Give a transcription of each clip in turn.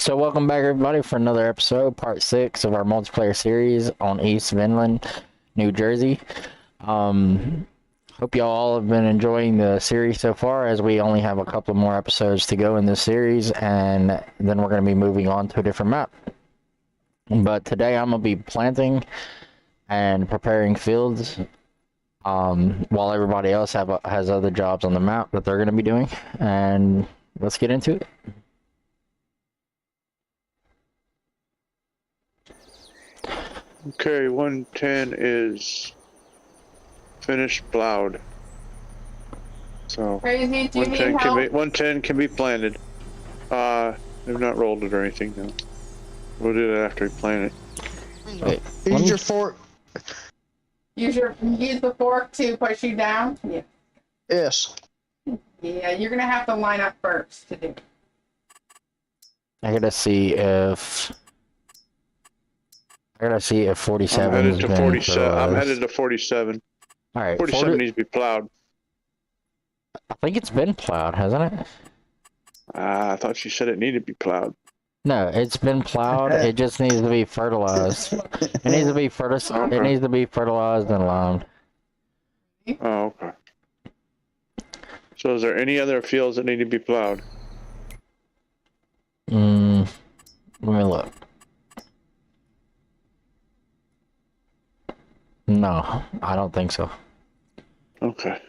So welcome back everybody for another episode, part 6 of our multiplayer series on East Vineland, New Jersey. Hope y'all all have been enjoying the series so far, as we only have a couple more episodes to go in this series, and then we're going to be moving on to a different map. But today I'm going to be planting and preparing fields, while everybody else has other jobs on the map that they're going to be doing, and let's get into it. Okay, 110 is finished plowed. So Crazy, do you need 110 help? 110 can be planted. They've not rolled it or anything though. We'll do that after we plant it. Wait, Use your fork. Use the fork to push you down. Yeah. Yes. Yeah, you're gonna have to line up first to do it. I gotta see if 47 I'm headed to been 47. I'm fertilized. headed to 47. All right, 47 needs to be plowed. I think it's been plowed, hasn't it? I thought you said it needed to be plowed. No, it's been plowed. It just needs to be fertilized. It needs to be fertilized. It needs to be fertilized and limed. Oh, okay. So is there any other fields that need to be plowed? Let me look. No, I don't think so. Okay.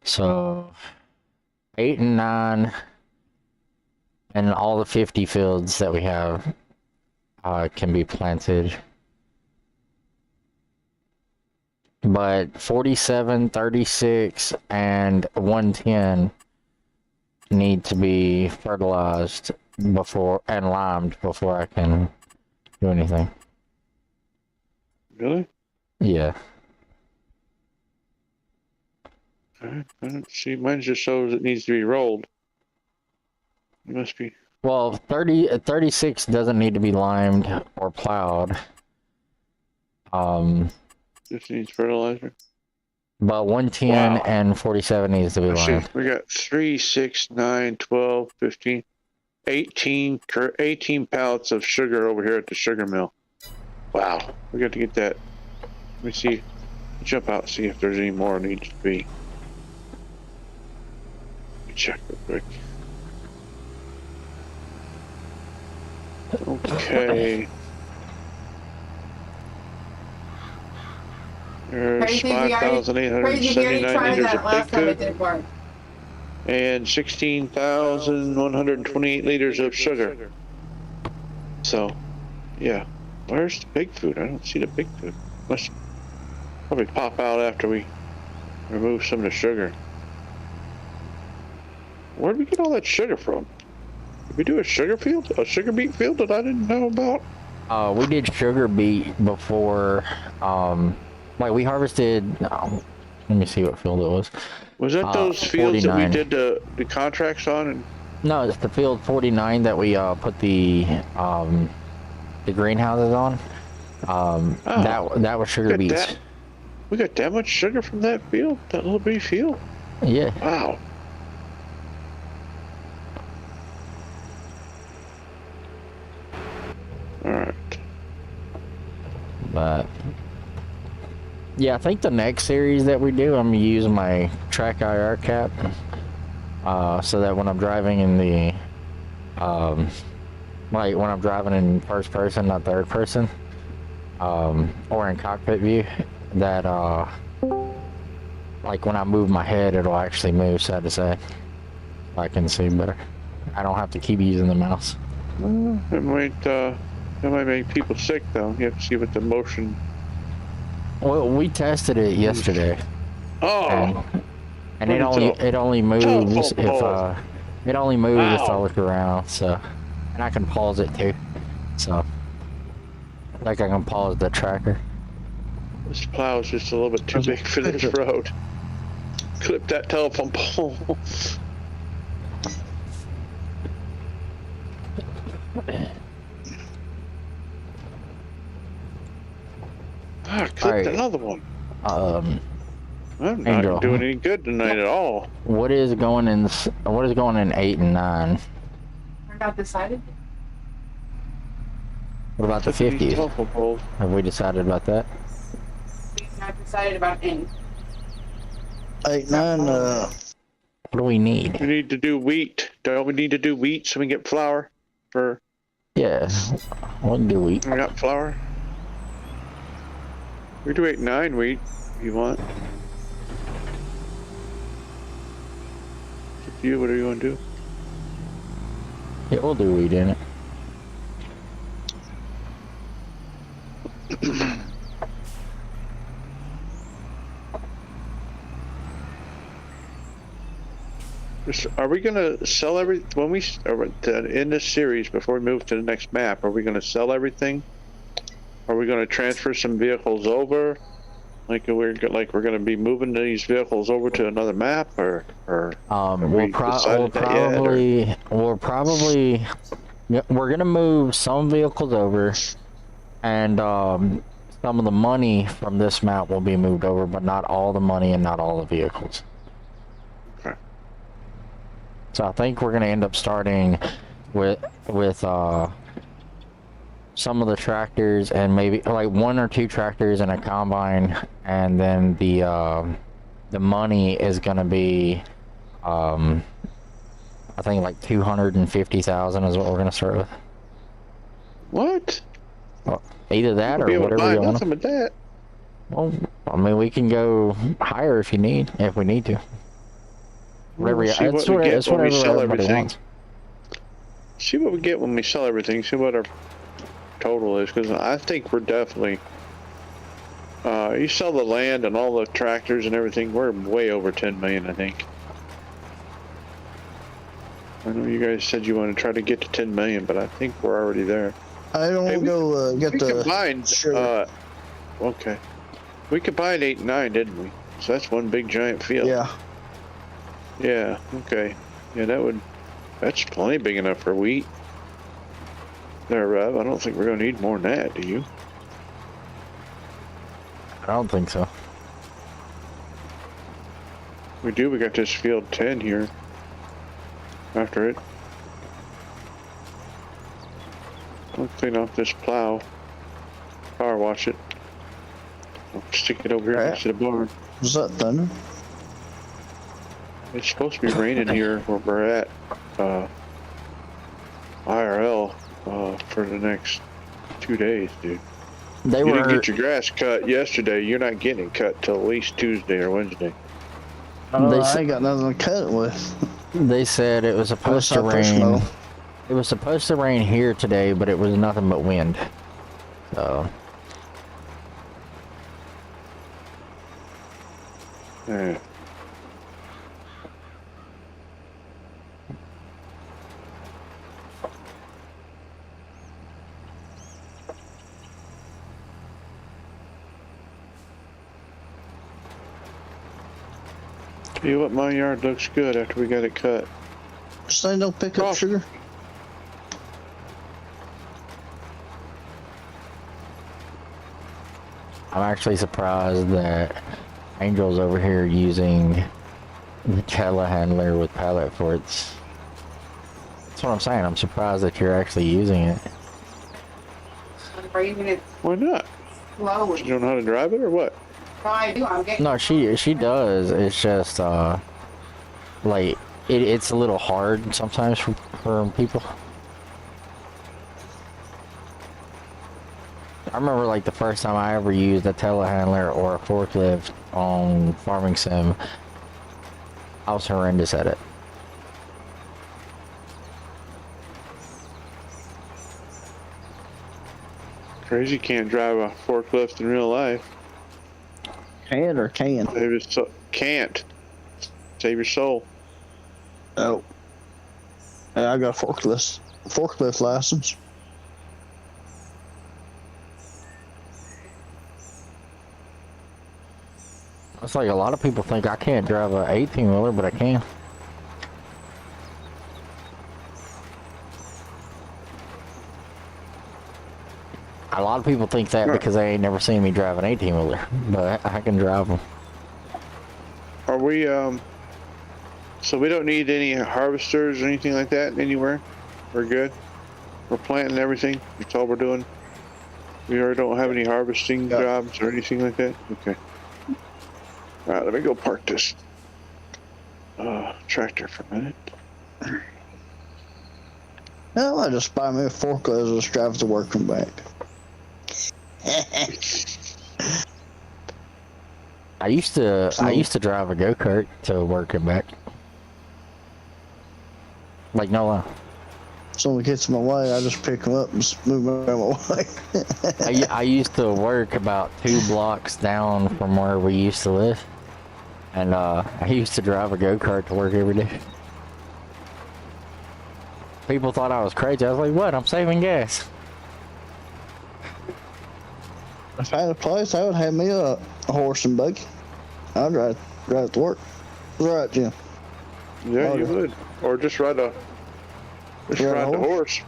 So 8 and 9 and all the 50 fields that we have can be planted. But 47, 36, and 110 need to be fertilized before and limed before I can do anything. Really? Yeah. I don't see. Mine just shows it needs to be rolled. It must be. Well, 36 doesn't need to be limed or plowed. Just needs fertilizer. But 110 Wow. and 47 needs to be Let's see. limed. We got 3, 6, 9, 12, 15, 18 pallets of sugar over here at the sugar mill. Wow. We got to get that. Let me see. Jump out and see if there's any more needs to be. Let me check real quick. Okay. There's Crazy, we already 5,879 tried liters that of last pig time. It food didn't work. and 16,128 liters of sugar. So, yeah. Where's the pig food? I don't see the pig food. Must probably pop out after we remove some of the sugar. Where'd we get all that sugar from? Did we do a sugar field? A sugar beet field that I didn't know about? We did sugar beet before, like we harvested, let me see what field it was. Was that those fields 49. that we did the contracts on? And No, it's the field 49 that we put the greenhouses on. That was sugar beets. We got that much sugar from that field? That little bitty field? Yeah. Wow. Alright. But yeah, I think the next series that we do, I'm gonna use my track IR cap, so that when I'm driving in the, like when I'm driving in first person, not third person, or in cockpit view, that like when I move my head, it'll actually move side to side. I can see better. I don't have to keep using the mouse. It might make people sick though. You have to see what the motion. Well, we tested it yesterday. Oh. And it only moves if I look around. So, and I can pause it too. So, like I can pause the tracker. This plow is just a little bit too big for this road. Clip that telephone pole. Clipped Alright. another one. I'm Angel. not doing any good tonight at all. What is going in 8 and 9? We're not decided. What about the Tiffany's 50s? telephone poles. Have we decided about that? We've not decided about any. 8, 9, What do we need? We need to do wheat. Don't we need to do wheat so we can get flour? For Yeah, we can do wheat. we got flour. We do 8 and 9 wheat if you want. It's up to you. What do you want to do? Yeah, we'll do wheat in it. Are we gonna sell when we in this series before we move to the next map? Are we gonna sell everything? Are we gonna transfer some vehicles over? Like we're gonna be moving these vehicles over to another map, or We're gonna move some vehicles over, and some of the money from this map will be moved over, but not all the money and not all the vehicles. Okay. So I think we're gonna end up starting with some of the tractors and maybe like 1 or 2 tractors and a combine, and then the money is gonna be I think like 250,000 is what we're gonna start with. What? Well, either that or Be able to whatever buy you want. nothing with that. Well, I mean, we can go higher if we need to. Whatever. We'll see It's what we get when we whatever sell everybody everything. wants. See what we get when we sell everything. See what our total is, because I think we're definitely. You sell the land and all the tractors and everything, we're way over 10 million, I think. I know you guys said you want to try to get to 10 million, but I think we're already there. I don't Hey, go get We the. combined, Sure. okay. We combined 8 and 9, didn't we? So that's one big giant field. Yeah. Yeah, okay. Yeah, that's plenty big enough for wheat. There, Rev, I don't think we're gonna need more than that, do you? I don't think so. We do, we got this field 10 here. After it. I'll clean off this plow. Power wash it. I'll stick it over here Right. next to the barn. Was that thunder? It's supposed to be raining here where we're at, IRL, for the next 2 days, dude. They You didn't were. get your grass cut yesterday. You're not getting it cut till at least Tuesday or Wednesday. Oh, They I s- ain't got nothing to cut it with. They said it was supposed to Unless I push rain. low. It was supposed to rain here today, but it was nothing but wind. So Yeah. Tell you what, my yard looks good after we got it cut. Just ain't no pickup Oh. sugar. I'm actually surprised that Angel's over here using the telehandler with pallet forts. That's what I'm saying. I'm surprised that you're actually using it. Or even if Why not? slowly. You don't know how to drive it or what? No, I do. I'm getting. No, she does. It's just like it's a little hard sometimes for people. I remember like the first time I ever used a telehandler or a forklift on Farming Sim, I was horrendous at it. Crazy can't drive a forklift in real life. Can or can? Can't. Save your soul. Oh. Yeah, I got a forklift license. It's like a lot of people think I can't drive a 18-wheeler, but I can. A lot of people think that Sure. because they ain't never seen me drive an 18-wheeler, but I can drive them. Are we, so we don't need any harvesters or anything like that anywhere? We're good? We're planting everything? That's all we're doing? We already don't have any harvesting jobs or anything like that? Okay. Alright, let me go park this tractor for a minute. No, I just buy me a forklift and just drive to work and back. I used to drive a go-kart to work and back. Like, no lie. Someone gets in my way, I just pick them up and just move them out of my way. I used to work about 2 blocks down from where we used to live. And I used to drive a go-kart to work every day. People thought I was crazy. I was like, what? I'm saving gas. If I had a place, I would have me a horse and buggy. I'd drive to work. Right, Jim? Yeah, you would. Or just ride the horse.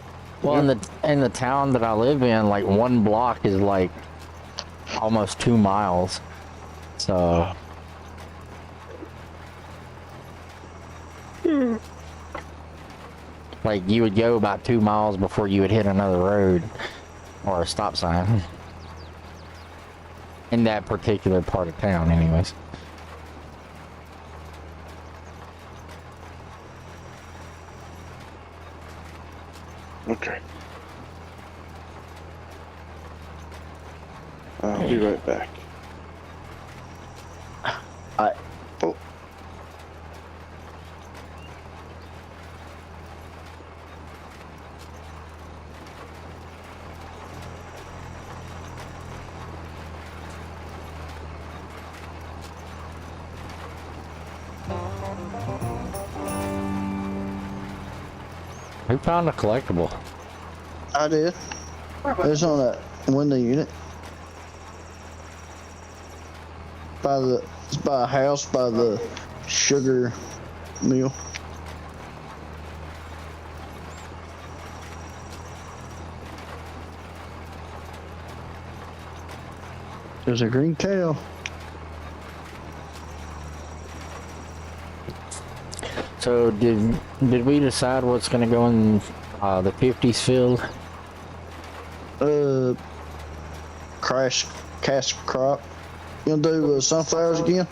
Well, in the town that I live in, like 1 block is like almost 2 miles. So like you would go about 2 miles before you would hit another road or a stop sign. In that particular part of town, anyways. Okay. I'll be right back. Oh. Who found a collectible? I did. It was on that window unit. It's by a house by the sugar mill. There's a green cow. So did we decide what's gonna go in the 50s field? Cash crop. You gonna do sunflowers again?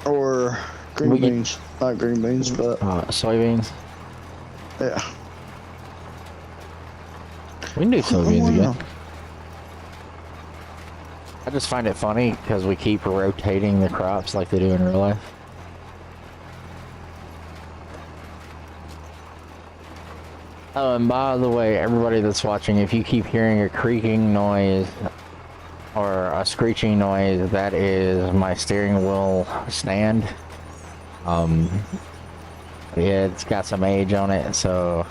Or green beans? Not green beans, but soybeans. Yeah. We can do soybeans again. I just find it funny because we keep rotating the crops like they do in real life. Oh, and by the way, everybody that's watching, if you keep hearing a creaking noise or a screeching noise, that is my steering wheel stand. Yeah, it's got some age on it, so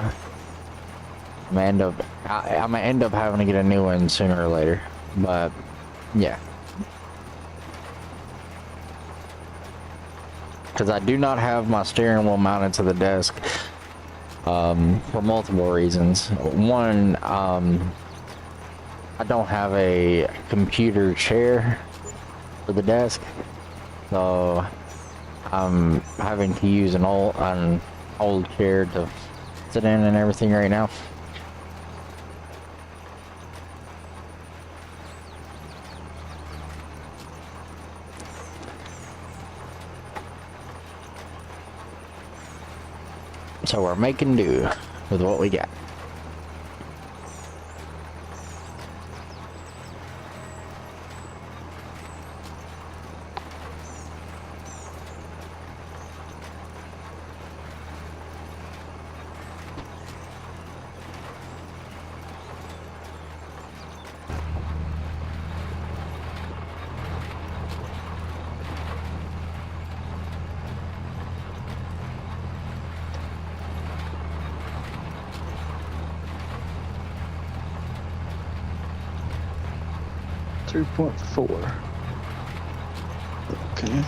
I'm gonna end up having to get a new one sooner or later. But yeah, because I do not have my steering wheel mounted to the desk for multiple reasons. One, I don't have a computer chair for the desk, so I'm having to use an old chair to sit in and everything right now. So we're making do with what we got. .4. Okay.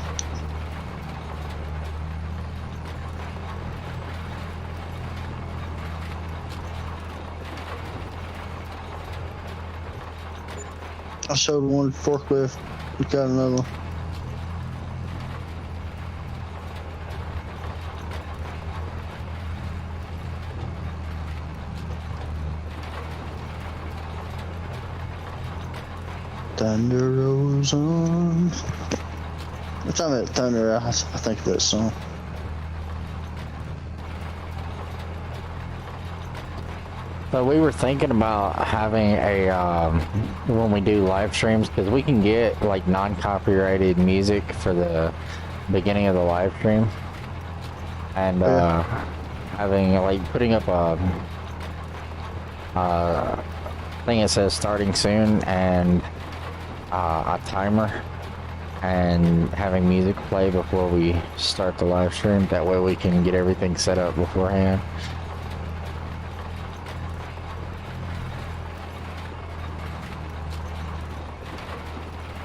I showed one forklift. We got another one. Thunder rolls on. Every time I thunder, I think of that song. So we were thinking about having a when we do live streams, because we can get like non-copyrighted music for the beginning of the live stream, and having like putting up a thing that says starting soon and a timer, and having music play before we start the live stream. That way we can get everything set up beforehand.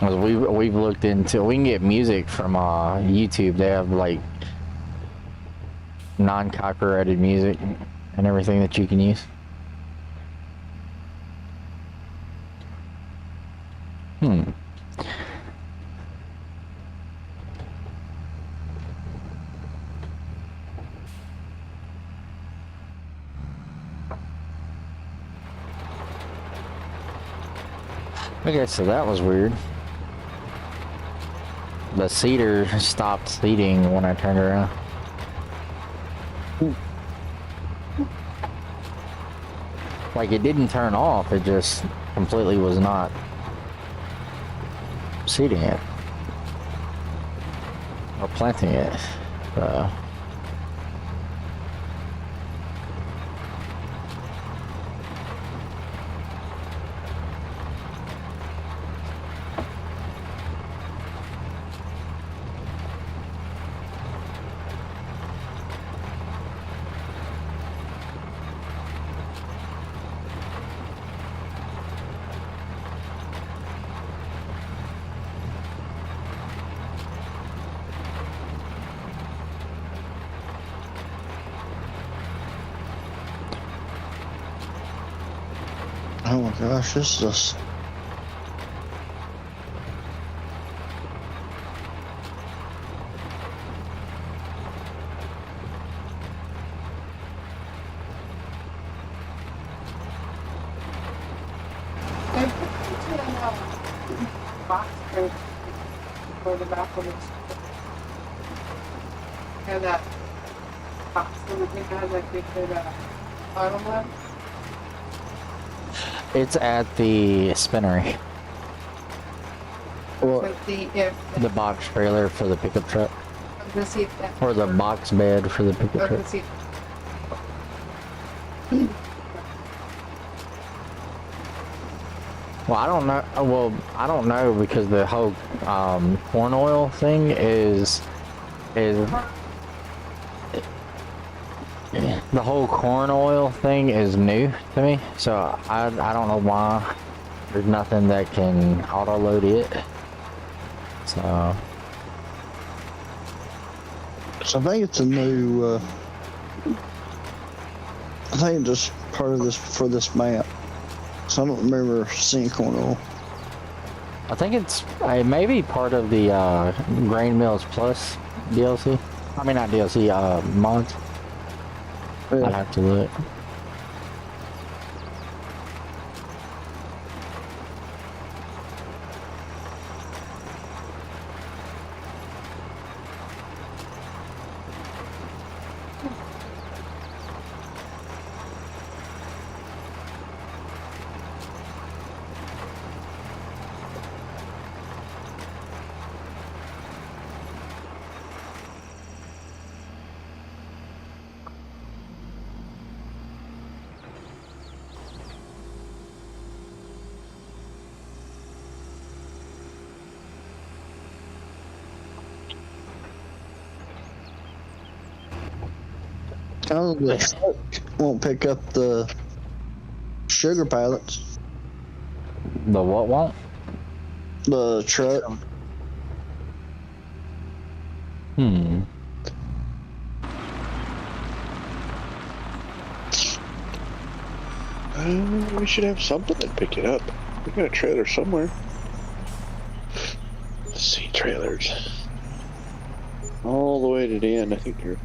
We've looked into, we can get music from YouTube. They have like non-copyrighted music and everything that you can use. Okay, so that was weird. The seeder stopped seating when I turned around. Like, it didn't turn off, it just completely was not seating it. Or planting it. So. Oh my gosh, this is just... They put it in a box for the back of it. And that box that we had that they could auto load. It's at the spinnery. Well, To see if The box trailer for the pickup truck. to see if that Or the box bed for the pickup or truck. to see Well, I don't know. Well, I don't know, because the whole corn oil thing is the whole corn oil thing is new to me. So I don't know why there's nothing that can auto load it. So I think it's a new, I think just part of this, for this map. So I don't remember seeing corn oil. I think it may be part of the Grain Mills Plus DLC. I mean, not DLC, mods. I'd Yeah. have to look. Oh, the truck won't pick up the sugar pallets. The what won't? The truck. Hmm. We should have something to pick it up. We got a trailer somewhere. Let's see, trailers. All the way to the end, I think you're.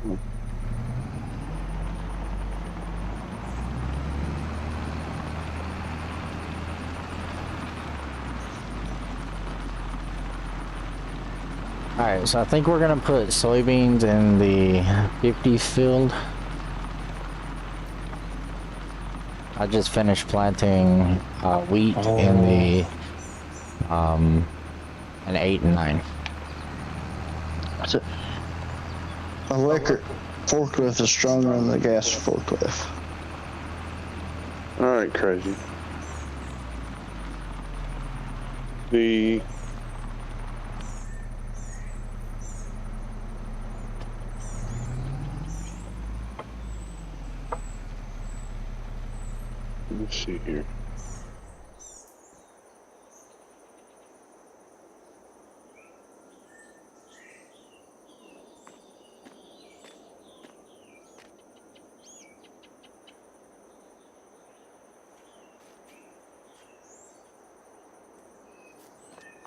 Alright, so I think we're gonna put soybeans in the 50s field. I just finished planting wheat in the an 8 and 9. That's it. Electric forklift is stronger than the gas forklift. All right, crazy. The let's see here.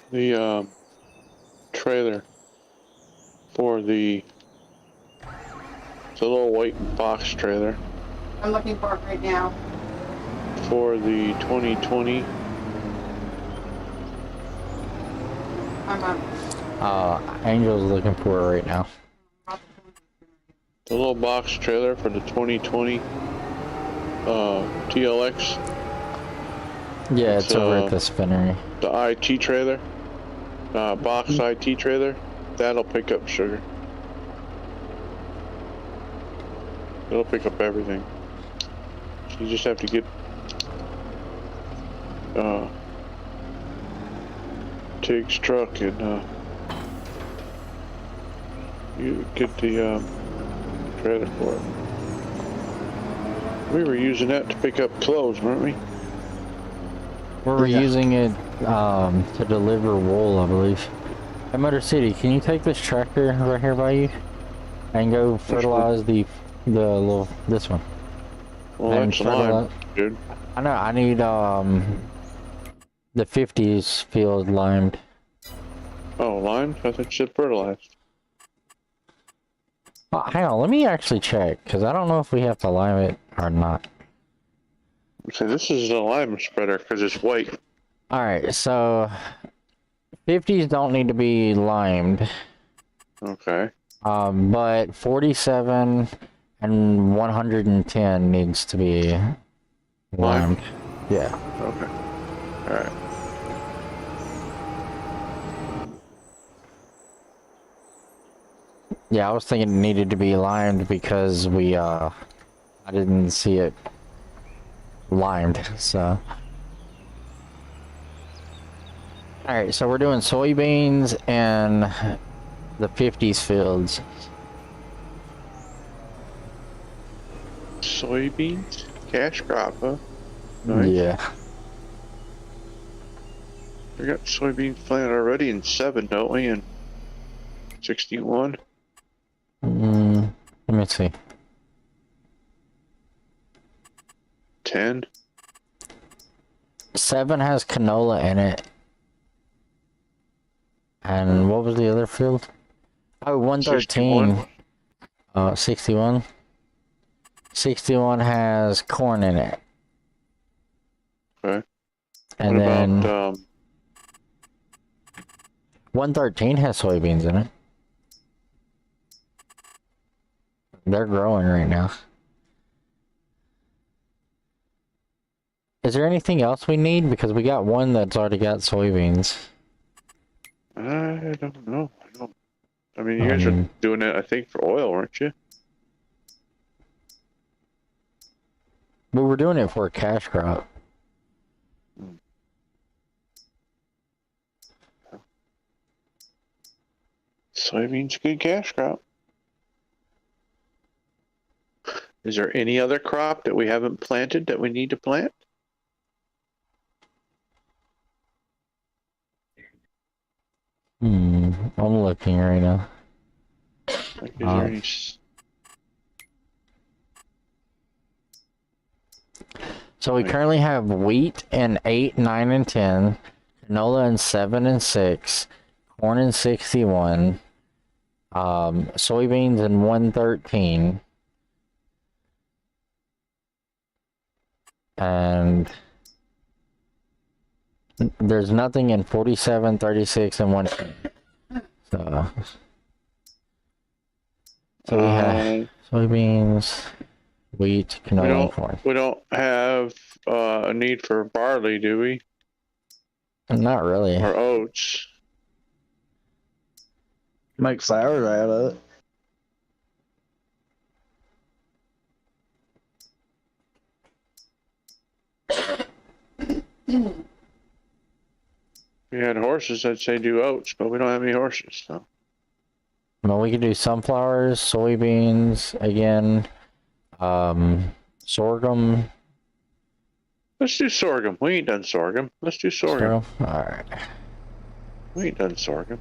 The trailer for the it's a little white box trailer I'm looking for it right now. for the 2020. I'm on. Angel's looking for it right now. The little box trailer for the 2020 TLX. Yeah, it's over at the spinnery. The IT trailer, box IT trailer, that'll pick up sugar. It'll pick up everything. So you just have to get Tig's truck and you get the trailer for it. We were using that to pick up clothes, weren't we? We're using it to deliver wool, I believe. Hey, Motor City, can you take this tractor right here by you and go fertilize the little this one? Well, And that's lime, dude. I know. I need the 50s field limed. Oh, lime? I thought you said fertilized. Hang on, let me actually check because I don't know if we have to lime it or not. So this is a lime spreader because it's white. All right, so 50s don't need to be limed. Okay. But 47 and 110 needs to be limed. Yeah. Okay. All right. Yeah, I was thinking it needed to be limed because I didn't see it limed, so. Alright, so we're doing soybeans and the 50s fields. Soybeans? Cash crop, huh? Nice. Yeah. We got soybeans planted already in 7, don't we? In 61? Let me see. 10? 7 has canola in it. And what was the other field? Oh, 113. 61. 61 has corn in it. Okay. And what then about, 113 has soybeans in it. They're growing right now. Is there anything else we need? Because we got one that's already got soybeans. I don't know. I mean, you guys are doing it, I think, for oil, weren't you? We were doing it for a cash crop. Soybeans, good cash crop. Is there any other crop that we haven't planted that we need to plant? I'm looking right now. Like, is there any... So we currently have wheat in 8, 9, and 10, canola in 7 and 6, corn in 61, soybeans in 113, and there's nothing in 47, 36, and 1. So we have soybeans, wheat, canola, and corn. We don't have a need for barley, do we? Not really. Or oats? Make flour out of it. If we had horses, I'd say do oats, but we don't have any horses, so. Well, we could do sunflowers, soybeans, again, sorghum. Let's do sorghum. We ain't done sorghum. Let's do sorghum. Alright. We ain't done sorghum.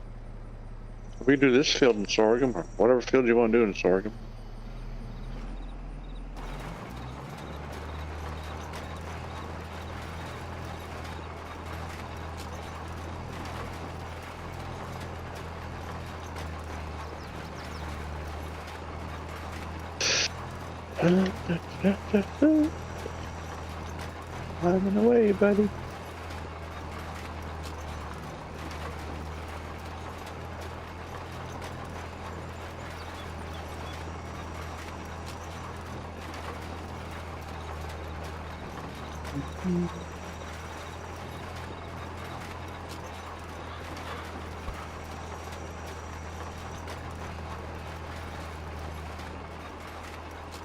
We do this field in sorghum, or whatever field you want to do in sorghum. Climbing away, buddy.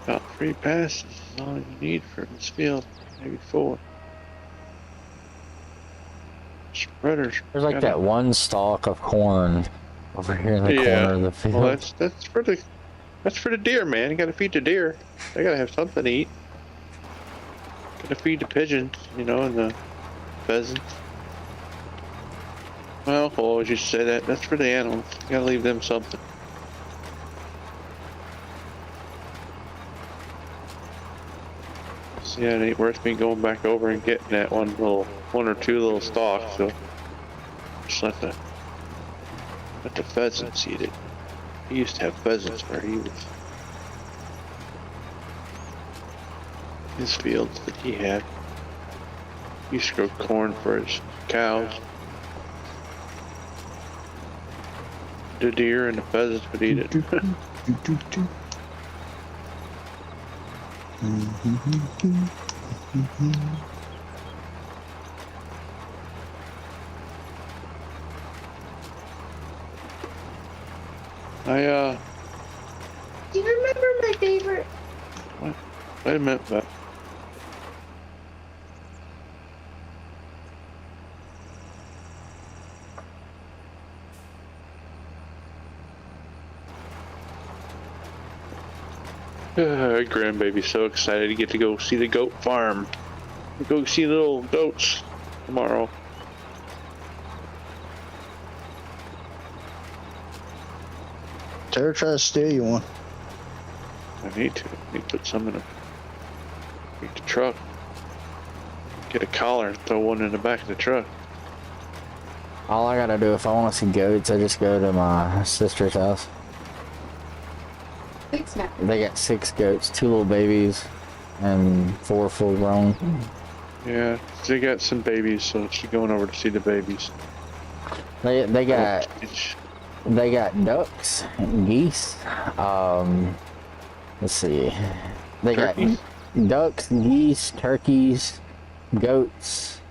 About 3 passes is all you need for this field. Maybe 4. Spreaders. There's like that one stalk of corn over here in the corner of the field. Well, that's for the deer, man. You gotta feed the deer. They gotta have something to eat. Gotta feed the pigeons, you know, and the pheasants. Well, as you say that, that's for the animals. You gotta leave them something. So yeah, it ain't worth me going back over and getting that one or two little stalks. So just let the pheasants eat it. He used to have pheasants where he was. His fields that he had. He used to grow corn for his cows. The deer and the pheasants would eat it. Do you remember my favorite? What? Wait a minute, but. Grandbaby's so excited to get to go see the goat farm. Go see the little goats tomorrow. Tara try to steal you one. I need to. Put some in the truck. Get a collar and throw one in the back of the truck. All I gotta do if I want to see goats, I just go to my sister's house. They got 6 goats, 2 little babies, and 4 full grown. Yeah, they got some babies, so she's going over to see the babies. They got ducks, and geese. Let's see. They Turkeys? got ducks, geese, turkeys, goats.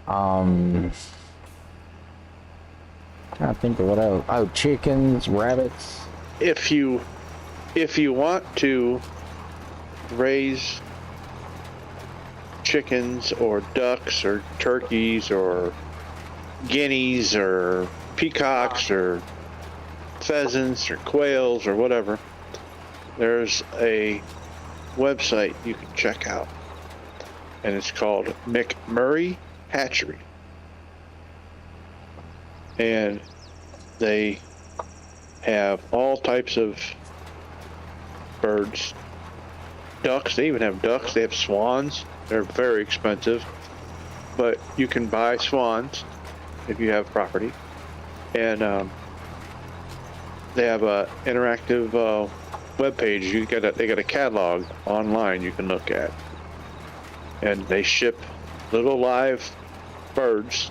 Trying to think of what else. Oh, chickens, rabbits. If you want to raise chickens or ducks or turkeys or guineas or peacocks or pheasants or quails or whatever, there's a website you can check out, and it's called McMurray Hatchery, and they have all types of birds, ducks. They even have ducks. They have swans. They're very expensive, but you can buy swans if you have property, and they have a interactive web page. They got a catalog online you can look at, and they ship little live birds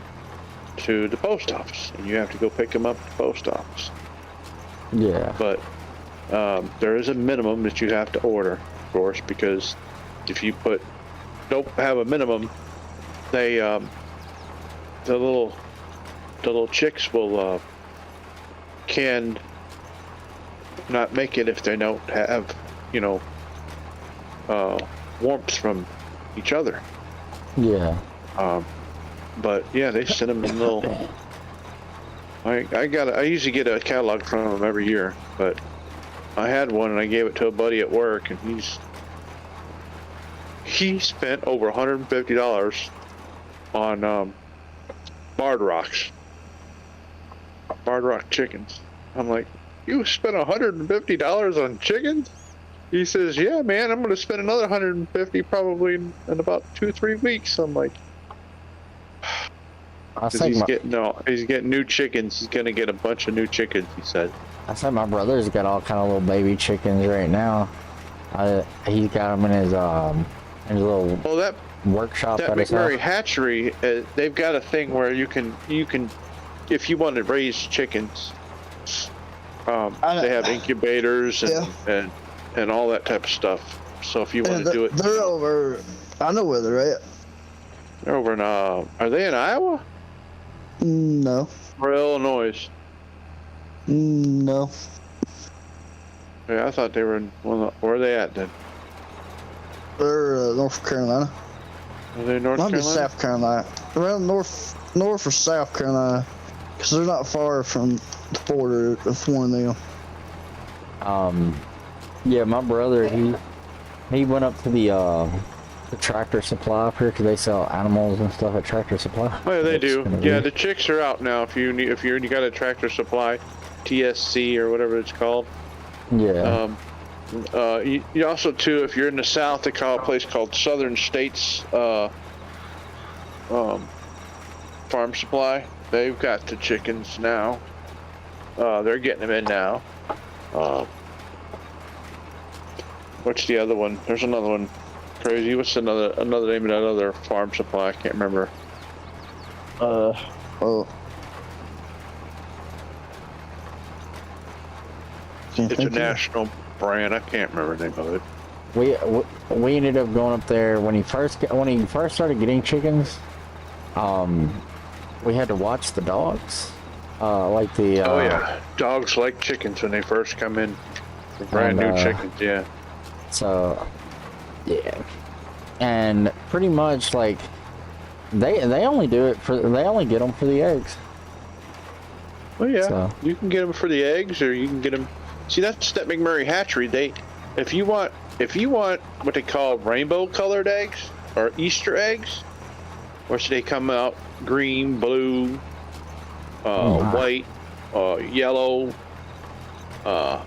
to the post office, and you have to go pick them up at the post office. Yeah. But there is a minimum that you have to order, of course, because if you don't have a minimum, they the little chicks will can not make it if they don't have, you know, warmth from each other. Yeah. But yeah, they send them in little. I usually get a catalog from them every year, but I had one and I gave it to a buddy at work, and he spent over $150 on barred rocks, barred rock chickens. I'm like, you spent $150 on chickens? He says, yeah, man, I'm going to spend another $150 probably in about 2-3 weeks. I'm like, he's getting new chickens. He's going to get a bunch of new chickens, he said. I said my brother's got all kind of little baby chickens right now. He's got them in his little workshop. That McMurray hatchery, they've got a thing where you can, if you want to raise chickens, they have incubators and all that type of stuff. So if you want to do it, they're over. I know where they're at. They're over in. Are they in Iowa? No. Or Illinois? No. Yeah, I thought they were in. Where are they at then? They're North Carolina. Are they North Might Carolina? be South Carolina. Around north or South Carolina, because they're not far from the border of one of them. Yeah, my brother, he went up to the Tractor Supply up here because they sell animals and stuff at Tractor Supply. Oh, yeah, they do. Yeah, the chicks are out now. If you got a Tractor Supply, TSC or whatever it's called. Yeah. You also too, if you're in the South, they call a place called Southern States Farm Supply. They've got the chickens now. They're getting them in now. What's the other one? There's another one. Crazy. What's another name of that other farm supply? I can't remember. It's a national brand. I can't remember the name of it. We ended up going up there when he first started getting chickens. We had to watch the dogs. Like the. Oh yeah, dogs like chickens when they first come in. The brand new chickens, yeah. So, yeah, and pretty much like they only do it for they only get them for the eggs. Well, yeah, so. You can get them for the eggs, or you can get them. See, that's that McMurray hatchery. If you want what they call rainbow colored eggs or Easter eggs, which they come out green, blue, white, yellow. Yeah,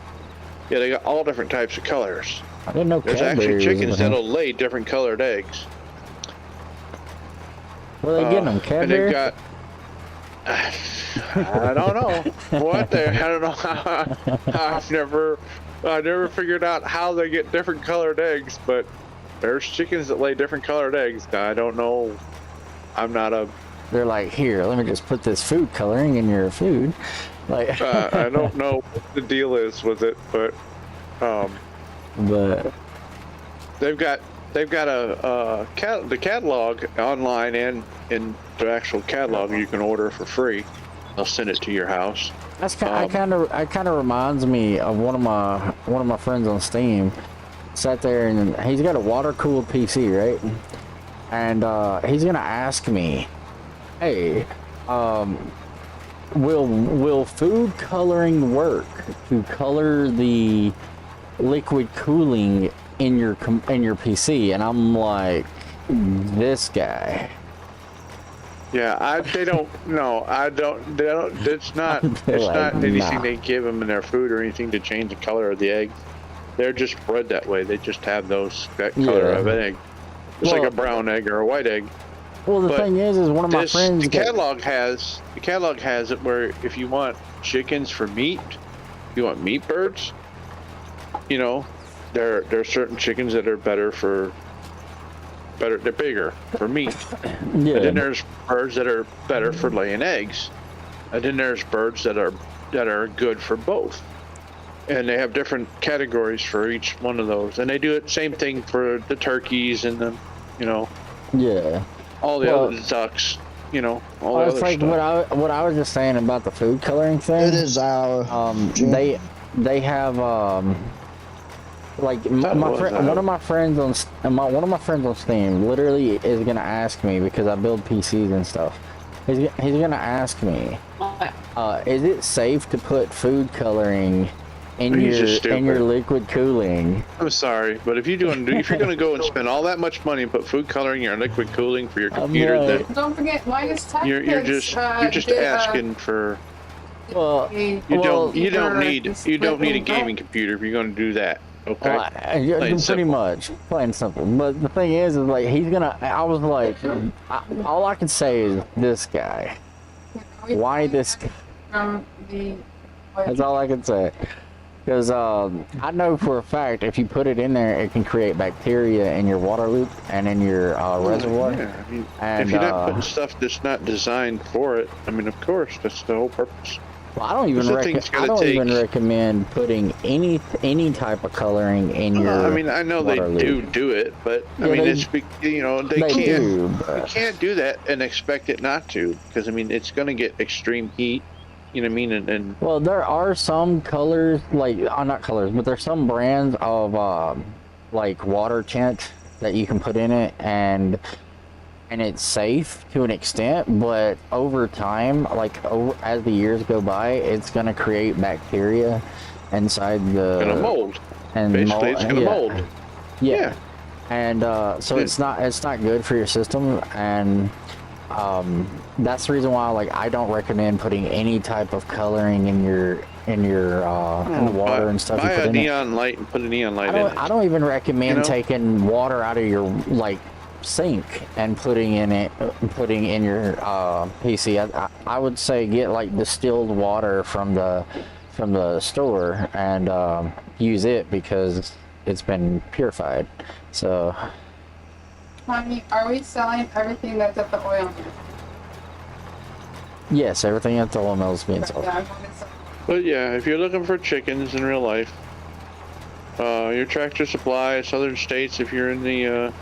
they got all different types of colors. I didn't know there's actually chickens that'll lay different colored eggs. Where are they getting them? Cadbury? And they've got. I don't know what they. I don't know. I never figured out how they get different colored eggs, but there's chickens that lay different colored eggs. I don't know. I'm not a. They're like, here, let me just put this food coloring in your food. Like, I don't know what the deal is with it, but they've got the catalog online and in the actual catalog you can order for free. They'll send it to your house. That's kind of reminds me of one of my friends on Steam. Sat there and he's got a water cooled PC, right? And he's gonna ask me, hey, will food coloring work to color the liquid cooling in your PC? And I'm like, this guy. Yeah, they don't. It's not anything they give them in their food or anything to change the color of the egg. They're just bred that way. They just have that color of an egg. It's like Well- a brown egg or a white egg. Well, the But thing is one of my This, friends. the catalog has it where if you want chickens for meat, you want meat birds. You know, there are certain chickens that are better. They're bigger for meat. And then Yeah. there's birds that are better for laying eggs. And then there's birds that are good for both. And they have different categories for each one of those. And they do it same thing for the turkeys and the, Yeah. all the Well- other ducks. All the Well, other it's like stuff. what I was just saying about the food coloring thing. It is our. Jim. They have like That my was friend, out. one of my friends on one of my friends on Steam literally is gonna ask me because I build PCs and stuff. He's gonna ask me, is it safe to put food coloring in He's just your stupid. liquid cooling? I'm sorry, but if you're going to go and spend all that much money and put food coloring or liquid cooling for your computer, right. then Don't forget, minus tax. you're just asking for Well, you Well, don't need a gaming computer if you're going to do that. Okay. Yeah, Plain pretty simple. much, plain simple. But the thing is like he's gonna. I was like, all I can say is this guy. Why this? From the. That's all I can say. Because I know for a fact if you put it in there, it can create bacteria in your water loop and in your reservoir. Yeah, I mean, And, if you're not putting stuff that's not designed for it, I mean, of course, that's the whole purpose. Well, I don't even This thing's gonna even take- recommend putting any type of coloring in your. I mean, I know they water loop. do it, but I Yeah, mean, they- it's they They can't. do, You but can't do that and expect it not to, because I mean, it's going to get extreme heat. You know what I mean? And well, there are some colors like not colors, but there's some brands of like water tint that you can put in it, and it's safe to an extent, but over time, like as the years go by, it's gonna create bacteria inside the gonna mold. and Basically, it's gonna yeah. mold. Yeah. And so Yeah. it's not good for your system, and that's the reason why like I don't recommend putting any type of coloring in your in the water and stuff you Buy put a in it. neon light and put a neon light in it. I don't even recommend You know? taking water out of your like sink and putting in your PC. I would say get like distilled water from the store and use it because it's been purified. So Honey, are we selling everything that's at the oil mill? yes, everything at the oil mill is being sold. Yeah, I'm gonna sell- But yeah, if you're looking for chickens in real life, your Tractor Supply, Southern States, if you're in the,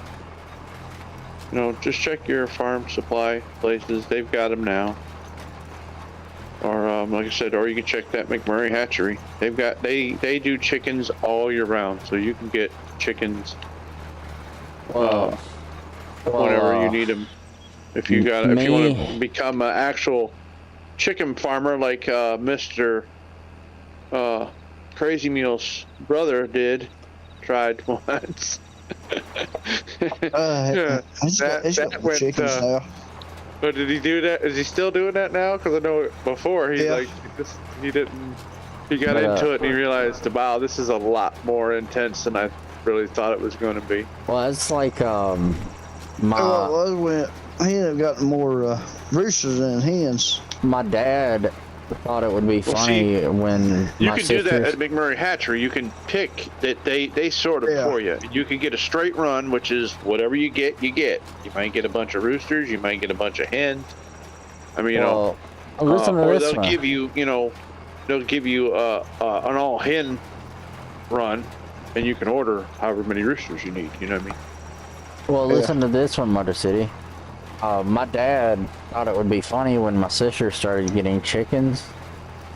just check your farm supply places. They've got them now. Or, like I said, or you can check that McMurray hatchery. They do chickens all year round, so you can get chickens Well, whenever you need them. If you want to me- become an actual chicken farmer like Mr. Crazy Meal's brother tried once. Yeah, He's that got went, chickens now. But did he do that? Is he still doing that now? Because I know before he Yeah. he didn't. He got But, into it and he realized, wow, this is a lot more intense than I really thought it was going to be. well, it's like Well, my when he ended up getting more roosters than hens. my dad thought it would be Well, funny see, when You my can do that sisters- at McMurray Hatchery. You can pick that they sort them Yeah. for you. You can get a straight run, which is whatever you get, you get. You might get a bunch of roosters. You might get a bunch of hens. I mean, well, listen to or this they'll one. give you, they'll give you an all hen run, and you can order however many roosters you need. You know what I mean? Well, Yeah. listen to this one, Motor City. My dad thought it would be funny when my sister started getting chickens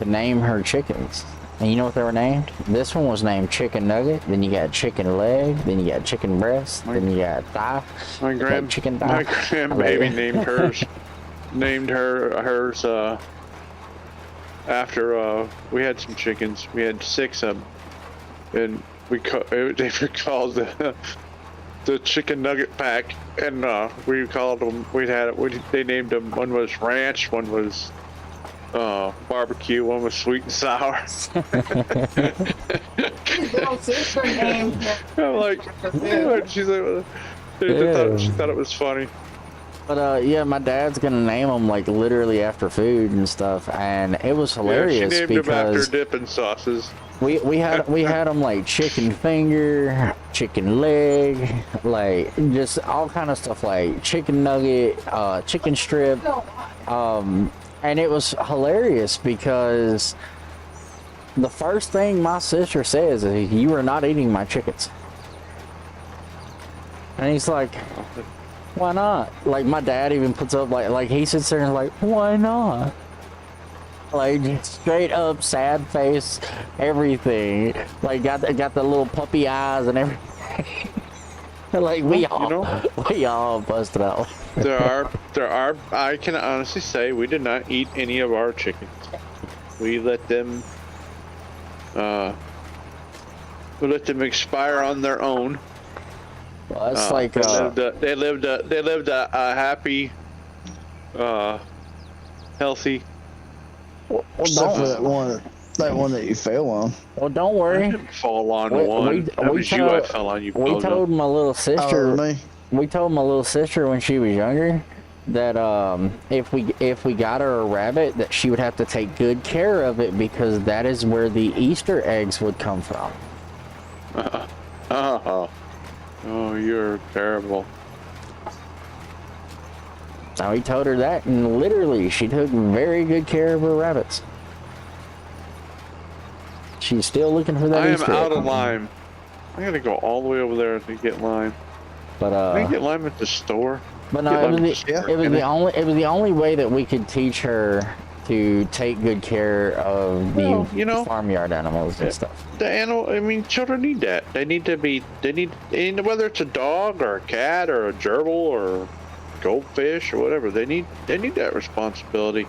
to name her chickens. And you know what they were named? This one was named Chicken Nugget, then you got Chicken Leg, then you got Chicken Breast, then you got Thigh. My chicken my thigh. grandbaby named hers after we had some chickens. We had 6 of them, and they were called the Chicken Nugget Pack, and we called them. They named them. One was Ranch, one was barbecue, one was Sweet and Sour. His little sister named I'm like, the food. she's like, She thought it was funny. But yeah, my dad's gonna name them like literally after food and stuff, and it was hilarious Yeah, she named them after because dipping sauces. we had them like chicken finger, chicken leg, like just all kind of stuff like chicken nugget, chicken strip, and it was hilarious because the first thing my sister says is, "You are not eating my chickens," and he's like, "Why not?" Like my dad even puts up like he sits there and like, "Why not?" Like just straight up sad face, everything. Like got the little puppy eyes and everything. Like we all busted out. There are. I can honestly say we did not eat any of our chickens. We let them. We let them expire on their own. Well, that's like they lived a happy, healthy. well, Except for don't, that one that you fell on. well, don't I worry. didn't fall on one. That was you I fell on, you We bozo. told my little sister. Me. We told my little sister when she was younger that if we got her a rabbit, that she would have to take good care of it because that is where the Easter eggs would come from. Oh, you're terrible. So we told her that, and literally, she took very good care of her rabbits. She's still looking for that I am Easter out egg. of lime. I gotta go all the way over there to get lime. But Can I get lime at the store? but no, Get it lime was at the, store, it was can the I? only way that we could teach her to take good care of the Well, you know, farmyard animals and stuff. The animal, I mean, children need that. They need, whether it's a dog or a cat or a gerbil or goldfish or whatever, they need that responsibility.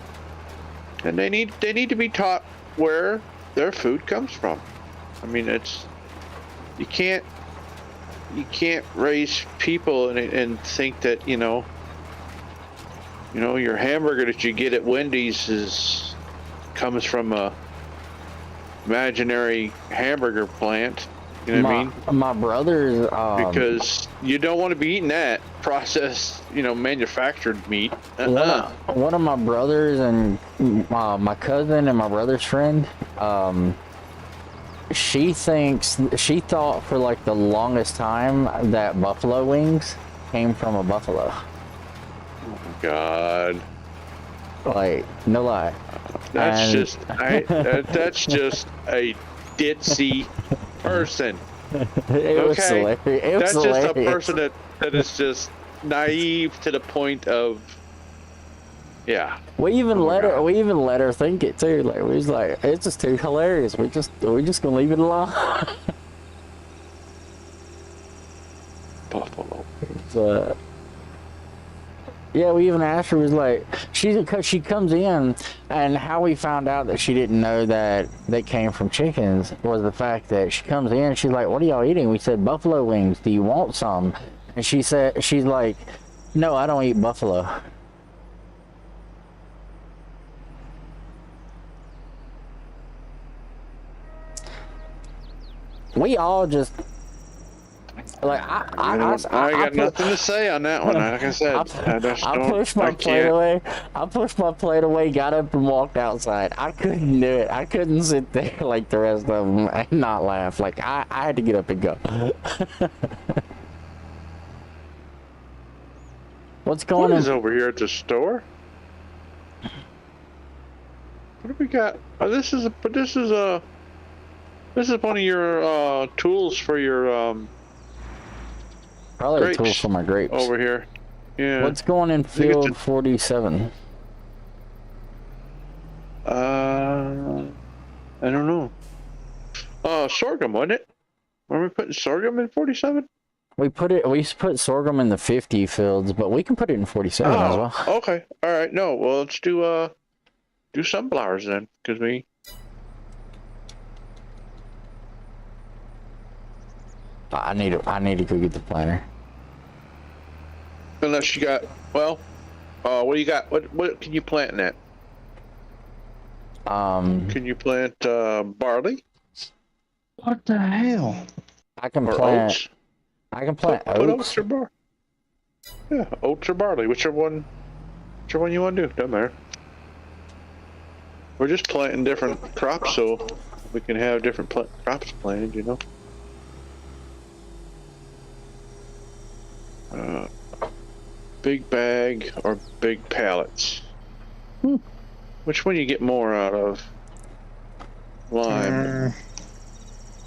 And they need to be taught where their food comes from. I mean, you can't raise people and think that, your hamburger that you get at Wendy's comes from a imaginary hamburger plant. You know what I mean? My brother's Because you don't want to be eating that processed, manufactured meat. one of my brothers and my cousin and my brother's friend, she thought for like the longest time that buffalo wings came from a buffalo. God, Like, no lie. that's And- that's just a ditzy person. It was Okay. hilarious. It was That's just a hilarious. person that is just naive to the point of, yeah. We even Oh my let her. God. We even let her think it too. Like we was like, it's just too hilarious. We just gonna leave it alone. Buffalo. But yeah, we even asked her. Was like, she comes in, and how we found out that she didn't know that they came from chickens was the fact that she comes in. She's like, "What are y'all eating?" We said, "Buffalo wings. Do you want some?" And she's like, "No, I don't eat buffalo." We all just like I got nothing to say on that one. Like I said, I pushed my plate away. I pushed my plate away, got up and walked outside. I couldn't do it. I couldn't sit there like the rest of them and not laugh. Like I had to get up and go. What's going What on? is over here at the store? What do we got? Oh, this is one of your tools for your Probably a tool grapes for my grapes. over here. Yeah. What's going in think it's field 47? I don't know. Sorghum, wasn't it? Were we putting sorghum in 47? We put sorghum in the 50 fields, but we can put it in 47 as well. Okay. All right. No. Well, let's do sunflowers then, because I need to go get the planter. unless you got, well, what do you got? What can you plant in that? Can you plant barley What the hell? I can or plant. oats? I can plant Put oats. oats or bar. Yeah, oats or barley, whichever one you want to do. Doesn't matter. We're just planting different crops so we can have different crops planted, you know. Big bag or big pallets? Which one you get more out of? Lime.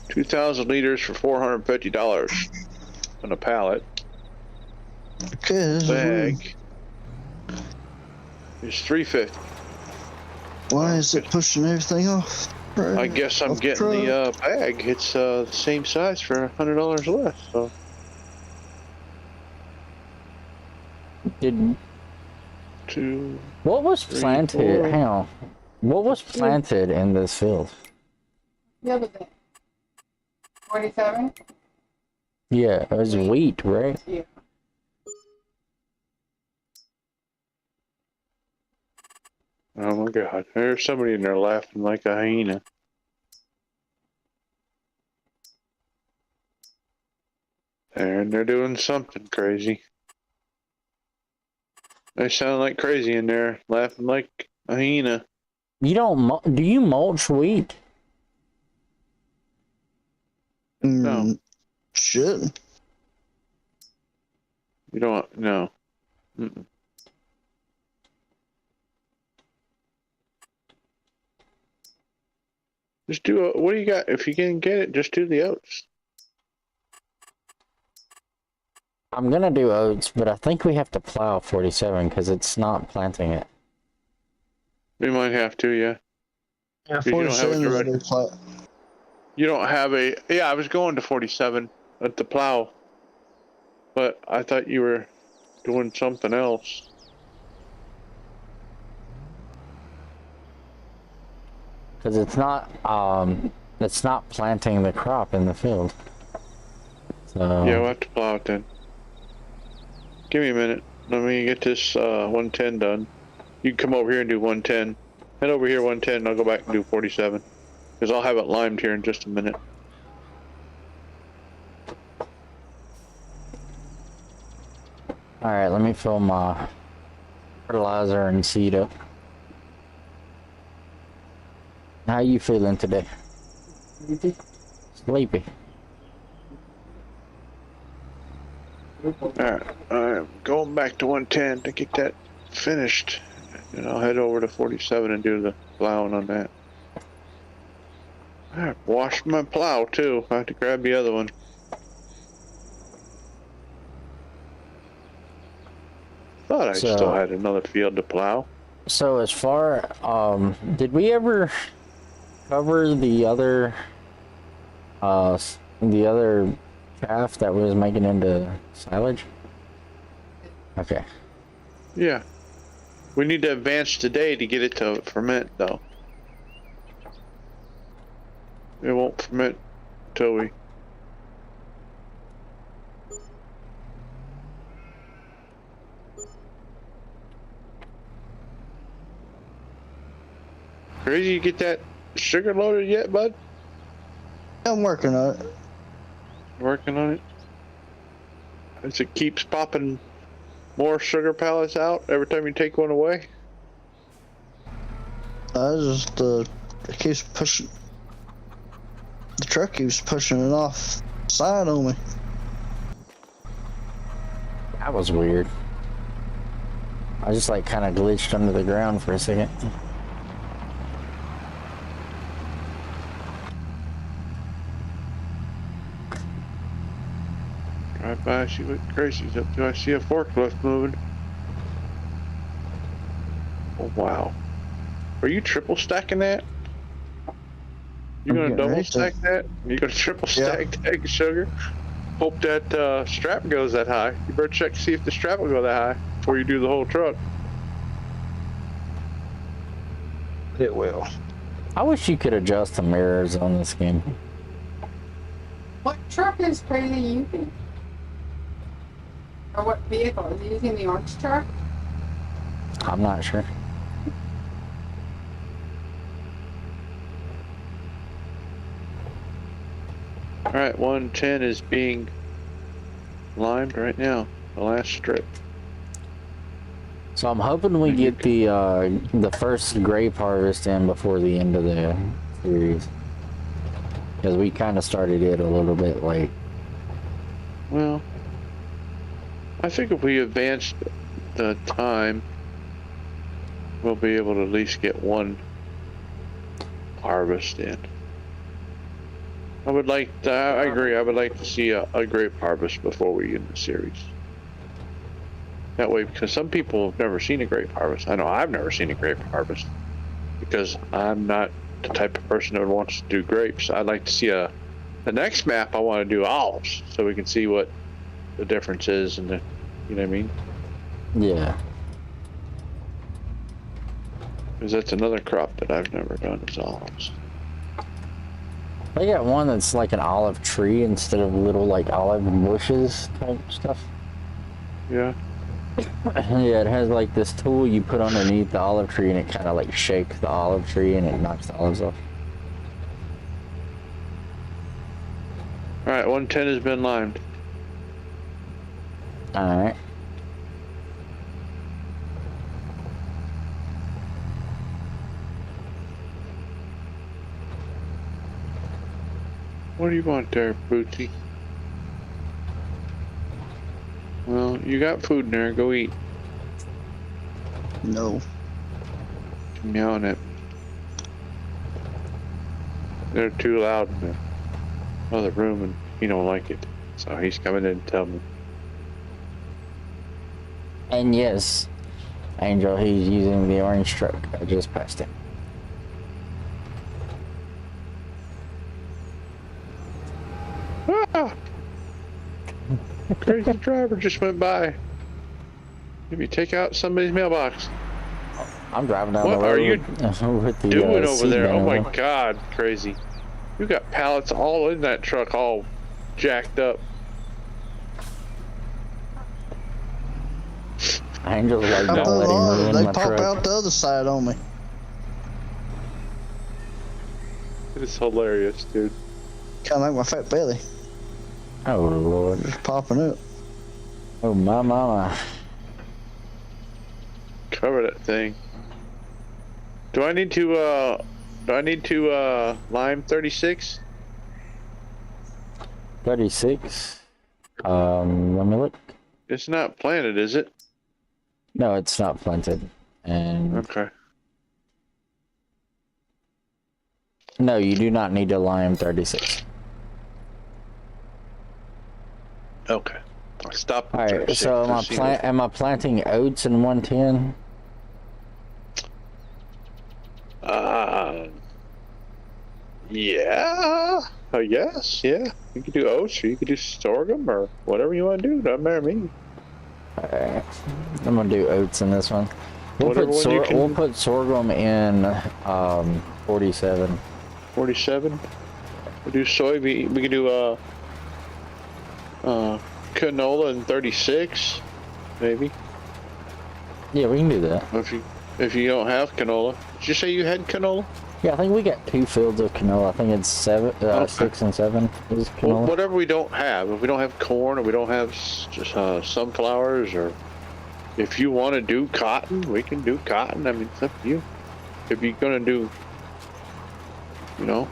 2,000 liters for $450 on a pallet. Okay, this is weird. Bag is $350. Why is it pushing everything off? Right, I guess I'm off getting truck. the bag. It's the same size for $100 less. So Did two. what was Three, planted? four. Hang on. What was planted in this field? The other thing. 47? Yeah, it was wheat, right? Yeah. Oh my God! There's somebody in there laughing like a hyena. And they're doing something crazy. They sound like crazy in there, laughing like a hyena. You don't do you mulch wheat? No. Shit. You don't. No. Mm-mm. Just do a, what do you got? If you can get it, just do the oats. I'm gonna do oats, but I think we have to plow 47 because it's not planting it. We might have to, yeah. Yeah, you don't have it 47 is a direct. big plat. You don't have a. Yeah, I was going to 47 at the plow, but I thought you were doing something else. Because it's not planting the crop in the field. So Yeah, we'll have to plow it then. Give me a minute. Let me get this 110 done. You can come over here and do 110. Head over here 110 and I'll go back and do 47. Because I'll have it limed here in just a minute. Alright, let me fill my fertilizer and seed up. How you feeling today? Sleepy. Alright, I'm going back to 110 to get that finished. And I'll head over to 47 and do the plowing on that. Alright, wash my plow too. I have to grab the other one. Thought I still had another field to plow. So as far, did we ever cover the other chaff that was making into silage? Okay. Yeah. We need to advance today to get it to ferment though. It won't ferment till we... Crazy, you get that sugar loaded yet, bud? I'm working on it. Working on it? As it keeps popping more sugar pellets out every time you take one away? I just, it keeps pushing. The truck keeps pushing it off the side on me. That was weird. I just like kind of glitched under the ground for a second. Drive by, see what Gracie's up to. I see a forklift moving. Oh, wow. Are you triple stacking that? You gonna double stack that? You gonna triple stack that sugar? Hope that strap goes that high. You better check to see if the strap will go that high before you do the whole truck. It will. I wish you could adjust the mirrors on this game. What truck is Crazy using? Or what vehicle? Is he using the orange truck? I'm not sure. Alright, 110 is being limed right now. The last strip. So I'm hoping we get the first grape harvest in before the end of the series, because we kind of started it a little bit late. Well, I think if we advance the time, we'll be able to at least get one harvest in. I agree, I would like to see a grape harvest before we end the series. That way, because some people have never seen a grape harvest. I know I've never seen a grape harvest because I'm not the type of person that wants to do grapes. I'd like to see the next map I want to do olives so we can see what the difference is and you know what I mean? Yeah. Because that's another crop that I've never done is olives. They got one that's like an olive tree instead of little like olive bushes type stuff. Yeah. Yeah, it has like this tool you put underneath the olive tree and it kind of like shakes the olive tree and it knocks the olives off. Alright, 110 has been limed. Alright. What do you want there, Bootsy? Well, you got food in there. Go eat. No. You're meowing at me. They're too loud in the other room and he don't like it. So he's coming in to tell me. And yes, Angel, he's using the orange truck. I just passed him. Ah! Crazy driver just went by. Maybe take out somebody's mailbox. I'm driving down What the road. are you with the, doing over seat there? Oh down. my god, crazy. You got pallets all in that truck, all jacked up. Angel's like, Out don't the let him other- ruin they my pop truck. out the other side on me. It's hilarious, dude. Kind of like my fat belly. Oh Lord. Just popping up. Oh my mama. Cover that thing. Do I need to lime 36? 36. Let me look. It's not planted, is it? No, it's not planted. And Okay. no, you do not need to lime 36. Okay. I stopped. All right. So am I planting oats in 110? Yeah. I guess. Yeah. You could do oats, or you could do sorghum, or whatever you want to do. Doesn't matter to me. Alright. I'm gonna do oats in this one. Whatever one you can- We'll put sorghum in 47. 47. We do soybean. We can do canola in 36, maybe. Yeah, we can do that. If you don't have canola, did you say you had canola? Yeah, I think we got 2 fields of canola. I think it's 6 and 7 is Well, canola. whatever we don't have. If we don't have corn, or we don't have just sunflowers, or if you want to do cotton, we can do cotton. I mean, it's up to you. If you're gonna do, you know,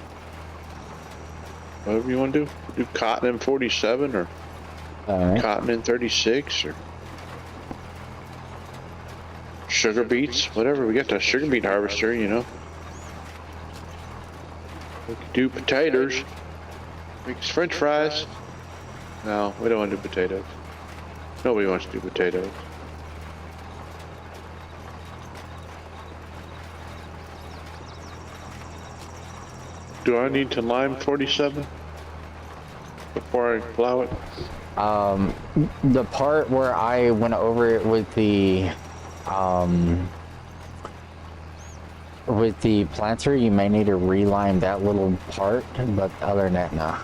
whatever you want to do cotton in 47 or Alright. cotton in 36 or sugar beets, whatever. We got the sugar beet harvester, you know. We could do potatoes. Make us French fries. No, we don't want to do potatoes. Nobody wants to do potatoes. Do I need to lime 47 before I plow it? The part where I went over it with the planter, you may need to relime that little part, but other than that, no.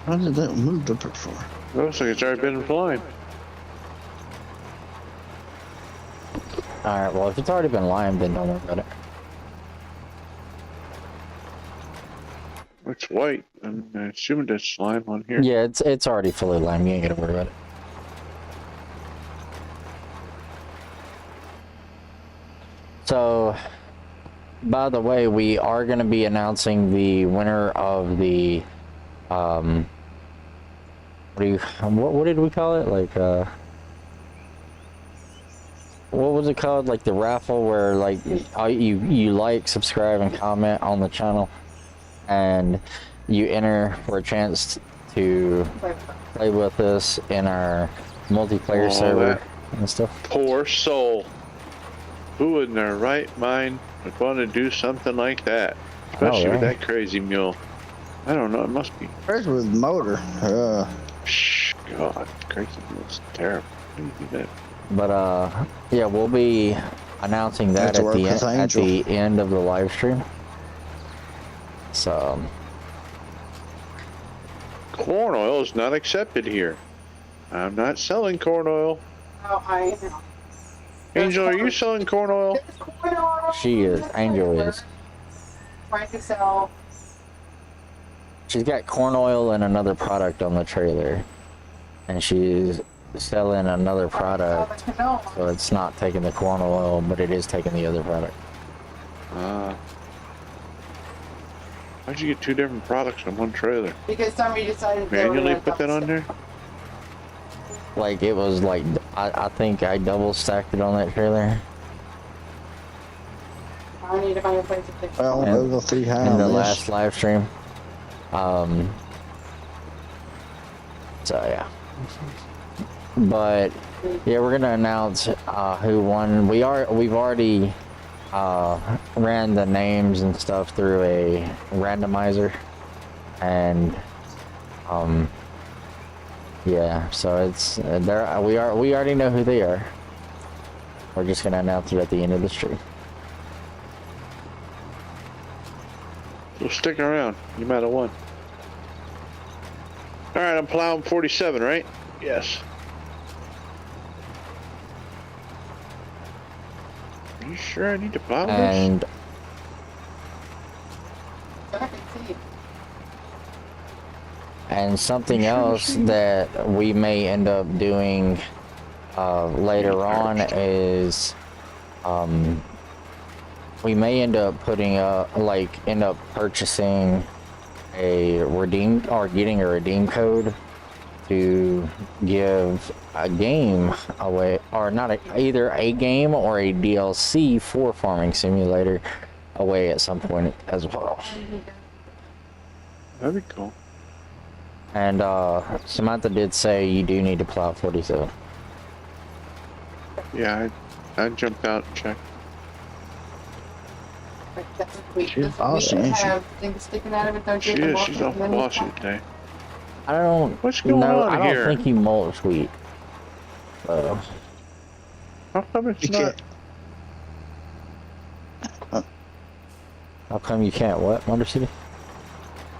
How did that move up it for? Looks like it's already been limed. Alright, well, if it's already been limed, then don't worry about it. it's white. I'm assuming that's slime on here. Yeah, it's already fully lined. You ain't gotta worry about it. So, by the way, we are going to be announcing the winner of the, what did we call it? Like, what was it called? Like the raffle where like you like, subscribe, and comment on the channel, and you enter for a chance to play with us in our multiplayer server and stuff. Poor soul. Who in their right mind would want to do something like that? Especially with that crazy mule. I don't know, it must be. Crazy with motor. Shh, God, crazy mule's terrible. How do you do that? But yeah, we'll be announcing that at the end of the live stream. So corn oil is not accepted here. I'm not selling corn oil. Oh, I am. Angel, are you selling corn oil? Corn oil. she is. Angel is. Trying to sell. She's got corn oil and another product on the trailer, and she's selling another product. So it's not taking the corn oil, but it is taking the other product. Why'd you get two different products on one trailer? Because somebody decided they were Manually gonna put that on there? Like it was like I think I double stacked it on that trailer. I need to find a place to fix it. Well, And- we'll see how in the this- last live stream. So yeah. But yeah, we're gonna announce who won. We've already ran the names and stuff through a randomizer, and yeah, so it's there. We already know who they are. We're just gonna announce it at the end of the stream. So stick around. You might have won. Alright, I'm plowing 47, right? Yes. Are you sure I need to plow this? And So I can see. and something else that we may end up doing later on is we may end up purchasing a getting a redeem code to give a game away, or not either a game or a DLC for Farming Simulator away at some point as well. That'd be cool. And Samantha did say you do need to plow 47. Yeah, I jumped out and checked. Like, that's sweet. She's Does awesome, it ain't she? have things sticking out of it? Don't She you is, she's awful bossy today. I don't What's going on I don't here? think you mulch wheat. How come it's You not? can't. How come you can't what, Wonder City?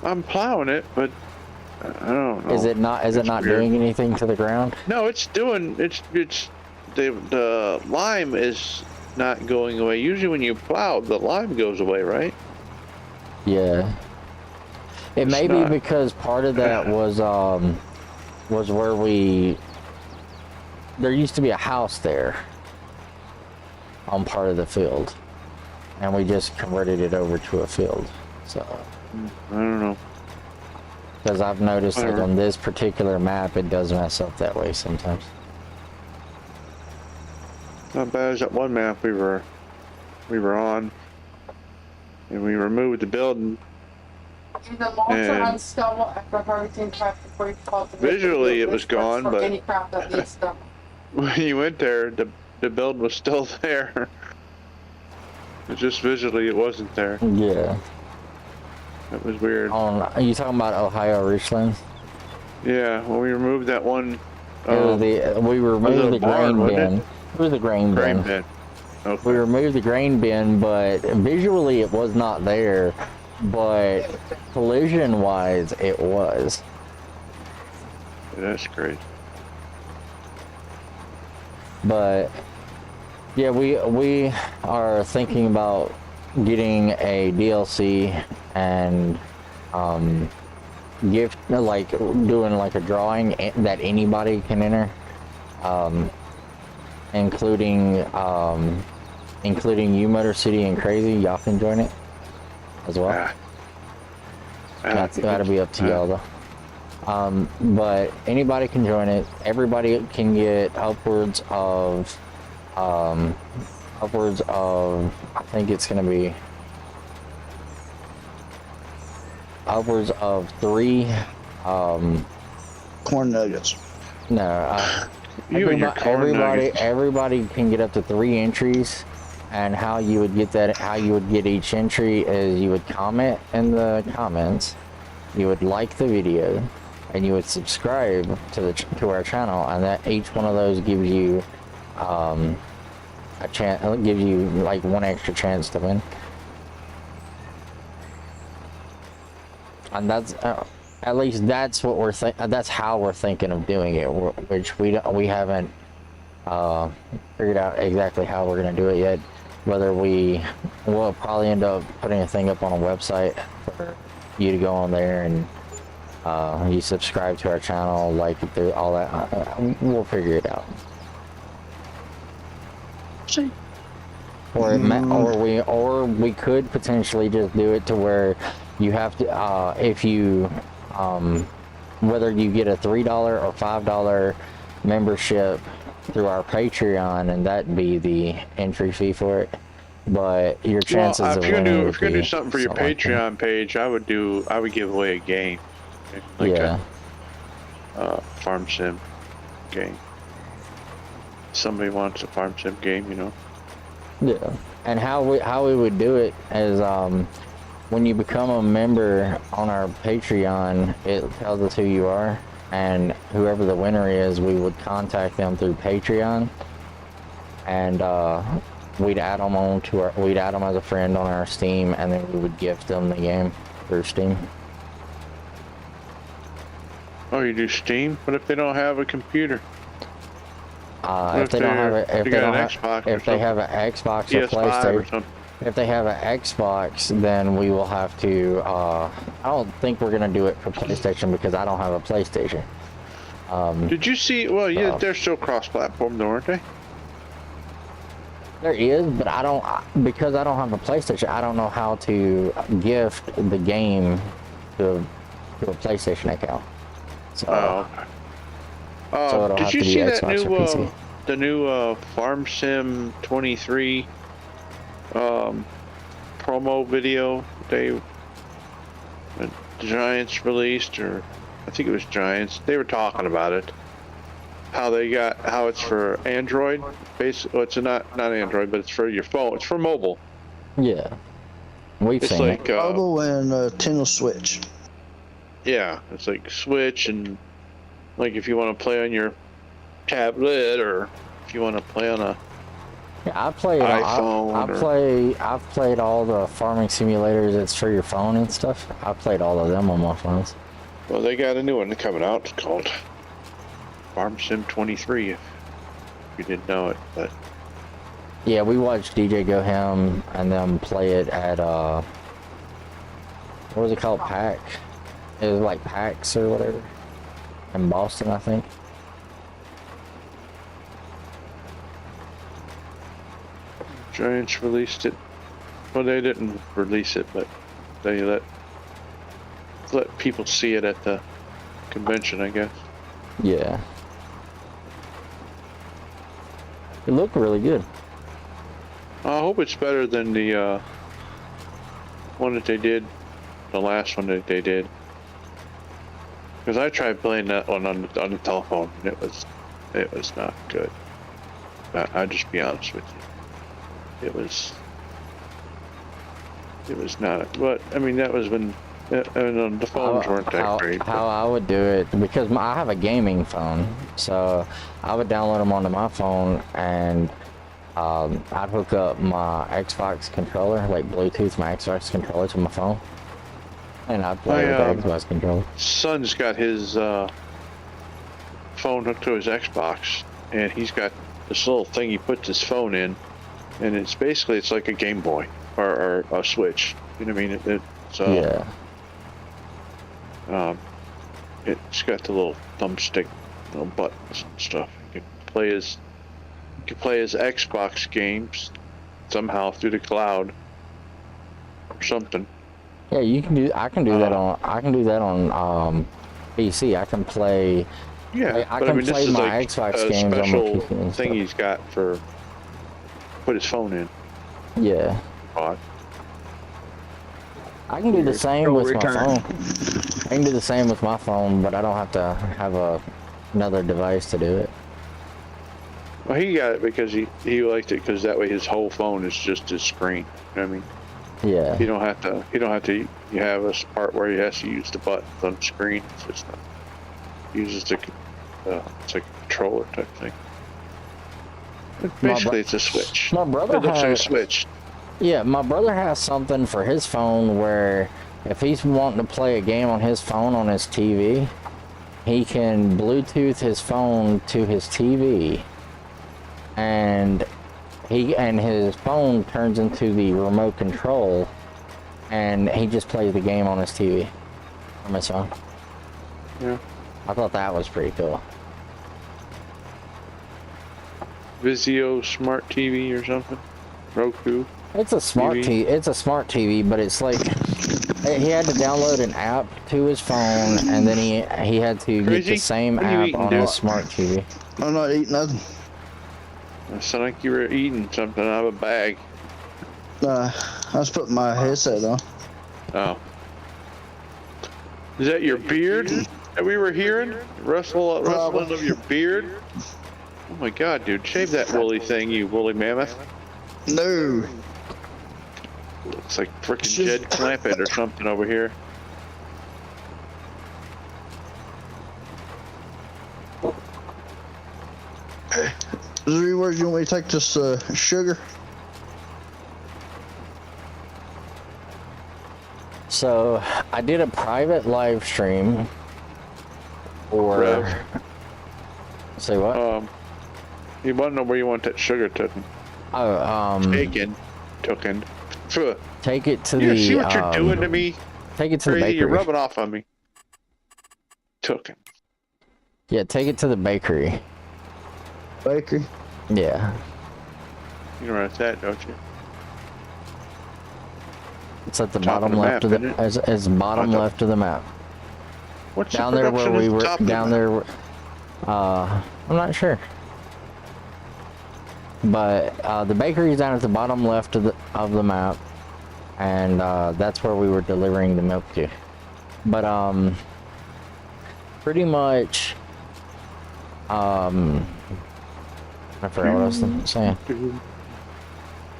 I'm plowing it, but I don't know. Is it not It's weird. doing anything to the ground? No, it's doing. It's the lime is not going away. Usually when you plow, the lime goes away, right? Yeah. It It's may be not. because part of that was where there used to be a house there on part of the field, and we just converted it over to a field. So, I don't know. because I've noticed like Whatever. on this particular map, it does mess up that way sometimes. Not bad as that one map we were on, and we removed the building. The mulch And- on stubble after hurricane crop before you cultivate. Visually, it was gone, for but- any crop that needs stubble. When you went there, the building was still there. It's just visually, it wasn't there. Yeah. That was weird. Are you talking about Ohio Richlands? Yeah, when we removed that one We removed the barn, grain wasn't it? bin. It was the grain grain bin. bin. Okay. We removed the grain bin, but visually it was not there. But collision wise, it was. That's great. But yeah, we are thinking about getting a DLC and gift, like doing like a drawing that anybody can enter, including you, Motor City and Crazy. Y'all can join it as well. That'll be up to y'all though. But anybody can join it. Everybody can get upwards of I think it's gonna be upwards of 3 Corn nuggets. no You and your corn nuggets. everybody can get up to 3 entries. And how you would get each entry is you would comment in the comments, you would like the video, and you would subscribe to our channel, and that each one of those gives you a chance. It'll give you like 1 extra chance to win. And that's at least that's what that's how we're thinking of doing it, which we haven't figured out exactly how we're gonna do it yet. Whether we'll probably end up putting a thing up on a website for you to go on there and you subscribe to our channel, like through all that. We'll figure it out. See. Or we could potentially just do it to where you have to if you whether you get a $3 or $5 membership through our Patreon, and that'd be the entry fee for it. But your chances well, of if you're winning gonna do something for your Patreon page, I would give away a game, like a farm sim game. Somebody wants a farm sim game, you know. Yeah, and how we would do it is when you become a member on our Patreon, it tells us who you are. And whoever the winner is, we would contact them through Patreon, and we'd add them as a friend on our Steam, and then we would gift them the game through Steam. Oh, you do Steam? What if they don't have a computer? If they have an Xbox or PlayStation, if they have an Xbox, then we will have to. I don't think we're gonna do it for PlayStation because I don't have a PlayStation. Did you see? Well, yeah, they're still cross-platform, though, aren't they? There is, but because I don't have a PlayStation. I don't know how to gift the game to a PlayStation account. So, so it'll did have you to be see Xbox that or PC. the new Farm Sim 23 promo video the Giants released, or I think it was Giants? They were talking about it. How it's for Android. Basically, it's not Android, but it's for your phone. It's for mobile. Yeah, we've seen like, it. Mobile and Nintendo Switch. Yeah, it's like Switch, and like if you want to play on your tablet, or if you want to play on a Yeah, I've played all the farming simulators that's for your phone and stuff. I've played all of them on my phones. Well, they got a new one coming out. It's called Farm Sim 23, if you didn't know it. But yeah, we watched DJ Goham and them play it at what was it called? PAX. It was like PAX or whatever in Boston, I think. Giants released it. Well, they didn't release it, but they let people see it at the convention, I guess. Yeah. It looked really good. I hope it's better than the one that they did, the last one that they did. Because I tried playing that one on the telephone, and it was not good. I'll just be honest with you. It was not. But I mean, that was when the phones weren't that great. How I would do it, because I have a gaming phone, so I would download them onto my phone, and I'd hook up my Xbox controller, like Bluetooth my Xbox controller to my phone, and I'd play with the Xbox controller. Son's got his phone hooked to his Xbox, and he's got this little thing he puts his phone in, and it's basically like a Game Boy or a Switch. You know what I mean? It's yeah. It's got the little thumbstick, little buttons and stuff. You can play his Xbox games somehow through the cloud or something. Yeah, you can do. I can do that on. I can do that on PC. I can play. Yeah, I but can I mean, play this is my like Xbox a games on my special PC and thing stuff. he's got for put his phone in. Yeah, Odd. I can do the same Go with return. my phone. I can do the same with my phone, but I don't have to have another device to do it. Well, he got it because he liked it because that way his whole phone is just his screen. You know what I mean? Yeah. You don't have to. You have a part where he has to use the buttons on the screen. It's just not, uses the. It's like a controller type thing. But basically, it's a switch. My brother It looks like a has. switch. Yeah, my brother has something for his phone where if he's wanting to play a game on his phone on his TV, he can Bluetooth his phone to his TV, and his phone turns into the remote control, and he just plays the game on his TV from his phone. Yeah. I thought that was pretty cool. Vizio Smart TV or something. Roku. It's a smart TV. TV. It's a smart TV, but it's like he had to download an app to his phone, and then he had to get Crazy? the same What are you app eating, on dude? his smart TV. I'm not eating nothing. It sounded like you were eating something out of a bag. I was putting my headset on. Oh. Is that your beard that we were hearing? Rustling of your beard? Oh my god, dude. Shave that woolly thing, you woolly mammoth. No. Looks like frickin' Jed Clampett or something over here. Is there anywhere you want me to take this sugar? So I did a private live stream for. Rev. Say what? You want to know where you want that sugar taken? Oh, Token. Phew. take it to You the. see what you're doing to me? Take it to the Crazy, you're bakery. rubbing off on me. Token. Yeah, take it to the bakery. Bakery? Yeah, You know where it's at, don't you? it's at the Top of bottom the left map, of the isn't it? as bottom On top. left of the map. What's Down the there where production we at the were. top of the Down map? there. I'm not sure. But the bakery is down at the bottom left of the map, and that's where we were delivering the milk to. But pretty much, I forgot what I was saying.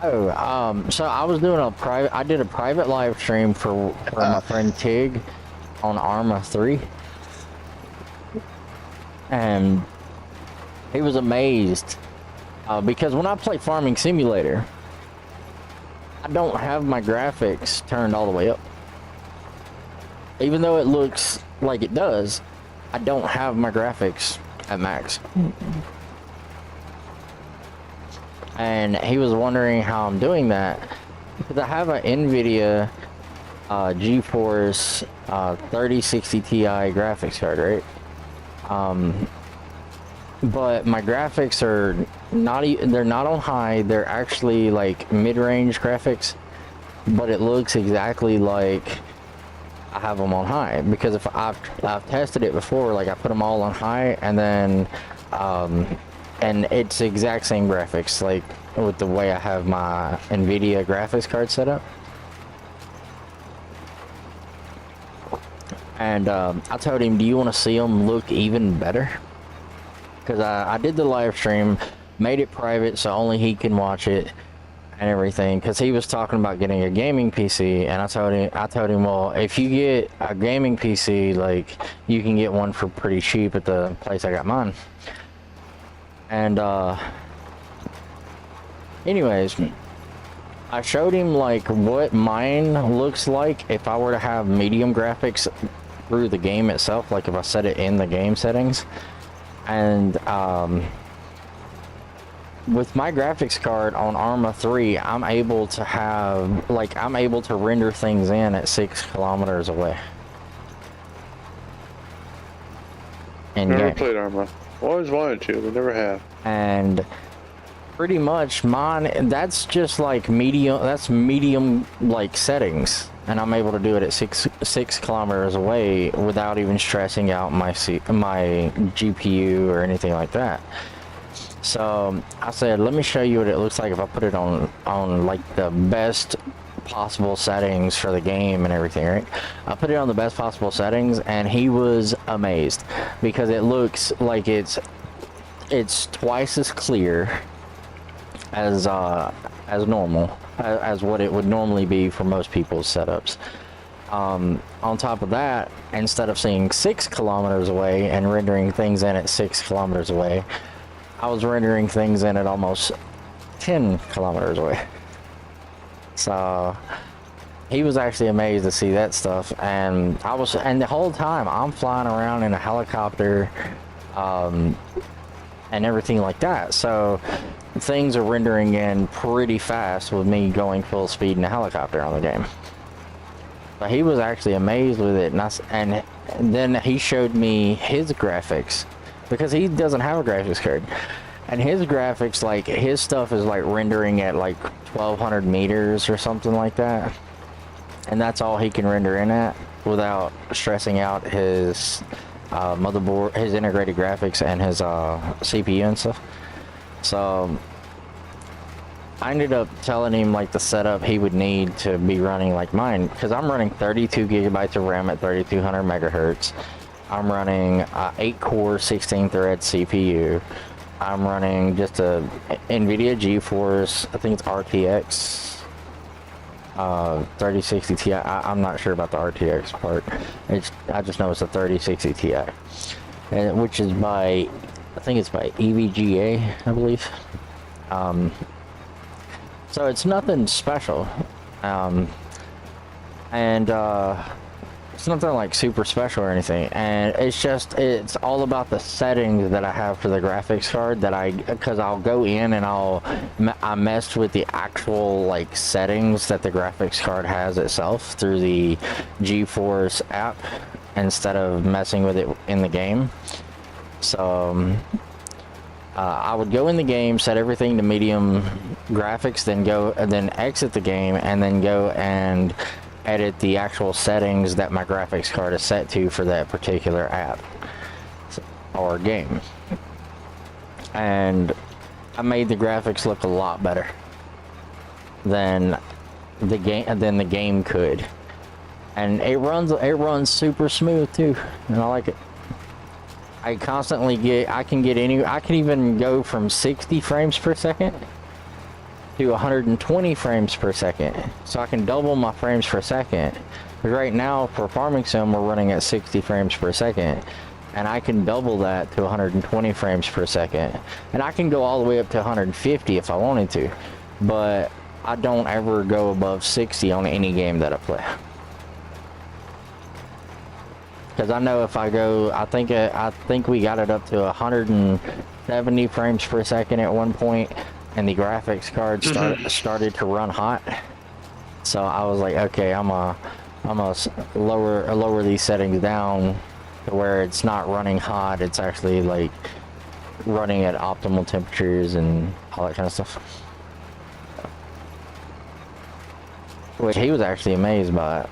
Oh, so I was doing I did a private live stream for my friend Tig on Arma 3, and he was amazed. Because when I play Farming Simulator, I don't have my graphics turned all the way up. Even though it looks like it does, I don't have my graphics at max. And he was wondering how I'm doing that. Because I have an NVIDIA GeForce 3060 Ti graphics card, right? But my graphics are they're not on high, they're actually like mid-range graphics, but it looks exactly like I have them on high, because if I've tested it before, like I put them all on high, and then and it's the exact same graphics, like with the way I have my NVIDIA graphics card set up. And I told him, do you want to see them look even better? Because I did the live stream, made it private so only he can watch it and everything. Because he was talking about getting a gaming PC, and I told him, well, if you get a gaming PC, like you can get one for pretty cheap at the place I got mine. And anyways, I showed him like what mine looks like if I were to have medium graphics through the game itself, like if I set it in the game settings. And with my graphics card on Arma 3, I'm able to render things in at 6 kilometers away. in Never game. played Arma. Always wanted to, but never have. And pretty much mine, that's just like medium, that's medium like settings. And I'm able to do it at 6 kilometers away without even stressing out my GPU or anything like that. So I said, let me show you what it looks like if I put it on like the best possible settings for the game and everything, right? I put it on the best possible settings, and he was amazed because it looks like it's twice as clear as normal, as what it would normally be for most people's setups. On top of that, instead of seeing 6 kilometers away and rendering things in at 6 kilometers away, I was rendering things in at almost 10 kilometers away. So he was actually amazed to see that stuff, and the whole time I'm flying around in a helicopter, and everything like that. So things are rendering in pretty fast with me going full speed in a helicopter on the game. But he was actually amazed with it, and then he showed me his graphics, because he doesn't have a graphics card. And his graphics, like, his stuff is like rendering at like 1200 meters or something like that. And that's all he can render in at without stressing out his motherboard, his integrated graphics, and his CPU and stuff. So I ended up telling him like the setup he would need to be running like mine, because I'm running 32 gigabytes of RAM at 3200 megahertz. I'm running 8-core 16-thread CPU. I'm running just a NVIDIA GeForce, I think it's RTX 3060 Ti. I'm not sure about the RTX part. I just know it's a 3060 Ti, which is by, I think it's by EVGA, I believe. So it's nothing special, and it's nothing like super special or anything, and it's all about the settings that I have for the graphics card, because I'll go in and I messed with the actual like settings that the graphics card has itself through the GeForce app instead of messing with it in the game. So I would go in the game, set everything to medium graphics, then exit the game, and then go and edit the actual settings that my graphics card is set to for that particular app or game. And I made the graphics look a lot better than the game could, and it runs super smooth too, and I like it. I can even go from 60 frames per second to 120 frames per second. So I can double my frames per second. But right now for Farming Sim, we're running at 60 frames per second. And I can double that to 120 frames per second. And I can go all the way up to 150 if I wanted to. But I don't ever go above 60 on any game that I play. Because I know if I go, I think we got it up to 170 frames per second at one point, and the graphics card started to run hot. So I was like, okay, I'm gonna lower these settings down to where it's not running hot. It's actually like running at optimal temperatures and all that kind of stuff. Which he was actually amazed by it.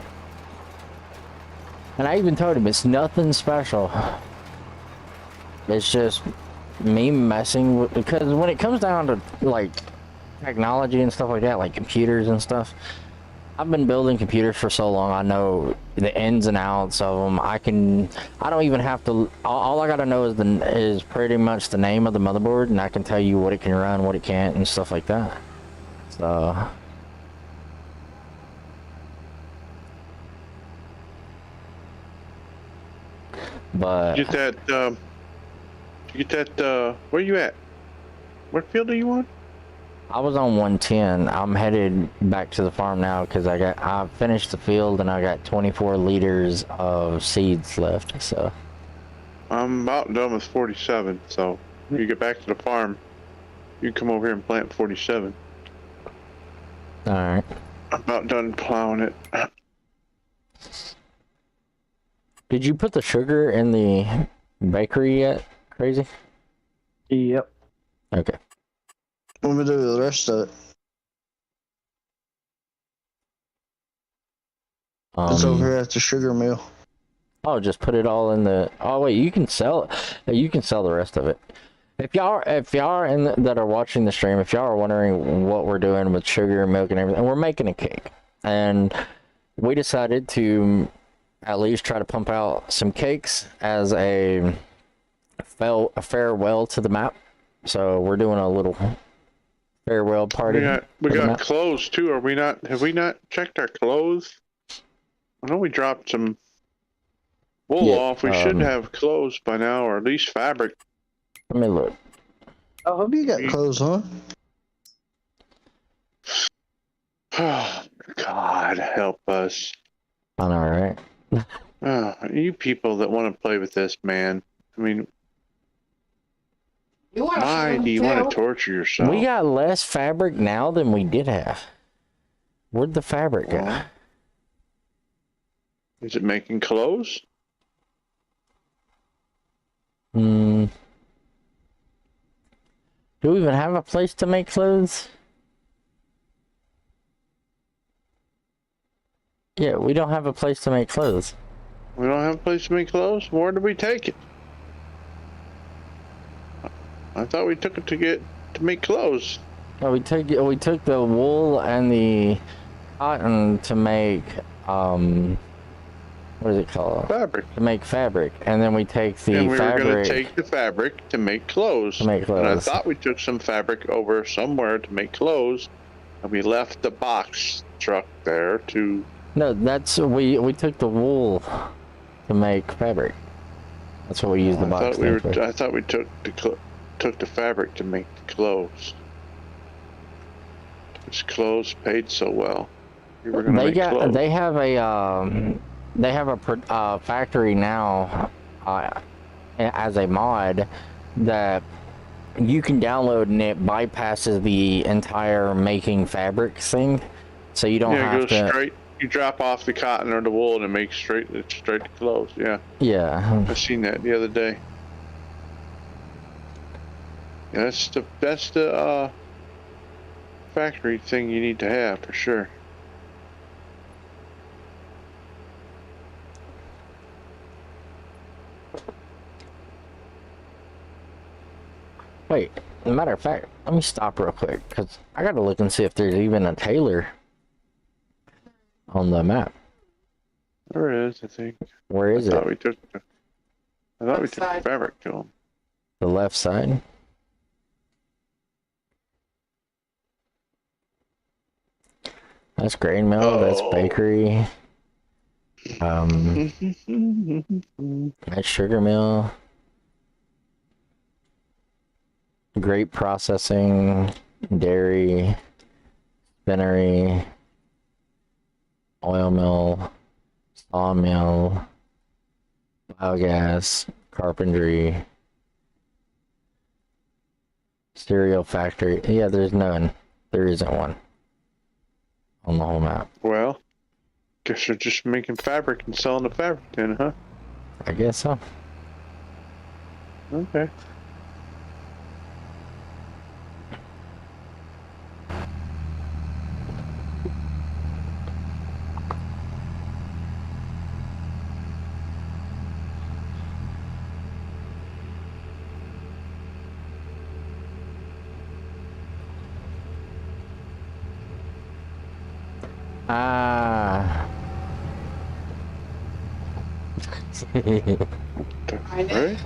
And I even told him it's nothing special. It's just me messing with, because when it comes down to like technology and stuff like that, like computers and stuff, I've been building computers for so long. I know the ins and outs of them. I don't even have to. All I gotta know is pretty much the name of the motherboard, and I can tell you what it can run, what it can't, and stuff like that. So. But Get that, where you at? What field are you on? I was on 110. I'm headed back to the farm now because I finished the field and I got 24 liters of seeds left. So I'm about done with 47, so when you get back to the farm, you come over here and plant 47. all right. I'm about done plowing it. Did you put the sugar in the bakery yet? Crazy? Yep. Okay. What we do with the rest of it? It's over here at the sugar mill. Oh, just put it all in the. Oh wait, you can sell. You can sell the rest of it. If y'all are that are watching the stream, if y'all are wondering what we're doing with sugar, milk, and everything, we're making a cake, and we decided to at least try to pump out some cakes as a farewell to the map. So we're doing a little farewell party. We got clothes too. Are we not? Have we not checked our clothes? I know we dropped some wool off. We should have clothes by now, or at least fabric. Let me look. I hope you got clothes on. Oh, God, help us. I know, right? Oh, you people that want to play with this, man. I mean, why do you want to torture yourself? We got less fabric now than we did have. Where'd the fabric go? Is it making clothes? Do we even have a place to make clothes? Yeah, we don't have a place to make clothes. We don't have a place to make clothes? Where did we take it? I thought we took it to make clothes. No, we took the wool and the cotton to make what is it called? Fabric. To make fabric, and then we take the and we fabric. were going to take the fabric to make clothes. To make clothes. And I thought we took some fabric over somewhere to make clothes, and we left the box truck there to. No, that's we took the wool to make fabric. That's what we used the box. I thought we took the fabric to make the clothes. Because clothes paid so well. We were going to make clothes. They have a factory now as a mod that you can download, and it bypasses the entire making fabric thing, so you don't have to. Straight. You drop off the cotton or the wool and it makes straight to clothes. Yeah. Yeah. I seen that the other day. Yeah, that's the factory thing you need to have for sure. Wait, as a matter of fact, let me stop real quick, because I gotta look and see if there's even a tailor on the map. There is, I think. Where is it? I thought we took the fabric to them. The left side? That's grain mill, that's bakery. That's sugar mill. Grape processing, dairy, spinnery, oil mill, sawmill, biogas, carpentry, cereal factory. Yeah, there's none. There isn't one on the whole map. Well, guess they're just making fabric and selling the fabric then, huh? I guess so. Okay. Right?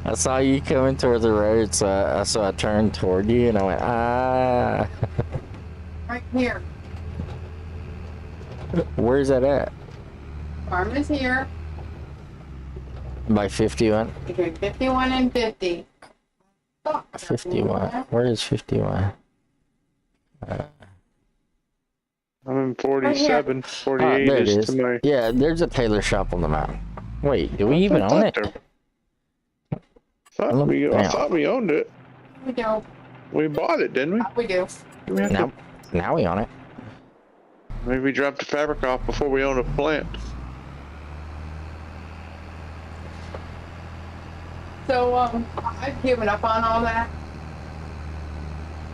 I saw you coming toward the road, so I turned toward you and I went, ah. Right here. Where's that at? Farm is here. By 51? Between 51 and 50. 51. Where is 51? I'm in 47, 48 there it is. to my... Yeah, there's a tailor shop on the map. Wait, do we even own it? I thought we owned it. We do. We bought it, didn't we? We do. Do we have Now we own it. Maybe we drop the fabric off before we own a plant. So, I've given up on all that.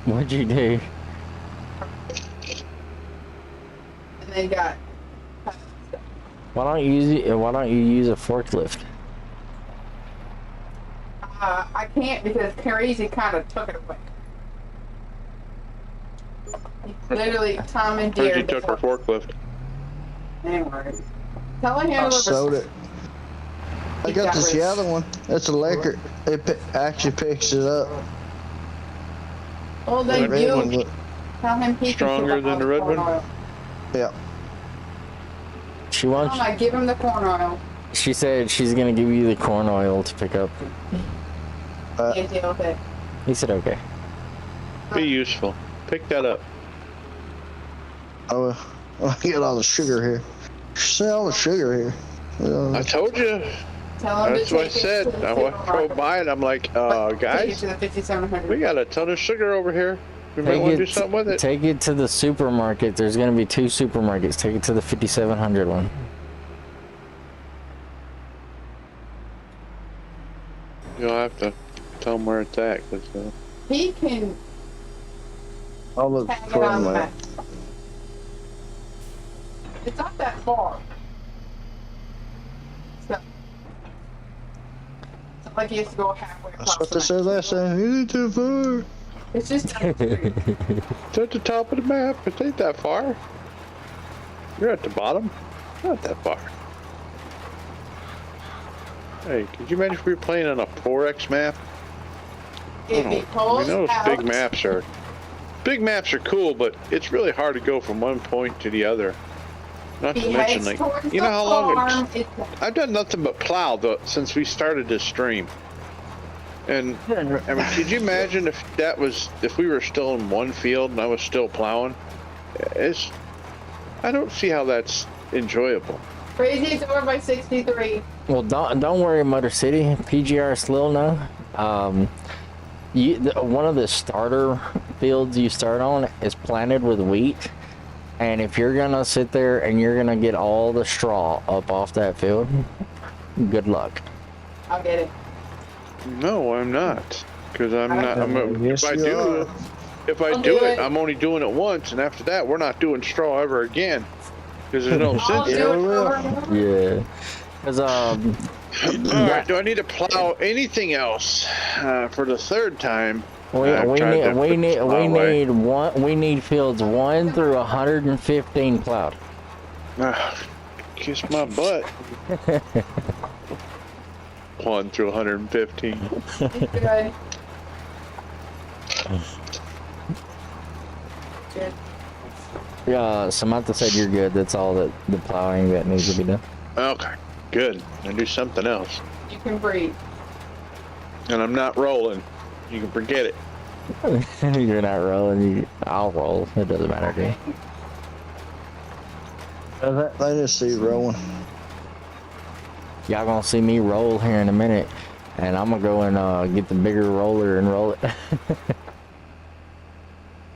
What'd you do? And they got. Why don't you use a forklift? I can't because Crazy kind of took it away. He literally commandeered. He took her forklift. Anyway, telling him I to sold it. I got this other one. It's electric. It actually picks it up. Well, they The red do. one's Tell him he can stronger put than the red corn one? oil. Yeah. She Tell wants. him I give him the corn oil. She said she's gonna give you the corn oil to pick up. Can't deal with it. He said okay. Be useful. Pick that up. Oh, I get all the sugar here. See all the sugar here. I told you. Tell him That's to what I take it said. to the I drove supermarket. by and I'm like, Take it guys, to the 5700. we got a ton of sugar over here. We might Take want to do it, something with it. take it to the supermarket. There's gonna be 2 supermarkets. Take it to the 5700 one. You'll have to tell them where it's at. 'Cause, He can I'll look tag it for on them. the map. It's not that far. So, it's not like he has to go halfway That's across what the they map. said last time. You ain't too far. It's just down the street. it's at the top of the map. It ain't that far. You're at the bottom. Not that far. Hey, could you imagine if we were playing on a 4X map? If he pulls those out, big maps are cool, but it's really hard to go from one point to the other. Not to he mention, heads like, towards you know the how long farm. I've done nothing but plow since we started this stream. And I mean, could you imagine if we were still in one field and I was still plowing? I don't see how that's enjoyable. Crazy's over by 63. Well, don't worry, Motor City. PGR Slil now. One of the starter fields you start on is planted with wheat, and if you're gonna sit there and you're gonna get all the straw up off that field, good luck. I'll get it. No, I'm not, because I'm not. Yes, you are. If I I'll do do it, it. I'm only doing it once, and after that, we're not doing straw ever again, because there's no I'll sense. do it in it. over and over. Yeah, because All right, do I need to plow anything else for the third time? we Plowway. need fields 1 through 115 plowed. Kiss my butt. 1 through 115. It's good. Good. Yeah, Samantha said you're good. That's all the plowing that needs to be done. Okay, good. I do something else, You can breathe. and I'm not rolling. You can forget it. You're not rolling. I'll roll. It doesn't matter to me. I just see you rolling. Y'all gonna see me roll here in a minute, and I'm gonna go and get the bigger roller and roll it.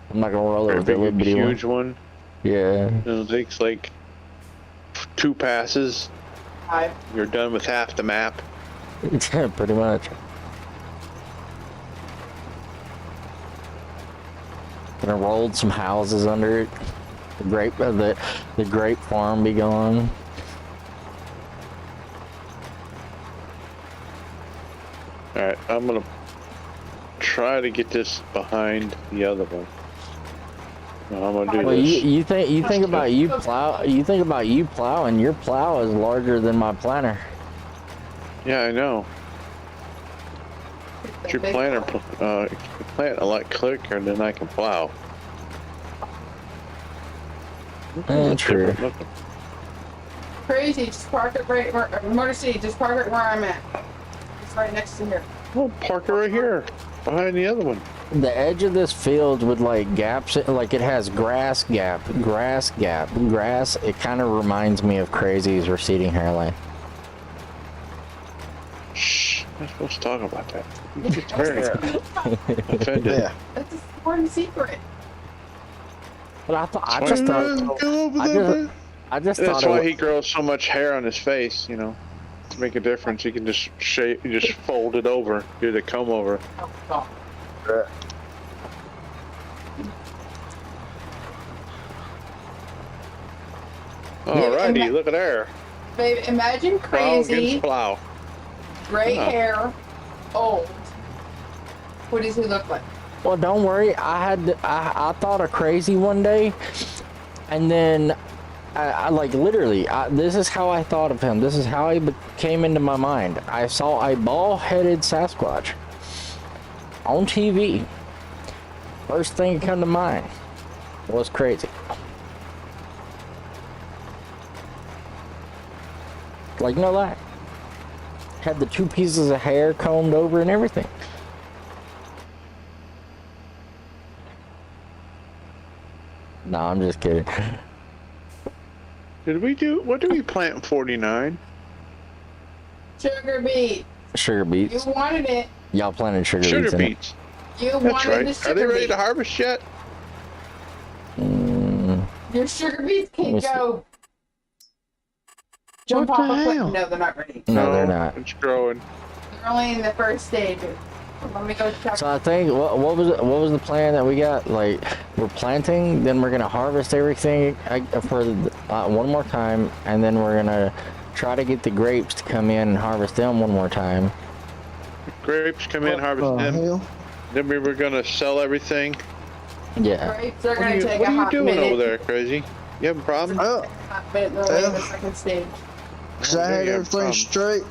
I'm not gonna roll it with a Big, little bitty one. huge one. Yeah. It takes like 2 passes. You're done with half the map. Pretty much. Gonna rolled some houses under it. The grape farm be gone. All right, I'm gonna try to get this behind the other one. No, I'm gonna do Well, this. you think about you plow, and your plow is larger than my planter. Yeah, I know. But your planter, you plant a lot quicker than I can plow. True. Crazy, just park it right where, Motor City, just park it where I'm at. It's right next to here. Well, park it right here, behind the other one. The edge of this field with like gaps, like it has grass gap. It kind of reminds me of Crazy's receding hairline. Shh, I'm not supposed to talk about that. You get very offended. Yeah. That's a sworn secret. But I thought I Why- just thought Come over I there, just I just That's thought it why was, he grows so much hair on his face, you know. To make a difference, he can just shape, just fold it over, do the comb over. Oh, God. Alrighty, ima- look at there. Babe, imagine Plow against crazy, plow. gray Oh. hair, old. What does he look like? well, don't worry. I thought of crazy one day, and then I like literally. This is how I thought of him. This is how he came into my mind. I saw a bald-headed Sasquatch on TV. First thing that come to mind was crazy. Like no lie. Had the 2 pieces of hair combed over and everything. No, I'm just kidding. What did we plant in 49? Sugar beet. Sugar You beets. wanted it. Y'all planted sugar beets Sugar in it. beets. You That's wanted the right. sugar Are they ready beet. to harvest yet? Your sugar beets Let me can't see. go. Jump What off the a cliff. hell? No, they're not ready. No, they're not. It's growing. They're only in the first stage. Let me go check. So I think what was the plan that we got? Like we're planting, then we're gonna harvest everything for one more time, and then we're gonna try to get the grapes to come in and harvest them one more time. Grapes come in, harvest them. hell? Then we were gonna sell everything. Yeah. Grapes are What gonna are you, take what a are you hot doing minute. over there, Crazy? You have a problem? Oh, Hot minute. They're in the second stage. cause I there had you have a everything problem. straight.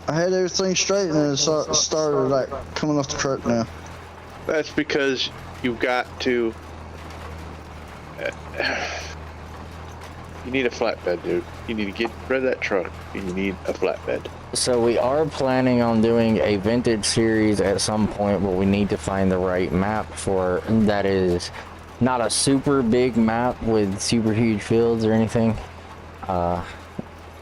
I had everything straight, and it started like coming off the truck now. That's because you've got to. You need a flatbed, dude. You need to get rid of that truck, and you need a flatbed. So we are planning on doing a vintage series at some point, but we need to find the right map for that is not a super big map with super huge fields or anything.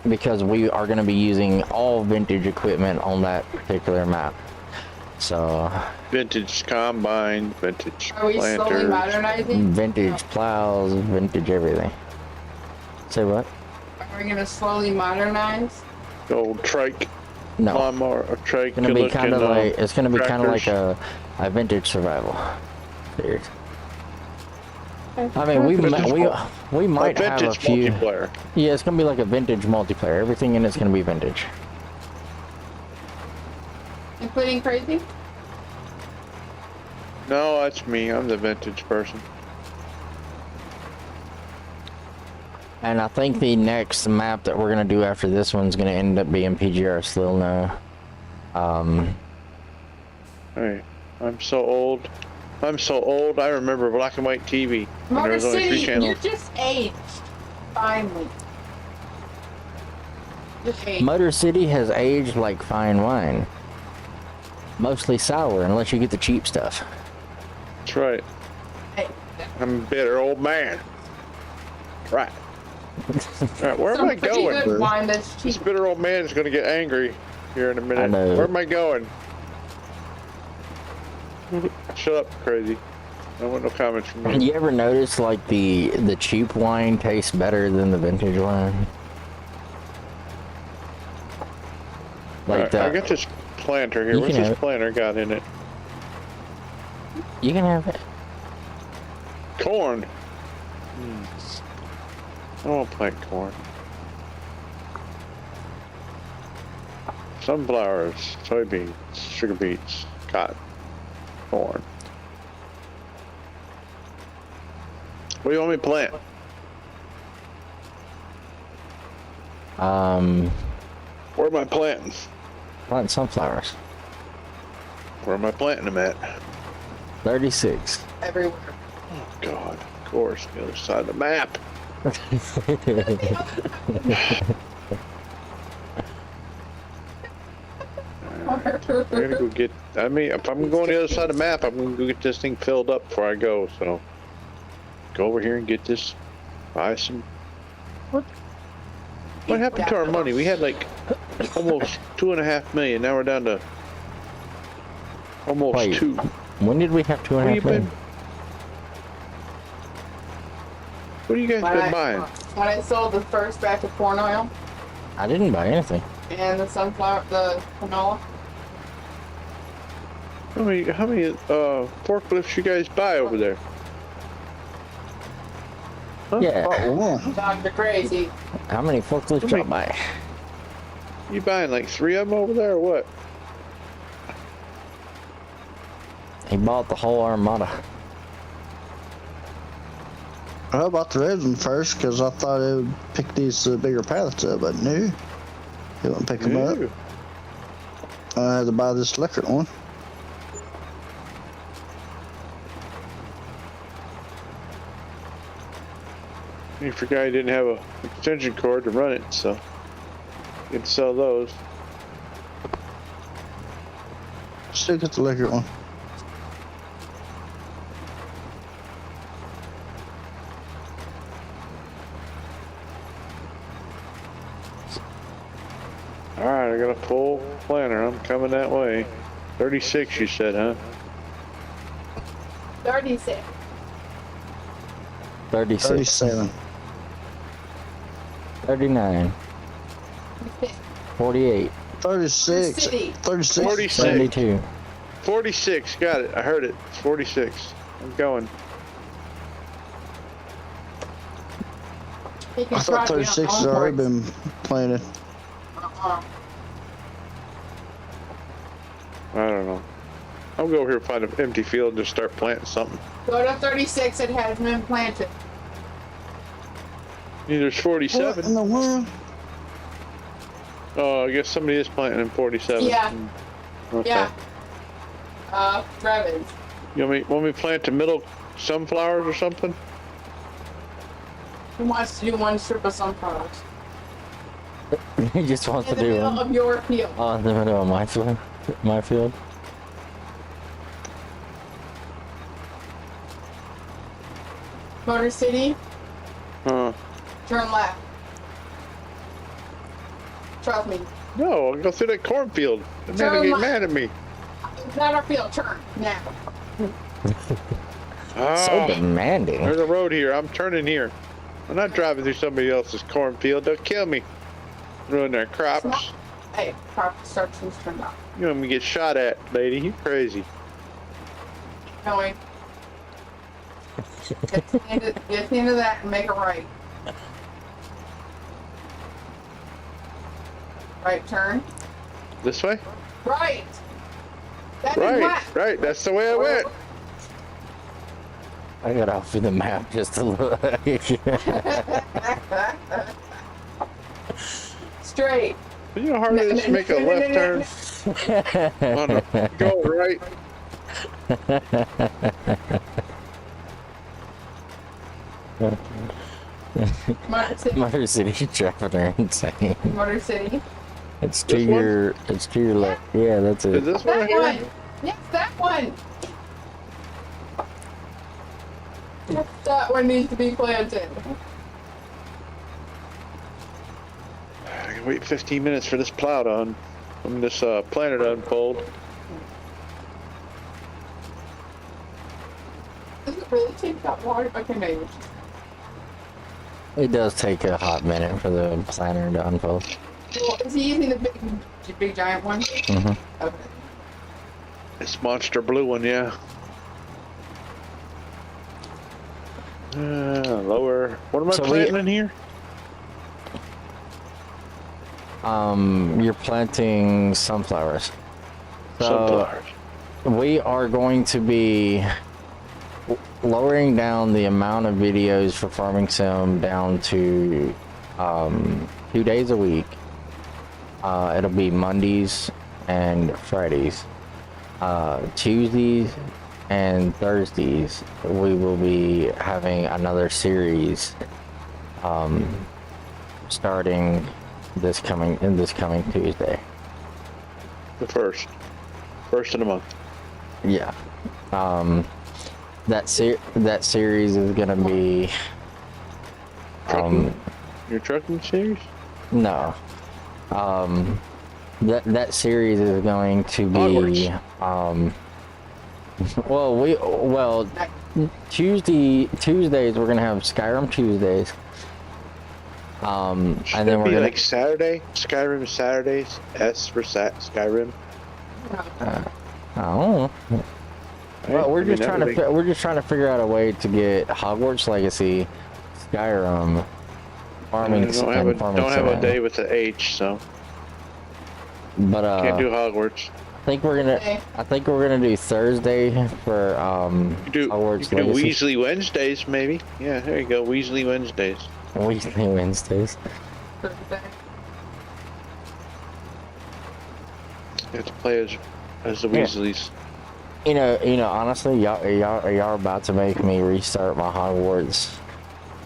Because we are going to be using all vintage equipment on that particular map. So Vintage combine, vintage Are we slowly planters. modernizing? vintage plows, vintage everything. Say what? Are we gonna slowly modernize? Old trike No. lawnmower, or trike. It's gonna be kind of like tractors. a vintage survival series. I mean, we might a have a vintage few. multiplayer. Yeah, it's gonna be like a vintage multiplayer. Everything in it's gonna be vintage. Including crazy? No, that's me. I'm the vintage person. And I think the next map that we're gonna do after this one's gonna end up being PGR Still No. Hey, I'm so old. I'm so old. I remember black and white TV. When there Motor was only 3 City, you channels. just aged. Finally. Just aged. Motor City has aged like fine wine. Mostly sour, unless you get the cheap stuff. That's right. Hey, I'm a bitter old man. Right. Alright, where am some I pretty going? good wine that's This cheap. bitter old man is gonna get angry here in a minute. I know. Where am I going? Shut up, Crazy. I don't want no comments from you. You ever notice like the cheap wine tastes better than the vintage wine? Like Alright, I got this planter here. You What's can this have it. planter got in it? you can have it. Corn. I don't want to plant corn. Sunflowers, soybeans, sugar beets, cotton, corn. What do you want me to plant? Where am I planting? Plant sunflowers. Where am I planting them at? 36. Everywhere. Oh God, of course, the other side of the map. I gotta go get. I mean, if I'm going the other side of the map, I'm gonna go get this thing filled up before I go. So, go over here and get this. Buy some. What happened to our money? We had like almost 2.5 million. Now we're down to almost Wait. 2. When did we have Where you 2.5 million? been? What are you guys been buying? When I sold the first batch of corn oil I didn't buy anything. and the sunflower, the canola. How many forklifts you guys buy over there? Huh? Yeah. Oh, one. Dr. Crazy. How many forklifts y'all buy? You buying like 3 of them over there or what? He bought the whole armada. How about the red one first? Because I thought it would pick these bigger pallets up, but no. It wouldn't pick them up. Ew. I had to buy this electric one. You forgot you didn't have a extension cord to run it, so you can sell those. Still get the electric one. Alright, I got a full planter. I'm coming that way. 36, you said, huh? 36. 36. 37. 39. 48. 36. City. 36. 46. 72. 46, got it. I heard it. It's 46. I'm going. He can I thought try to be 36 on has already board. been planted. I don't know. I'll go over here and find an empty field and just start planting something. Go to 36, it has been planted. There's What 47. in the world? Oh, I guess somebody is planting in 47. Yeah. Okay. Yeah. Ravage. You want me to plant the middle sunflowers or something? He wants to do one strip of sunflowers. He just wants In to the do middle one. of your field. Oh, in the middle of my field. My field. Motor City, Huh. turn left. Trust me. No, I'll go through that cornfield. They're Turn gonna get left. mad at me. It's not our field. Turn now. So Oh, demanding. there's a road here. I'm turning here. I'm not driving through somebody else's cornfield. They'll kill me. Ruin their crops. Hey, crop instructions turned off. You want me to get shot at, lady. You crazy. No way. Get to the end of that and make it right. Right turn. This way? Right. That is Right, left. right. That's the way I went. I got off of the map just a little. Straight. You know how hard it is to make a left turn? Oh, no. Go right. Motor City. Motor City traffic are insane. Motor City. It's to This one? your, it's to your left. Yeah, that's Is it. this one That here? one. Yes, that one. That one needs to be planted. I can wait 15 minutes for this plow to this planter to unfold. Does it really take that long? Okay, maybe. It does take a hot minute for the planter to unfold. Well, is he using the big giant one? Mm-hmm. Okay. This monster blue one, yeah. Lower. What am I So planting in here? You're planting sunflowers. So Sunflowers. we are going to be lowering down the amount of videos for Farming Sim down to 2 days a week. It'll be Mondays and Fridays. Tuesdays and Thursdays we will be having another series starting this coming Tuesday. The first of the month. Yeah. That series is gonna be Your trucking series? no. That series is going to be Onwards. well Tuesdays we're gonna have Skyrim Tuesdays. And Should then it we're be gonna like Saturday? Skyrim Saturdays? S for Skyrim? I don't know. Well, we're just trying to figure out a way to get Hogwarts Legacy, Skyrim, Farming, don't have a day with the H, so But can't do Hogwarts. I think we're gonna do Thursday for Hogwarts You can do Legacy. Weasley Wednesdays, maybe. Yeah, there you go. Weasley Wednesdays. Weasley Wednesdays. Thursday. You have to play as the Weasleys. You know. Honestly, y'all about to make me restart my Hogwarts.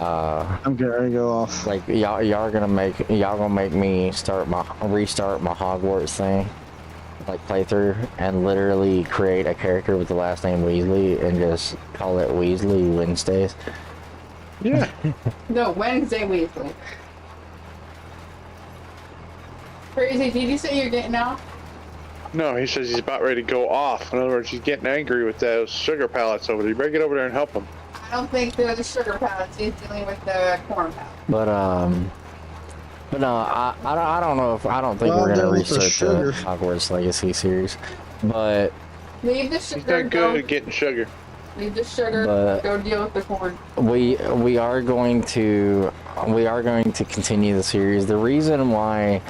I'm getting ready to go off. Like y'all gonna make me restart my Hogwarts thing, like playthrough, and literally create a character with the last name Weasley and just call it Weasley Wednesdays. Yeah. No, Wednesday Weasley. Crazy, did you say you're getting out? No, he says he's about ready to go off. In other words, he's getting angry with those sugar pallets over there. You better get over there and help him. I don't think they're the sugar pallets. He's dealing with the corn pallets. But no, I don't think we're gonna research the Hogwarts Legacy series, but Leave the He's sugar. not good at getting sugar. Leave the sugar. But- Go deal with the corn. we are going to continue the series. The reason why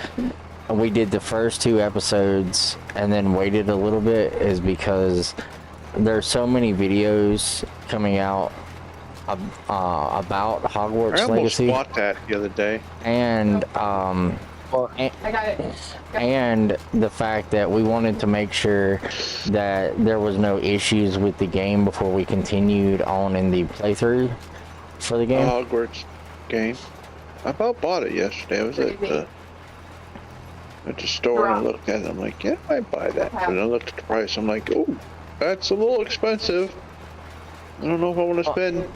we did the first 2 episodes and then waited a little bit is because there's so many videos coming out about Hogwarts I almost Legacy, bought that the other day. and I got it. and the fact that we wanted to make sure that there was no issues with the game before we continued on in the playthrough for the game. Hogwarts game. I about bought it yesterday. I was at the store and I looked at it. I'm like, yeah, I might buy that. But then I looked at the price. I'm like, oh, that's a little expensive. I don't know if I want to spend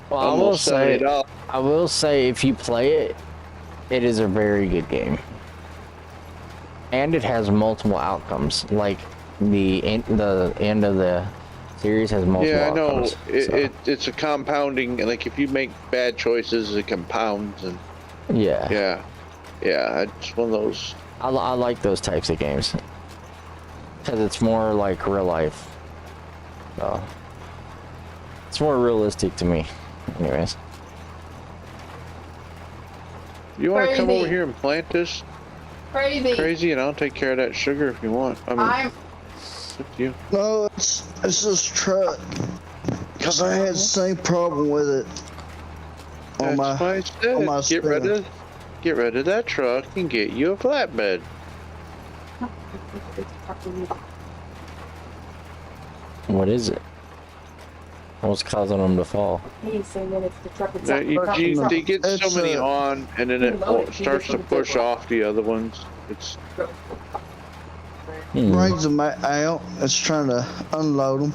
Well, almost $70. I will say, if you play it, it is a very good game, and it has multiple outcomes. Like the end of the series has multiple Yeah, I know. outcomes. It's a compounding. Like if you make bad choices, it compounds. And yeah. It's one of those. I like those types of games because it's more like real life. It's more realistic to me, anyways. You want to come Crazy. over here and plant this Crazy. and I'll take care of that sugar if you want. I mean, it's up to you. No, it's this truck. Cause I had the same problem with it. That's why I said, on my get rid of that truck and get you a flatbed. What is it? What's causing them to fall? He's saying that it's the truck Now, itself. they get so It's, many on, and then it starts to push off the other ones. It's Brings them out. It's trying to unload them.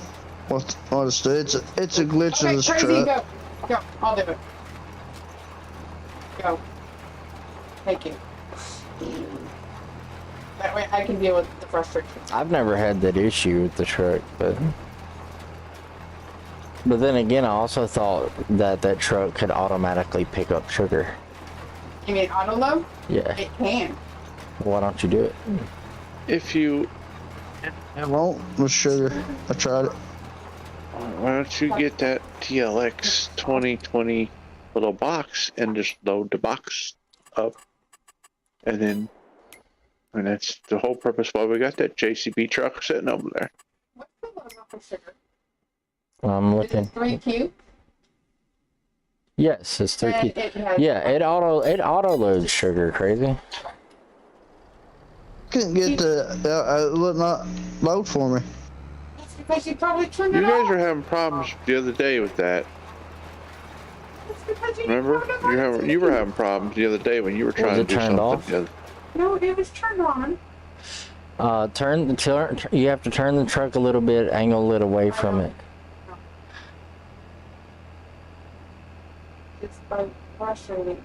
What it's doing? It's a glitch of Okay, this Crazy, truck. go. I'll do it. Go. Thank you. That way I can deal with the frustration. I've never had that issue with the truck, but then again, I also thought that truck could automatically pick up sugar. You mean auto load? Yeah. It can. Why don't you do it? if you. It won't with sugar. I tried it. Why don't you get that TLX 2020 little box and just load the box up, and that's the whole purpose why we got that JCB truck sitting over there. What's the logo for sugar? I'm Is looking. it 3Q? Yes, it's 3 And it has- Yeah, it auto loads sugar. Crazy. Couldn't get it would not load for me. That's because you probably turned You it guys off. were having problems the other day with that. That's because you Remember? turned it on. You were having problems the other day when you were trying to it do turned something. off? The other- No, it was turned on. You have to turn the truck a little bit, angle it away from it. It's like frustrating.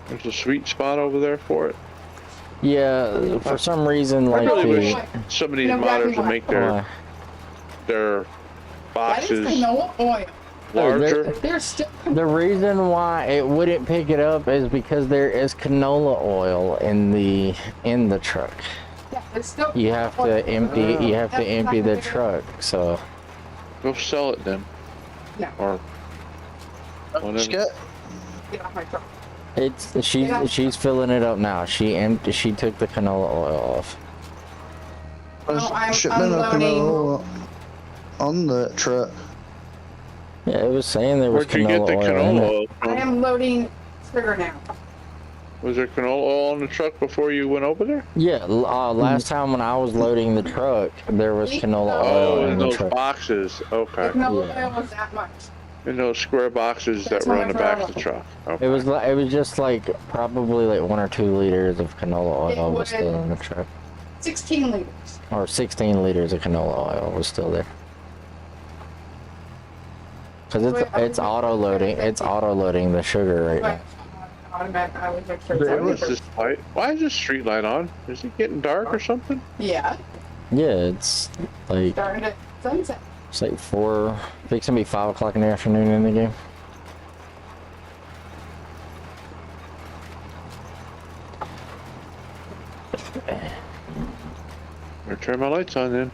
There's a sweet spot over there for it. Yeah, for some reason, I like really the. wish some of these You know exactly modders would why. make Oh, their That is boxes canola oil. larger. There's still the reason why it wouldn't pick it up is because there is canola oil in the truck. yeah, there's still You have oil. to empty. You have to That's empty not the gonna truck. So Go sell it then. No. Or whatever. Scott, Get off my truck. she's filling it up now. She took the canola oil off. No, I'm shipment of unloading. canola oil on the truck. Yeah, it was saying there was Where'd you get canola the oil in canola it. oil I from? am loading sugar now. Was there canola oil on the truck before you went over there? Yeah, last time when I was loading the truck, there was canola Oh, oil in in the those truck. boxes. The Okay. canola Yeah. oil was that much. In those square boxes That's that were how on the much back oil. of the truck. Okay. It was just like probably like 1 or 2 liters of canola oil was still in the truck, 16 liters. or 16 liters of canola oil was still there. Cause it's auto loading. It's auto loading the sugar right now. But automatic, I would make sure There it's Why was is this light? Why is this street light on? Is it getting dark or something? Yeah, Yeah, it's like starting at sunset. it's like 4, fixing to be 5 o'clock in the afternoon in the game. Better turn my lights on then.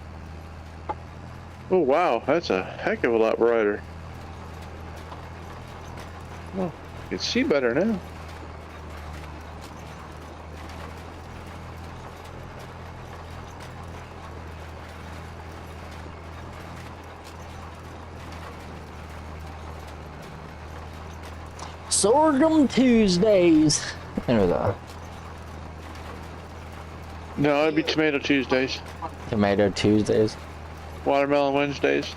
Oh wow, that's a heck of a lot brighter. Oh, you can see better now. Sorghum Tuesdays. There we go. No, it'd be Tomato Tuesdays, Tomato Tuesdays. Watermelon Wednesdays.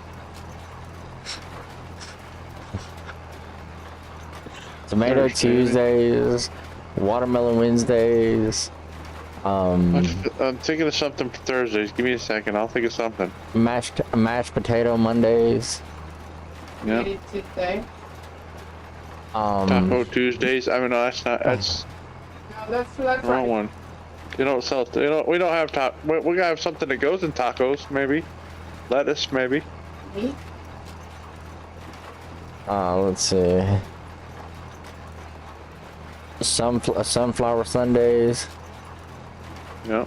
Tomato Thursday. Tuesdays. Watermelon Wednesdays. I'm thinking of something for Thursdays. Give me a second. I'll think of something. Mashed potato Mondays. Yeah. Maybe Tuesday. Taco Tuesdays. I mean, no, that's not. That's No, that's the wrong right. one. They don't sell. They don't. We don't have top. We gotta have something that goes in tacos. Maybe lettuce. Maybe. Meat. Let's see. Sunflower Sundays. Yeah.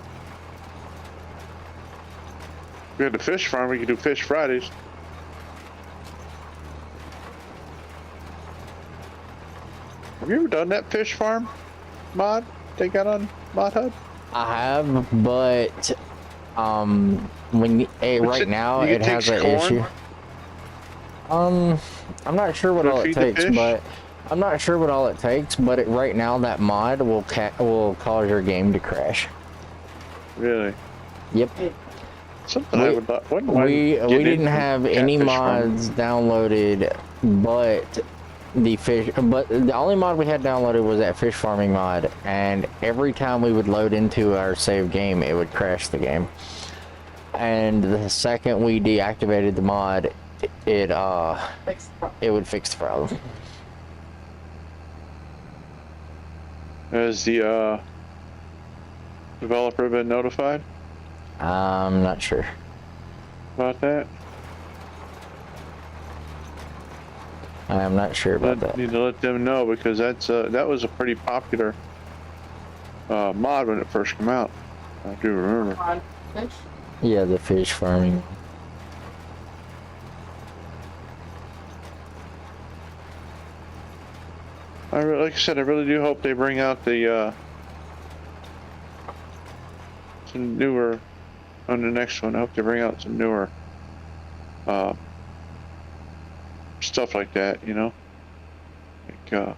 If we had the fish farm, we could do fish Fridays. Have you ever done that fish farm mod they got on Mod Hub? I have, but right now you it can has take an corn? issue. I'm not sure what To all it feed the takes, fish? but right now that mod will cause your game to crash. Really? Yep. Something I would not. Wouldn't mind We getting didn't into have any catfish farming. mods downloaded, but the only mod we had downloaded was that fish farming mod, and every time we would load into our save game, it would crash the game. And the second we deactivated the mod, it would fix the problem. Has the developer been notified I'm not sure. about that? I am not sure about that. Need to let them know, because that was a pretty popular mod when it first came out. I do remember. On fish. Yeah, the fish farming. Like I said, I really do hope they bring out the some newer on the next one. I hope they bring out some newer stuff like that, you know, like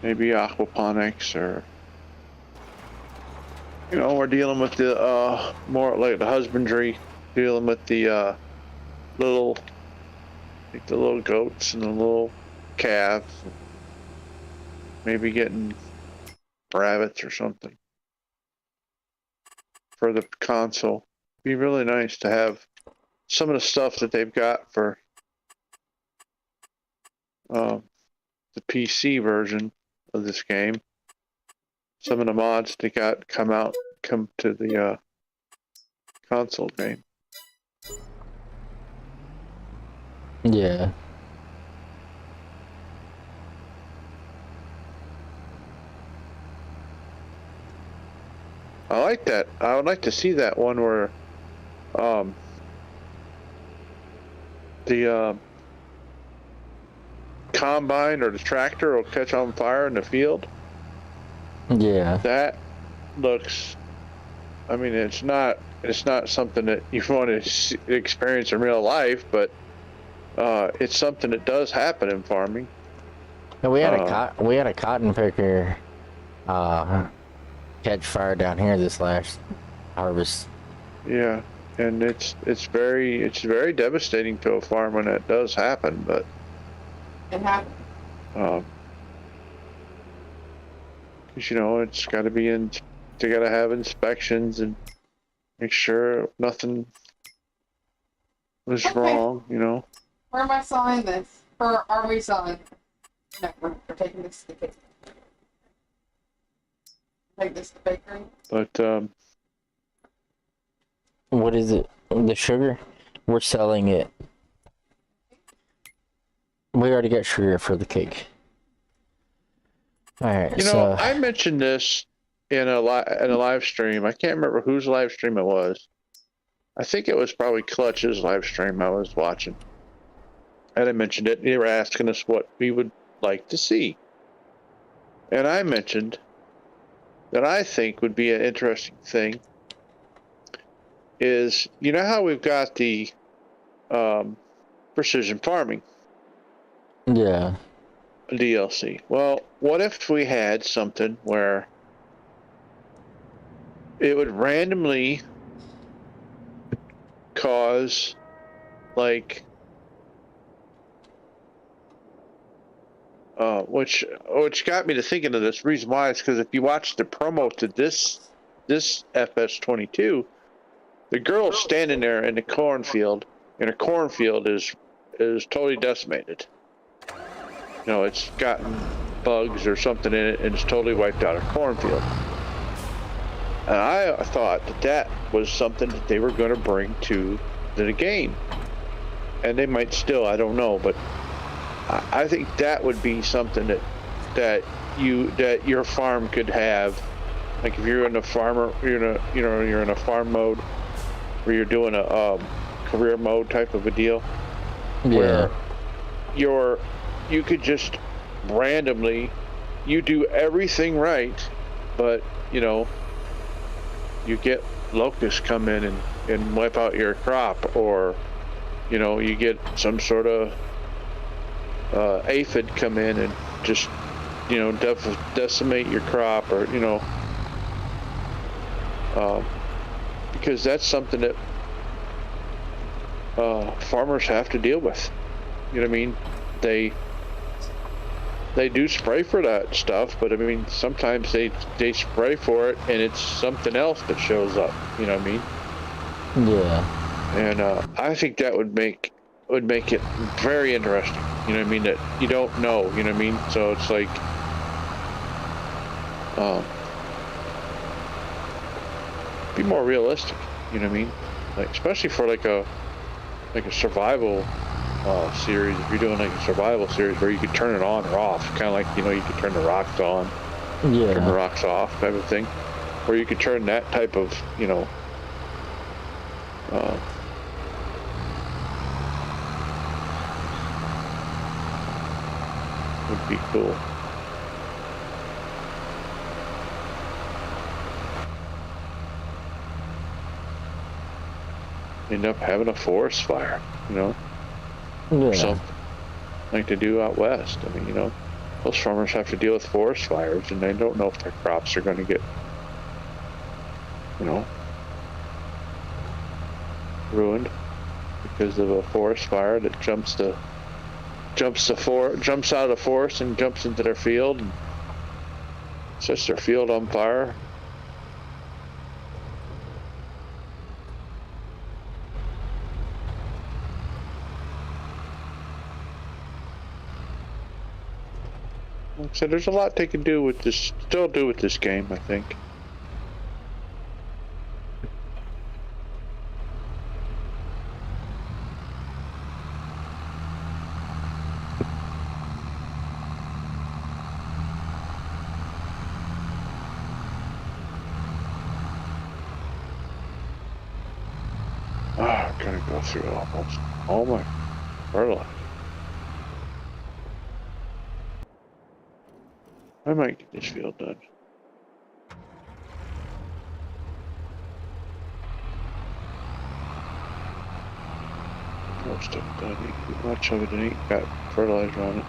maybe aquaponics, or you know, we're dealing with the more like the husbandry, dealing with the little, like the little goats and the little calves. Maybe getting rabbits or something for the console. Be really nice to have some of the stuff that they've got for the PC version of this game. some of the mods that got come to the console game. Yeah. I like that. I would like to see that one where the combine or the tractor will catch on fire in the field. Yeah. That looks, I mean, it's not something that you want to experience in real life, but it's something that does happen in farming. And we had a cotton picker catch fire down here this last harvest. Yeah, and it's very devastating to a farm when that does happen, but It happened. because you know it's got to be in. They got to have inspections and make sure nothing was wrong. You know. Where am I selling this? Or are we selling it? No, we're taking this to the bakery. Take this to the bakery. But What is it? The sugar? We're selling it. We already got sugar for the cake. All right. you know, I mentioned this in a live stream. I can't remember whose live stream it was. I think it was probably Clutch's live stream I was watching. And I mentioned it. They were asking us what we would like to see. And I mentioned that I think would be an interesting thing is, you know how we've got the precision farming Yeah. DLC? Well, what if we had something where it would randomly cause, like, which got me to thinking of this. Reason why is because if you watch the promo to this FS22, the girl standing there in the cornfield, and her cornfield is totally decimated. You know, it's gotten bugs or something in it, and it's totally wiped out her cornfield. And I thought that was something that they were going to bring to the game, and they might still. I don't know, but I think that would be something that your farm could have. Like if you're in a farmer, you're in a farm mode, where you're doing a career mode type of a deal, Yeah. where you could just randomly, you do everything right, but you know, you get locusts come in and wipe out your crop, or you know, you get some sort of aphid come in and just, you know, decimate your crop, or you know, because that's something that farmers have to deal with. You know what I mean? They do spray for that stuff, but I mean sometimes they spray for it and it's something else that shows up. You know what I mean? Yeah. And I think that would make it very interesting. You know what I mean? That you don't know. You know what I mean? So it's like, be more realistic. You know what I mean? Like especially for like a survival series. If you're doing like a survival series where you could turn it on or off, kind of like, you know, you could turn the rocks on, turn the Yeah. rocks off, type of thing, where you could turn that type of, you know, would be cool. End up having a forest fire, you know, or Yeah. something like they do out west. I mean, you know, those farmers have to deal with forest fires, and they don't know if their crops are going to get, you know, ruined because of a forest fire that jumps out of the forest and jumps into their field and sets their field on fire. I said, there's a lot they can do with this, still do with this game, I think. Oh, I'm gonna go through almost all my fertilizer. I might get this field done. Most of it done. Much of it ain't got fertilizer on it.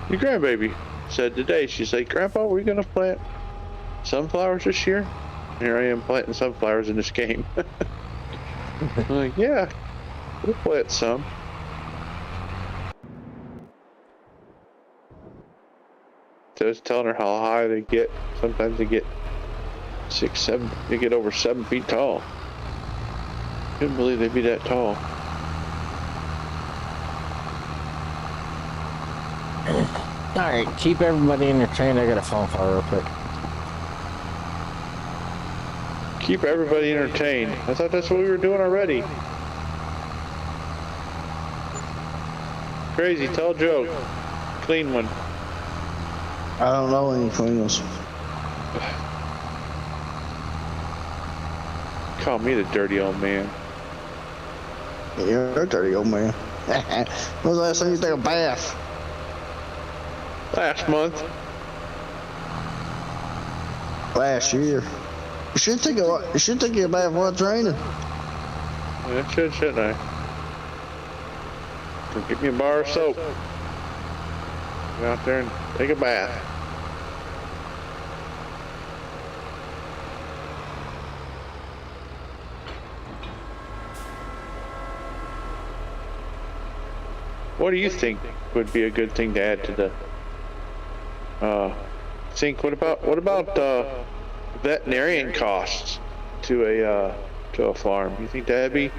Your grandbaby said today, she's like, Grandpa, we're gonna plant sunflowers this year? Here I am planting sunflowers in this game. I'm like, yeah, we'll plant some. So I was telling her how high they get. Sometimes they get 6, 7, they get over 7 feet tall. Couldn't believe they'd be that tall. Alright, keep everybody entertained. I got a phone call real quick. Keep everybody entertained. I thought that's what we were doing already. Crazy, tell a joke. Clean one. I don't know any cleaners. Call me the dirty old man. You're a dirty old man. When was the last time you took a bath? Last month. Last year. You should take a bath while it's raining. Yeah, shouldn't I? Go get me a bar of soap. Go out there and take a bath. What do you think would be a good thing to add to the sink? What about veterinarian costs to a farm? You think that'd be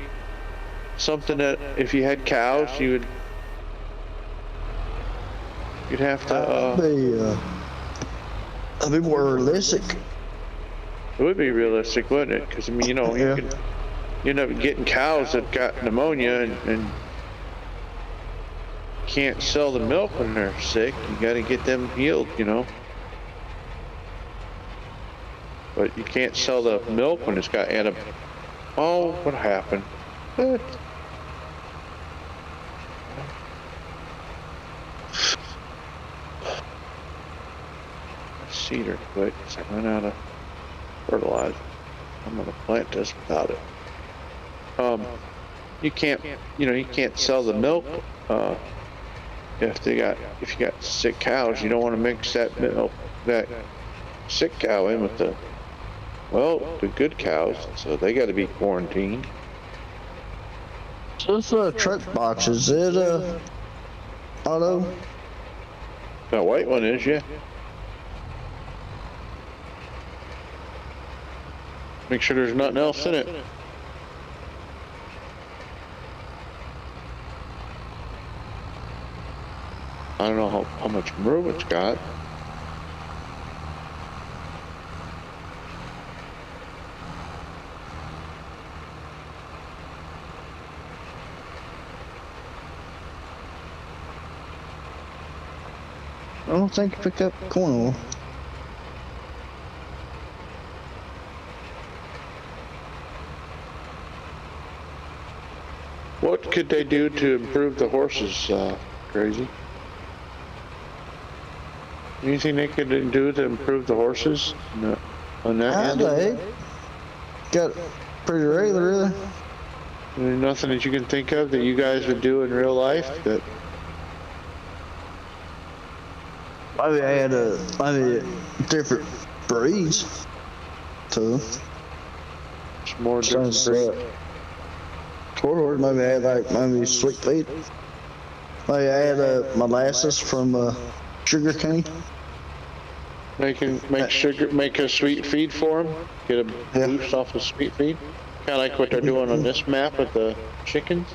something that if you had cows you'd have to that'd be more realistic. it would be realistic, wouldn't it? Because I mean, you know, Yeah. you end up getting cows that got pneumonia and can't sell the milk when they're sick. You got to get them healed, you know. But you can't sell the milk when it's got Oh, what happened? What? Cedar quick, 'cause I ran out of fertilizer. I'm gonna plant this without it. You can't sell the milk. If you got sick cows, you don't want to mix that milk, that sick cow in with the good cows, so they got to be quarantined. So this truck box, is it auto? That white one is, yeah. Make sure there's nothing else in it. I don't know how much room it's got. I don't think you pick up corn oil. What could they do to improve the horses, Crazy? Anything they could do to improve the horses on that end? They got pretty regular, really. There's nothing that you can think of that you guys would do in real life that Maybe I had maybe different breeds to them. it's more different. Quarter horse maybe had like maybe sweet feet. Like add molasses from sugar cane. Make sugar, make a sweet feed for them. Get a Yeah. boost off the sweet feed. Kind of like what they're doing on this map with the chickens.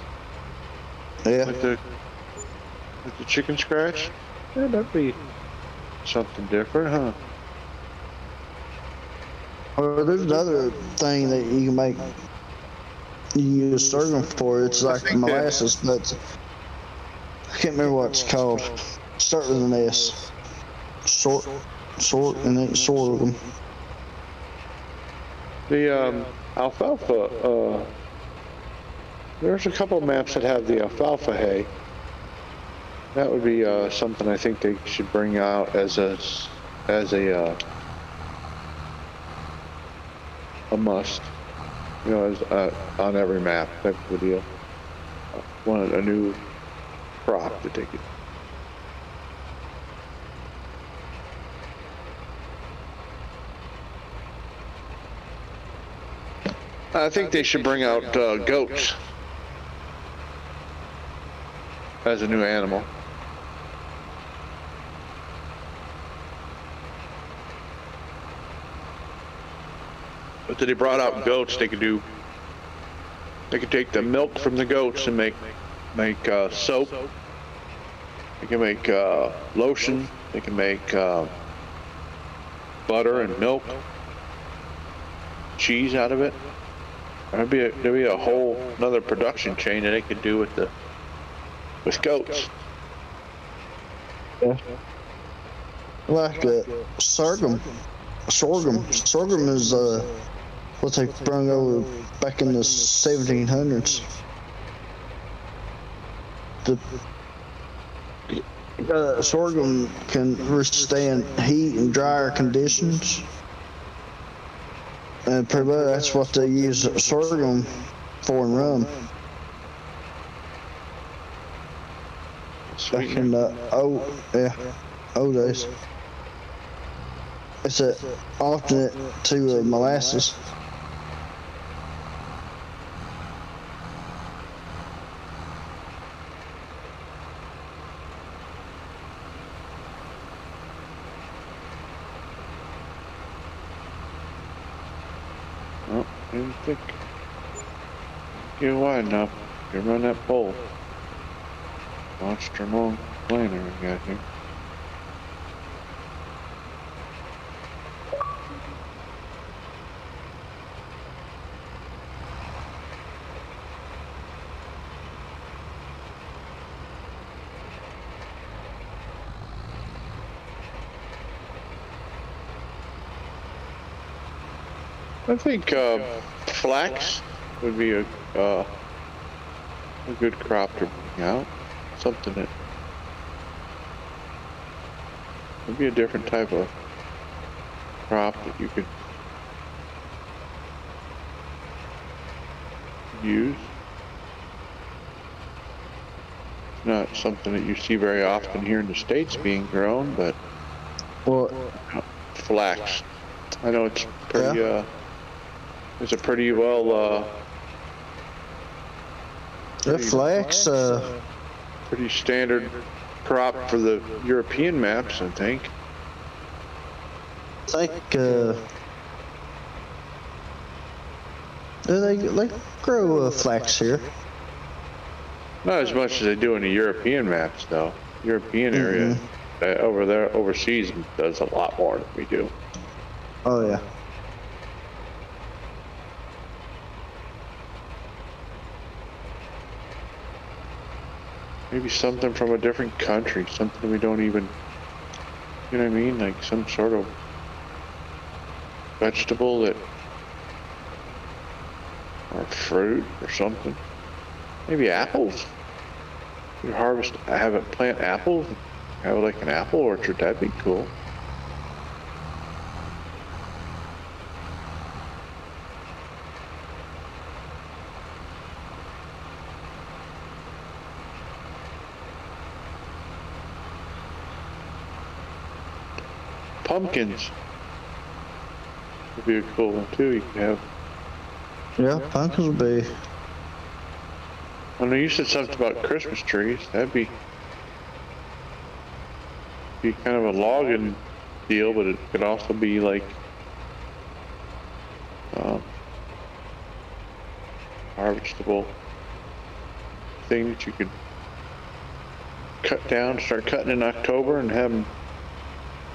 Yeah. With the chicken scratch. Yeah, that'd be something different, huh? Or there's another thing that you can make. You can use sorghum for. It's like think that- molasses, but I can't remember what it's called. Start with an S. Sort, and then sorghum. The alfalfa. There's a couple maps that have the alfalfa hay. That would be something I think they should bring out as a must. You know, as on every map type of deal. A new crop that they could. I think they should bring out goats as a new animal. But they brought out goats. They could take the milk from the goats and make soap. They can make lotion. They can make butter and milk, cheese out of it. There'd be a whole another production chain that they could do with goats. Yeah. Like sorghum. Sorghum is what they brought over back in the 1700s. The sorghum can withstand heat and drier conditions. And pretty much that's what they use sorghum for in rum. Back in the old days. It's an alternate to molasses. Oh, I didn't think. Get wide enough. You run that pole. Launched her long planer we got here. I think flax would be a good crop to bring out. Something that would be a different type of crop that you could use. It's not something that you see very often here in the States being grown, but Well, flax. I know it's pretty, it's a pretty well, flax, pretty standard crop for the European maps, I think. I think, they grow flax here. Not as much as they do in the European maps, though. European area, over there, overseas, does a lot more than we do. Oh yeah. Maybe something from a different country, something we don't even, you know what I mean? Like some sort of vegetable that, or fruit or something. Maybe apples. You harvest, have it plant apples, have like an apple orchard, that'd be cool. Pumpkins would be a cool one too. You could have. Yeah, pumpkins would be. I know you said something about Christmas trees. That'd be be kind of a logging deal, but it could also be like harvestable thing that you could cut down, start cutting in October and have them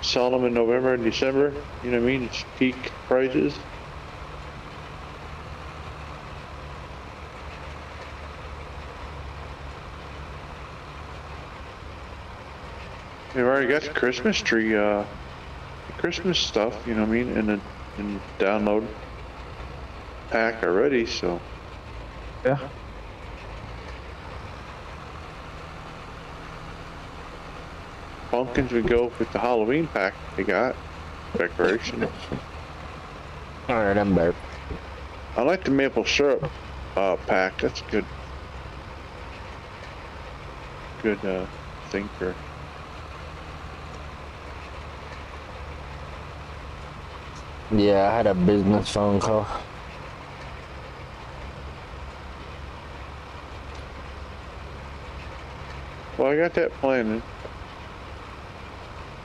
sell them in November and December. You know what I mean? It's peak prices. They've already got the Christmas tree, Christmas stuff, you know what I mean, in the download pack already, so. Yeah. Pumpkins would go with the Halloween pack they got. Decoration. Alright, I'm there. I like the maple syrup pack. That's a good thing for. Yeah, I had a business phone call. Well, I got that planted.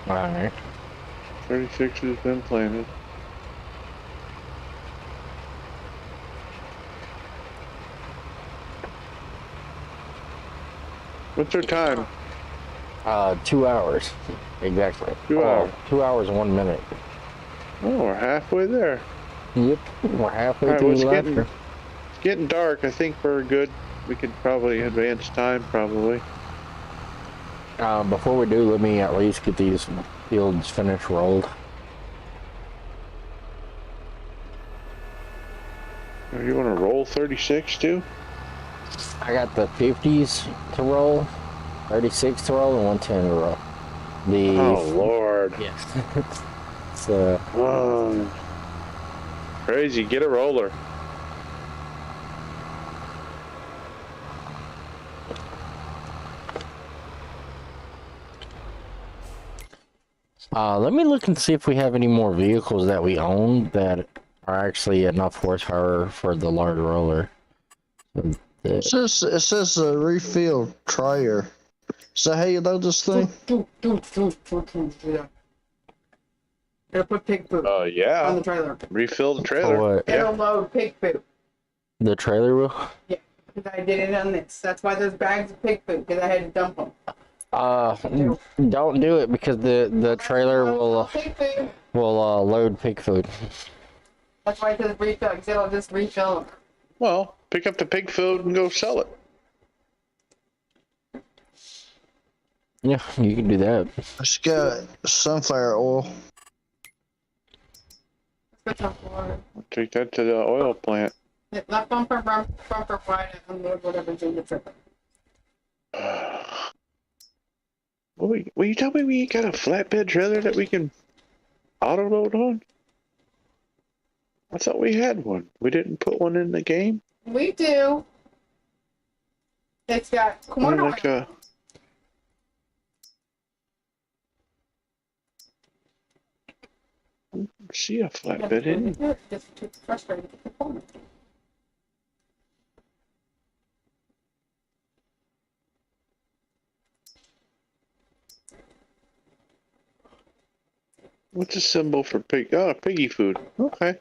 Alright. 36 has been planted. What's our time? 2 hours. Exactly. 2 hours. 2 hours and 1 minute. Oh, we're halfway there. Yep, we're halfway Alright, through well, the it's getting dark. I think we're good. We could probably advance time, probably. Before we do, let me at least get these fields finished rolled. You want to roll 36 too? I got the 50s to roll, 36 to roll, and 110 to roll. Oh, Lord. Yes. So. Crazy. Get a roller. Let me look and see if we have any more vehicles that we own that are actually enough horsepower for the large roller. It says a refill trailer. So how you load this thing? It'll put pig poop on the Yeah. trailer. Refill the For trailer. what? It'll load pig poop. The trailer will? Yeah, because I did it on this. That's why there's bags of pig poop, because I had to dump them. Don't do it because the trailer will Pig food. load pig food. That's why it says refill, because it'll just refill them. Well, pick up the pig food and go sell it. Yeah, you can do that. It's got sunflower oil. Let's go talk to water. Take that to the oil plant. Left bumper, bumper wide, and unload whatever's in the trailer. Will you tell me we ain't got a flatbed trailer that we can auto load on? I thought we had one. We didn't put one in the game? We do. It's got corn oil. Like a, I don't see a flatbed in it. Just too frustrated with the corn. What's a symbol for pig? Oh, piggy food. Okay.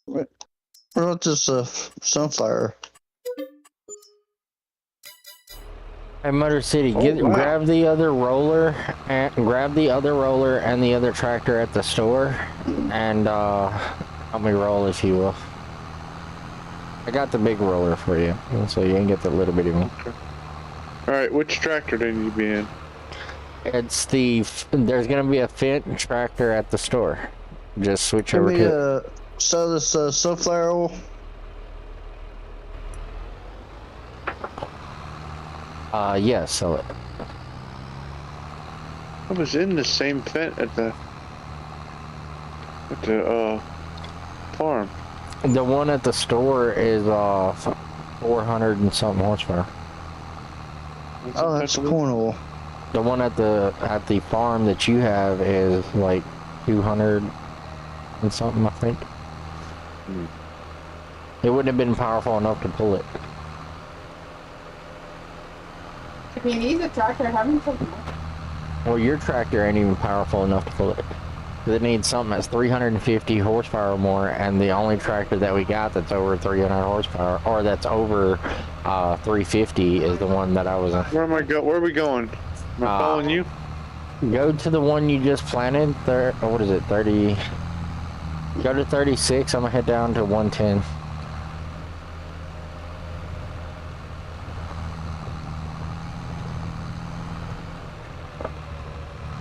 What about this sunflower? Hey, Motor City, wow. grab the other roller and the other tractor at the store, and help me roll if you will. I got the big roller for you, so you can get the little bitty one. All right, which tractor do you need to be in? It's there's gonna be a Fendt tractor at the store. Just switch Give over me to. sell this sunflower oil. Yeah, sell it. I was in the same Fendt at the. At the farm. The one at the store is 400 and something horsepower. Oh, that's corn oil. The one at the farm that you have is like 200 and something, I think. It wouldn't have been powerful enough to pull it. If you need a tractor, having something. Well, your tractor ain't even powerful enough to pull it. It needs something that's 350 horsepower or more, and the only tractor that we got that's over 300 horsepower, or that's over 350, is the one that I was in. Where am I Where are we going? Am I following you? Go to the one you just planted. What is it? 30. Go to 36. I'm gonna head down to 110.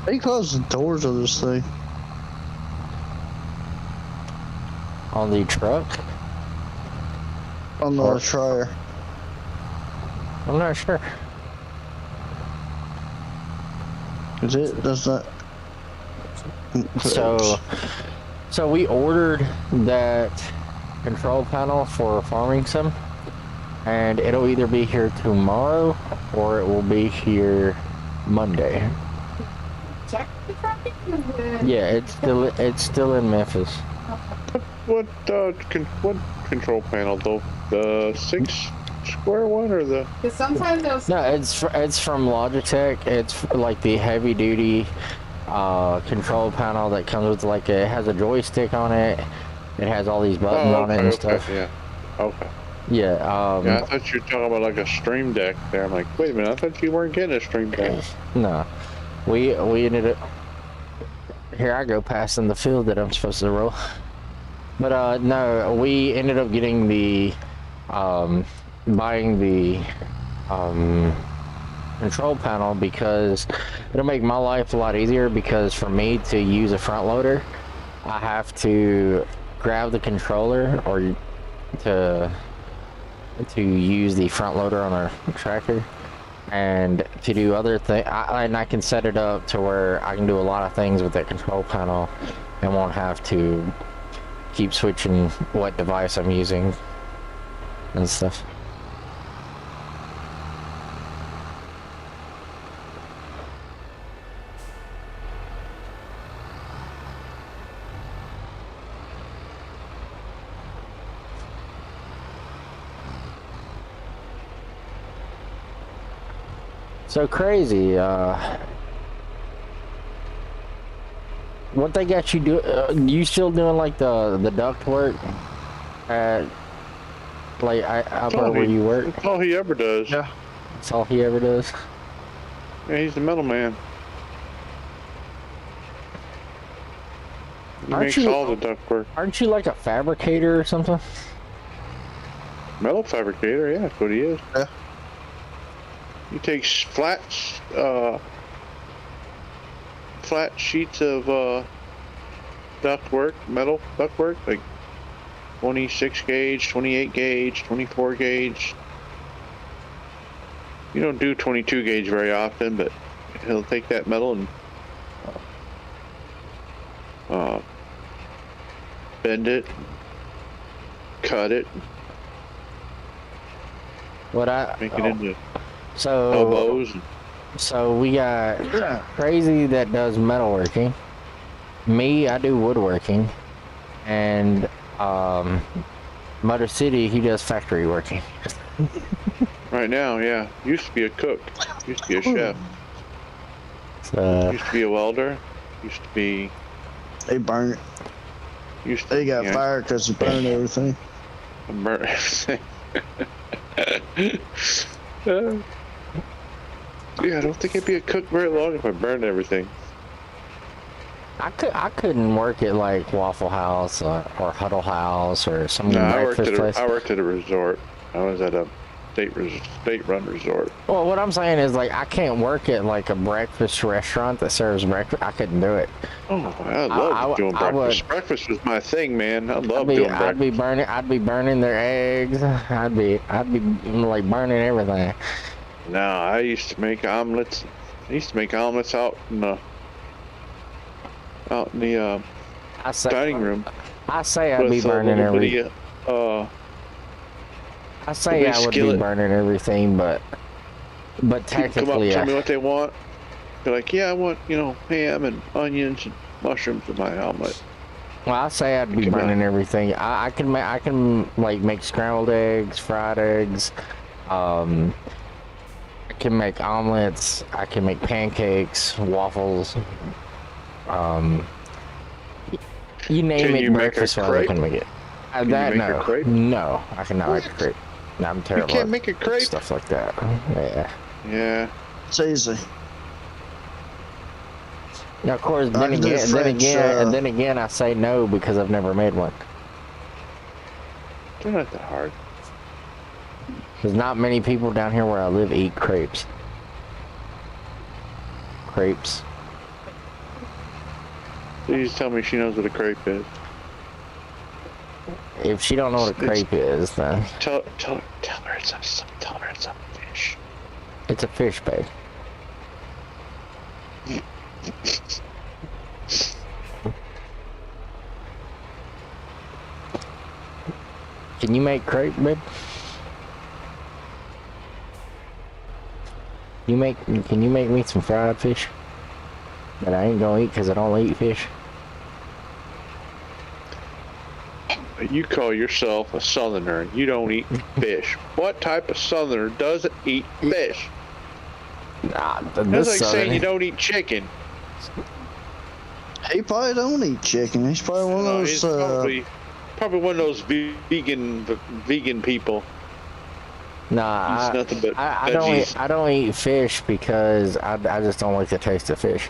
They closed the doors of this thing. On the truck? On the trailer. I'm not sure. Is it? Does that? So we ordered that control panel for farming sim, and it'll either be here tomorrow or it will be here Monday. Check the traffic. Yeah, it's still in Memphis. What control panel though? The 6 square one or the? Because sometimes those. No, it's from Logitech. It's like the heavy duty control panel that comes with like it has a joystick on it. It has all these buttons on it and stuff. Yeah. Okay. Yeah. Yeah, I thought you were talking about like a stream deck there. I'm like, wait a minute, I thought you weren't getting a stream deck. No, we ended up. Here I go passing the field that I'm supposed to roll. But no, we ended up getting the buying the control panel because it'll make my life a lot easier, because for me to use a front loader I have to grab the controller or to use the front loader on a tractor, and to do other things, and I can set it up to where I can do a lot of things with that control panel and won't have to keep switching what device I'm using and stuff. So crazy, what they got you do? You still doing like the duct work at like up where you work? That's all he ever does. Yeah. That's all he ever does. Yeah, he's the middleman. He Aren't makes you- all the duct work. Aren't you like a fabricator or something? Metal fabricator, yeah, that's what he is. Yeah. He takes flat sheets of ductwork, metal ductwork, like 26 gauge, 28 gauge, 24 gauge. You don't do 22 gauge very often, but he'll take that metal and bend it, cut it, make it into elbows. So we got Crazy that does metalworking. Me, I do woodworking, and Motor City, he does factory working. Right now, yeah. Used to be a cook. Used to be a chef. Used to be a welder. Used to be. They burn it. Used to. They got fired because they burned everything. Burn everything. Yeah, I don't think I'd be a cook very long if I burned everything. I couldn't work at like Waffle House or Huddle House or some breakfast place. I worked at a resort. I was at a state-run resort. Well, what I'm saying is, like, I can't work at like a breakfast restaurant that serves breakfast. I couldn't do it. Oh, I love doing breakfast. Breakfast was my thing, man. I love doing breakfast. I'd be burning their eggs. I'd be like burning everything. No, I used to make omelets. I used to make omelets out in the dining room I say I'd be with a burning little everything. bitty, I say I would be skillet. burning everything, but people come up technically, and tell me what they want. They're like, yeah, I want, ham and onions and mushrooms in my omelet. well, I say I'd be Come on. burning everything. I can like make scrambled eggs, fried eggs. I can make omelets. I can make pancakes, waffles. You name Can it, you make a breakfast wise, I crepe? can make it. Can you That make a no, crepe? no, I cannot make a What? crepe. No, I'm You terrible can't at make a crepe? stuff like that. Yeah. Yeah. It's easy. Now, of course, I can do French, then again, I say no because I've never made one. They're not that hard. There's not many people down here where I live eat crepes. Crepes. Please tell me she knows what a crepe is. If she don't know what a crepe is, then Tell her it's a fish. it's a fish bake. Can you make crepe, babe? Can you make me some fried fish? That I ain't gonna eat because I don't eat fish. You call yourself a southerner and you don't eat fish. What type of southerner doesn't eat fish? Nah, That's this like saying southern- you don't eat chicken. He probably don't eat chicken. He's probably one of He's those. probably one of those vegan people. Nah, Eats nothing but I don't eat fish because I just don't like the taste of fish.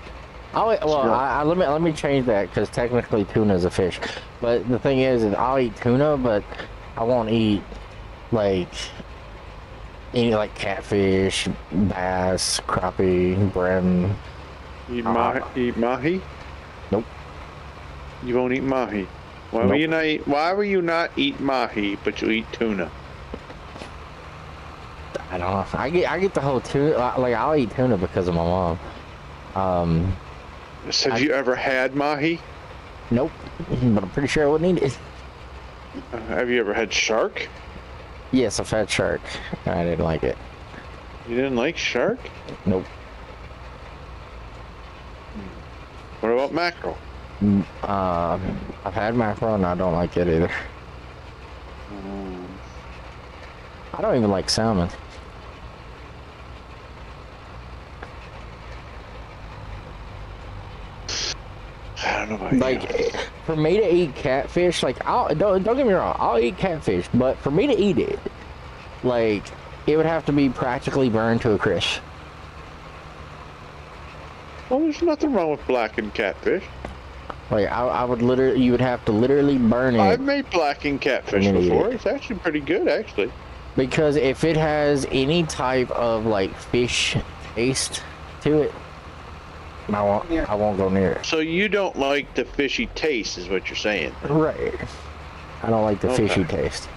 Let me change that because technically tuna is a fish, but the thing is I'll eat tuna, but I won't eat like any like catfish, bass, crappie, brim. Eat mahi? Nope. You won't eat mahi. Why will you not eat mahi, but you eat tuna? I don't know. I get the whole tuna. Like I'll eat tuna because of my mom. Have you ever had mahi? Nope. But I'm pretty sure I wouldn't eat it. Have you ever had shark? Yes, I've had shark. I didn't like it. You didn't like shark? Nope. What about mackerel? I've had mackerel and I don't like it either. I don't even like salmon. I don't know about you. Like, for me to eat catfish, like, don't get me wrong, I'll eat catfish, but for me to eat it, like, it would have to be practically burned to a crisp. Well, there's nothing wrong with blackened catfish. Like, I would literally, you would have to literally burn it. I've made blackened catfish I'm gonna eat before. it. It's actually pretty good, actually. Because if it has any type of, like, fish taste to it, I won't go near it. So you don't like the fishy taste, is what you're saying? Right. I don't like the fishy taste.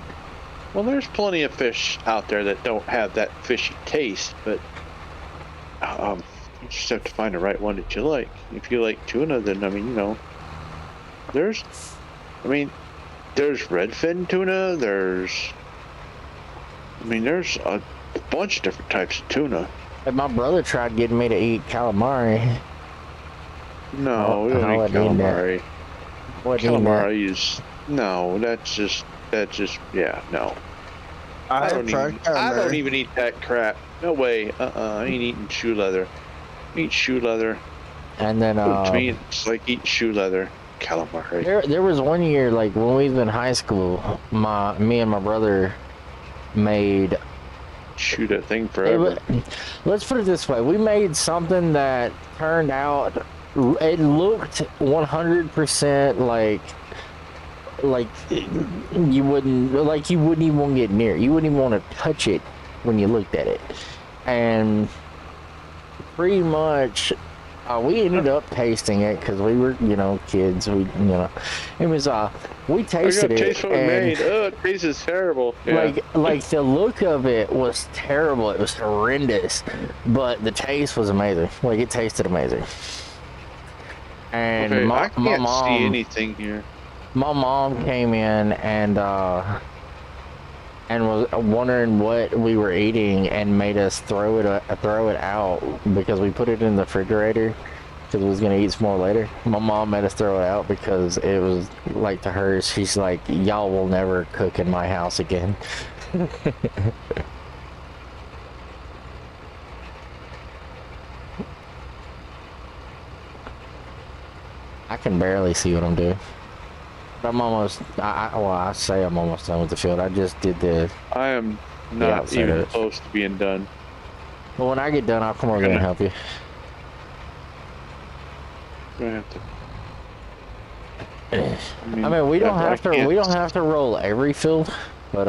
Well, there's plenty of fish out there that don't have that fishy taste, but you just have to find the right one that you like. If you like tuna, then there's redfin tuna. There's a bunch of different types of tuna. And my brother tried getting me to eat calamari. No, we I don't eat wouldn't eat that. calamari. Calamari is no. That's just no. I don't even eat that crap. No way. I ain't eating shoe leather. I eat shoe leather. And then To me, it's like eating shoe leather. Calamari. there was one year, like when we was in high school, me and my brother made. Shoot that thing forever. Let's put it this way: we made something that turned out. It looked 100% like you wouldn't even want to get near it. You wouldn't even want to touch it when you looked at it. And pretty much we ended up tasting it because we were kids. It was we tasted it Taste what we made. Oh, it tastes terrible. Yeah. like the look of it was terrible. It was horrendous, but the taste was amazing. Like it tasted amazing. And Okay, my I can't mom, see anything here. my mom came in and was wondering what we were eating and made us throw it out because we put it in the refrigerator because we was gonna eat some more later. My mom made us throw it out because it was like, to her, she's like, y'all will never cook in my house again. I can barely see what I'm doing. But I'm almost, well, I say I'm almost done with the field. I just did the, I am Yeah, not outside of even it. close to being done. well, when I get done, I'll come over there and help you. Gonna have to. I mean, we don't have to, can't- we don't have to roll every field, but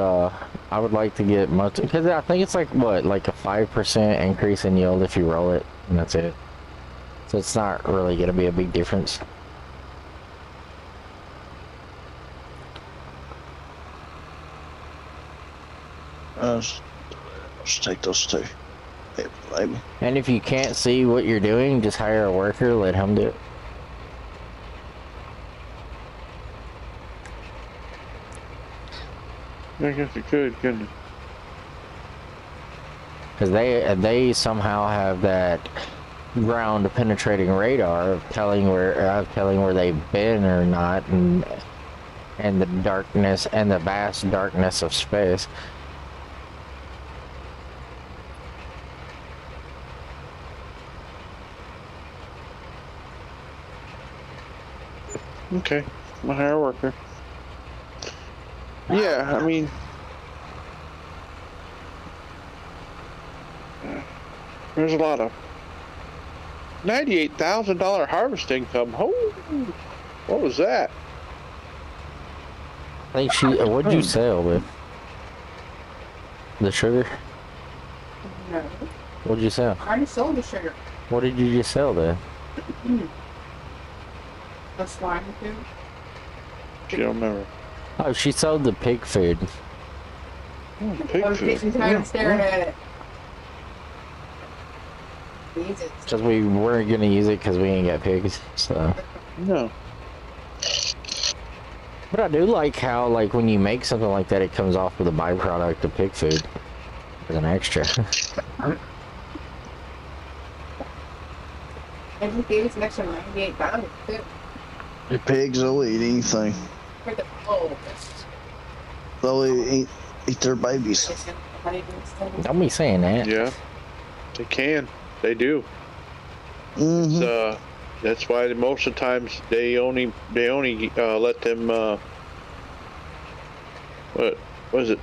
I would like to get much, because I think it's like, what, like a 5% increase in yield if you roll it, and that's it. So it's not really going to be a big difference. Just take those two. Yeah, maybe. And if you can't see what you're doing, just hire a worker, let him do it. I guess it could, couldn't it? Because they somehow have that ground penetrating radar of telling where they've been or not, and the darkness and the vast darkness of space. Okay, I'm gonna hire a worker. Yeah, I mean, there's a lot of $98,000 harvest income. Oh, what was that? I think what'd you sell, man? The sugar? No. What'd you sell? I already sold the sugar. What did you just sell then? The swine food. You don't remember? Oh, she sold the pig food. Oh, pig I was food. getting tired of staring at it. Use it. Because we weren't gonna use it because we ain't got pigs, so. No. But I do like how, like, when you make something like that, it comes off with a byproduct of pig food as an extra. And we gave us an extra 98 pounds too. The pigs will eat anything. For the oh, They'll eat their babies. Don't be saying that. Yeah, they can. They do. Mm-hmm. That's why most of the times they only let them. What was it?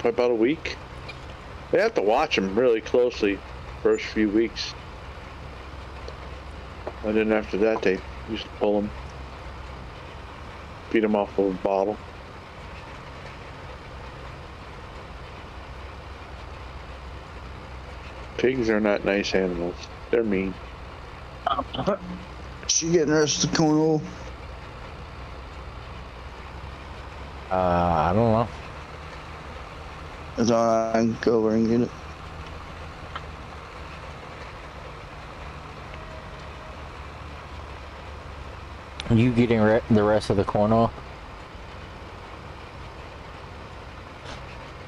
About a week. They have to watch them really closely first few weeks. And then after that, they used to pull them, feed them off of a bottle. Pigs are not nice animals. They're mean. She getting the rest of the corn oil. I don't know. It's alright, I can go over and get it. You getting the rest of the corn oil?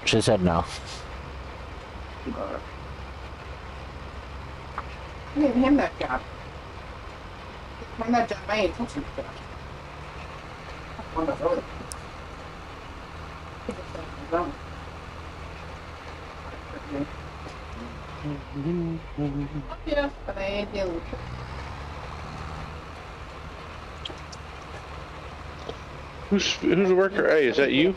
She said no. I gave him that job. When that job, I ain't touching the job. On the road. Yeah, but I ain't dealing with it. Who's the worker? Hey, is that you?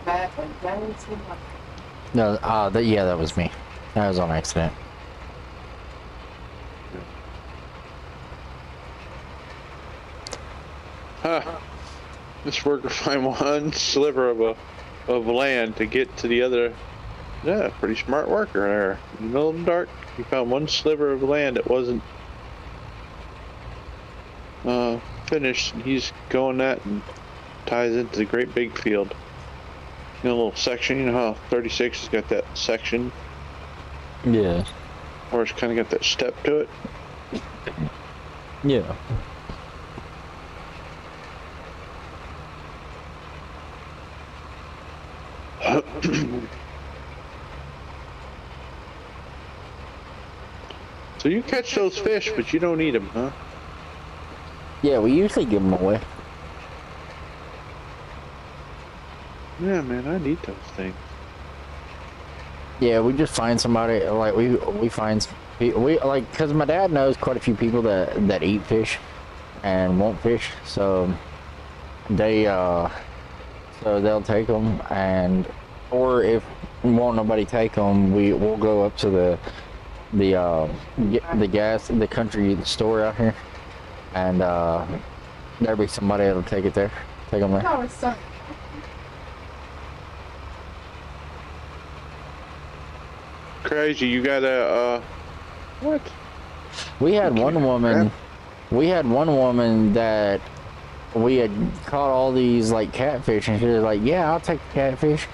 No, yeah, that was me. That was on accident. Huh. This worker find one sliver of land to get to the other. Yeah, pretty smart worker there. In the middle of the dark, he found one sliver of land that wasn't finished, and he's going that and ties into the great big field. You know, a little section. You know how 36 has got that section, Yeah. or it's kind of got that step to it. Yeah. So you catch those fish, but you don't eat them, huh? Yeah, we usually give them away. Yeah, man, I need those things. Yeah, we just find somebody, like, we find, we, like, because my dad knows quite a few people that eat fish and won't fish, so they, so they'll take them, and, or if won't nobody take them, we'll go up to the country store out here, and there'll be somebody that'll take it there, take them there. No, it's so. Crazy, you got a, what? We had one woman that we had caught all these like catfish, and she was like, yeah, I'll take the catfish.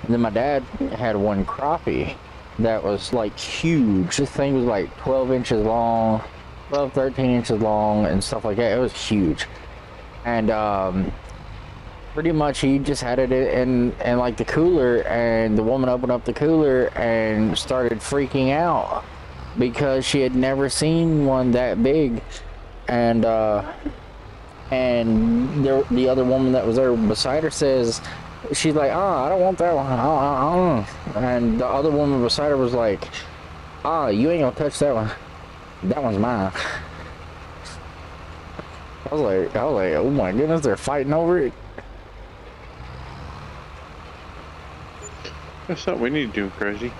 And then my dad had one crappie that was like huge. This thing was like 12 inches long, 12, 13 inches long and stuff like that. It was huge. And pretty much he just had it in like the cooler, and the woman opened up the cooler and started freaking out because she had never seen one that big. And the other woman that was there beside her says, she's like, oh, I don't want that one. And the other woman beside her was like, oh, you ain't gonna touch that one. That one's mine. I was like, oh my goodness, they're fighting over it. That's something we need to do, Crazy.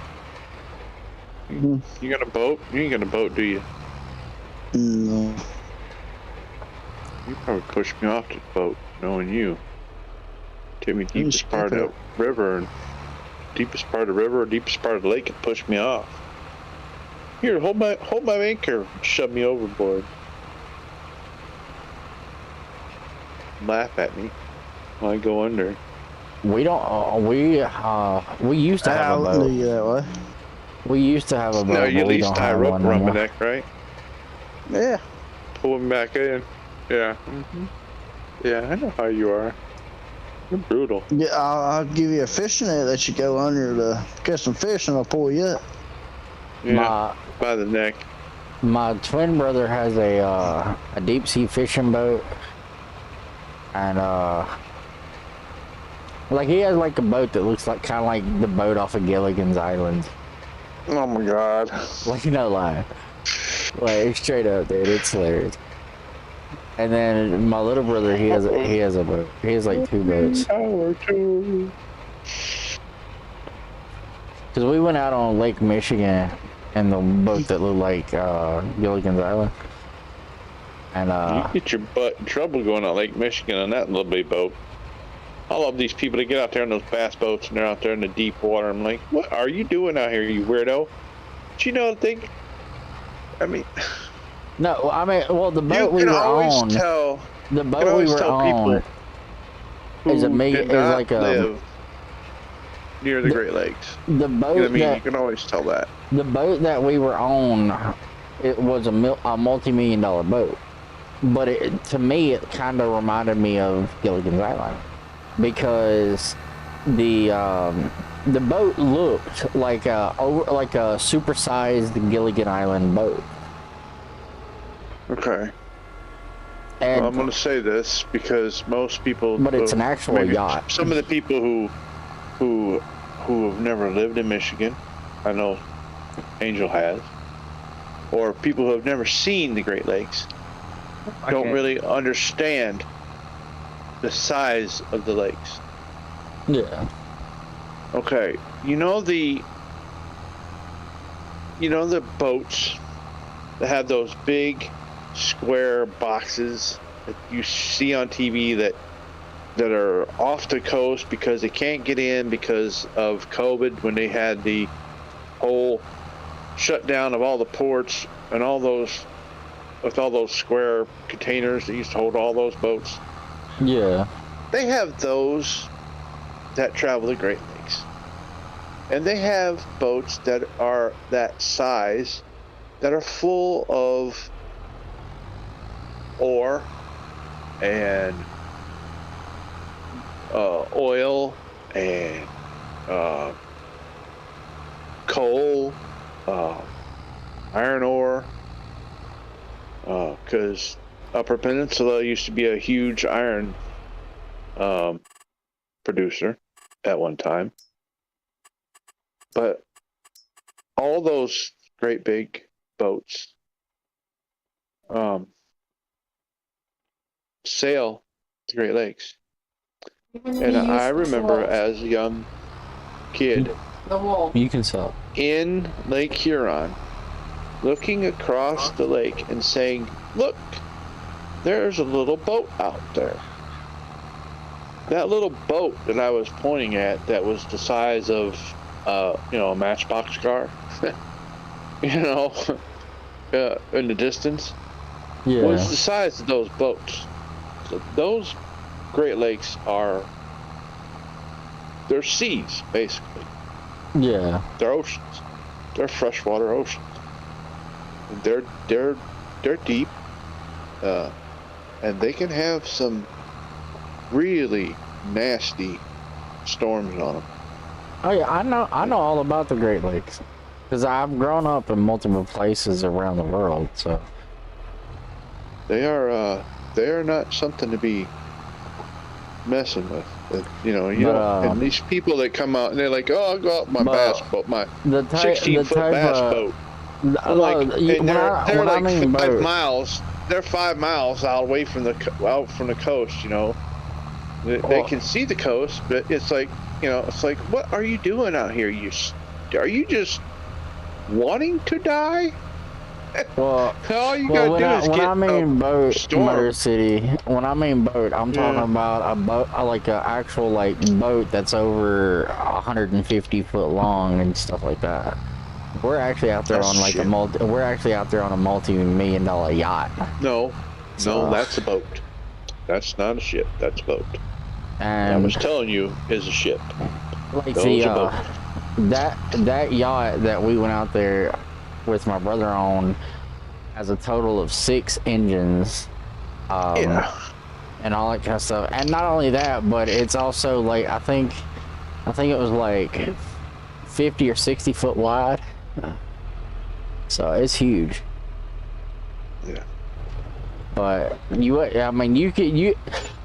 You got a boat? You ain't got a boat, do you? No. You probably pushed me off the boat, knowing you. Take me deepest part of the river, and deepest part of the river, or deepest part of the lake, and push me off. Here, hold my anchor, shove me overboard. Laugh at me while I go under. We don't. We used to have a I knew boat. you that way. We used to have a boat. No, you but at we least don't tie a have rope one no around my more. neck, right? Yeah. Pull him back in. Yeah. Yeah, I know how you are. You're brutal. Yeah, I'll give you a fishing net that you go under to catch some fish, and I'll pull you up. Yeah, by the neck. My twin brother has a deep sea fishing boat, and like he has like a boat that looks like kind of like the boat off of Gilligan's Island. Oh my God. Like, no lie, like straight up, dude, it's hilarious. And then my little brother, he has a boat. He has like 2 boats. Power two. Cause we went out on Lake Michigan in the boat that looked like Gilligan's Island, and You get your butt in trouble going out Lake Michigan on that little bitty boat. I love these people that get out there in those bass boats and they're out there in the deep water. I'm like, what are you doing out here, you weirdo? Do you know what I think? I mean, no, I mean, well, the you boat we can were always on, tell. the You can boat we always were tell on people who is a did not like a live near the Great Lakes. the You know what I boat mean? that You can always tell that. the boat that we were on, it was a multi-million-dollar boat, but to me it kind of reminded me of Gilligan's Island, because the boat looked like a supersized Gilligan Island boat. Okay. And Well, I'm going to say this because most people. but it's an actual maybe yacht. Some of the people who have never lived in Michigan, I know Angel has, or people who have never seen the Great Lakes, don't Okay. really understand the size of the lakes. Yeah. Okay, you know the boats that have those big square boxes that you see on TV that are off the coast because they can't get in because of COVID, when they had the whole shutdown of all the ports and all those, with all those square containers that used to hold all those boats. Yeah. They have those that travel the Great Lakes. And they have boats that are that size that are full of ore and oil and coal, iron ore, because Upper Peninsula used to be a huge iron producer at one time. But all those great big boats sail the Great Lakes. Even And we I use remember tools. as a young kid The wool. You can sell. in Lake Huron, looking across the lake and saying, "Look, there's a little boat out there." That little boat that I was pointing at, that was the size of, a matchbox car, in the distance, Yeah. was the size of those boats. So those Great Lakes they're seas, basically. Yeah. They're oceans. They're freshwater oceans. And they're deep, and they can have some really nasty storms on them. Oh yeah, I know all about the Great Lakes, because I've grown up in multiple places around the world. So They are not something to be messing with. And these people that come out and they're like, "Oh, I'll go out my bass boat, my the 16-foot bass boat." I'm like, and they're like 5 miles. They're 5 miles out away from the coast. They can see the coast, but it's like, what are you doing out here? Are you just wanting to die? Well, all you gotta do is when get I mean boat, storm. Motor City. When I mean boat, I'm talking about a boat, like an actual boat that's over 150 foot long and stuff like that. We're actually out there That's on shit. we're actually out there on a multi-million-dollar yacht. No, So- that's a boat. That's not a ship. That's a boat. And I was telling you, is a ship. like Those are that yacht that we went out there with my brother on has a total of 6 engines, Yeah. and all that kind of stuff. And not only that, but it's also I think it was 50 or 60 foot wide, so it's huge. Yeah. But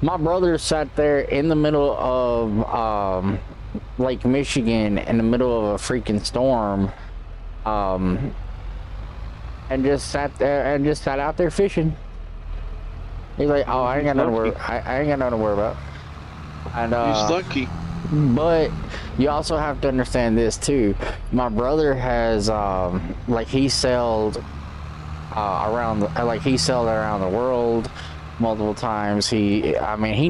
my brother sat there in the middle of Lake Michigan in the middle of a freaking storm, and just sat out there fishing. He's like, "Oh, I ain't got nothing to worry. I ain't got nothing to worry about." And He's lucky. but you also have to understand this too. My brother has he sailed around the world multiple times. He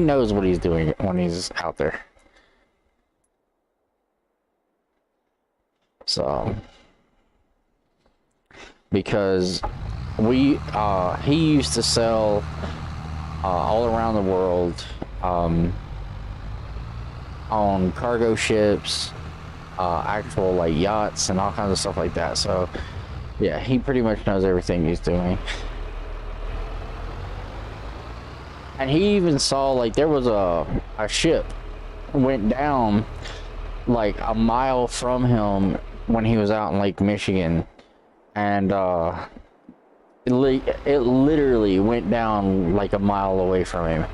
knows what he's doing when he's out there. So because he used to sell all around the world on cargo ships, actual yachts and all kinds of stuff like that. So yeah, he pretty much knows everything he's doing. And he even saw there was a ship went down a mile from him when he was out in Lake Michigan, and it literally went down a mile away from him,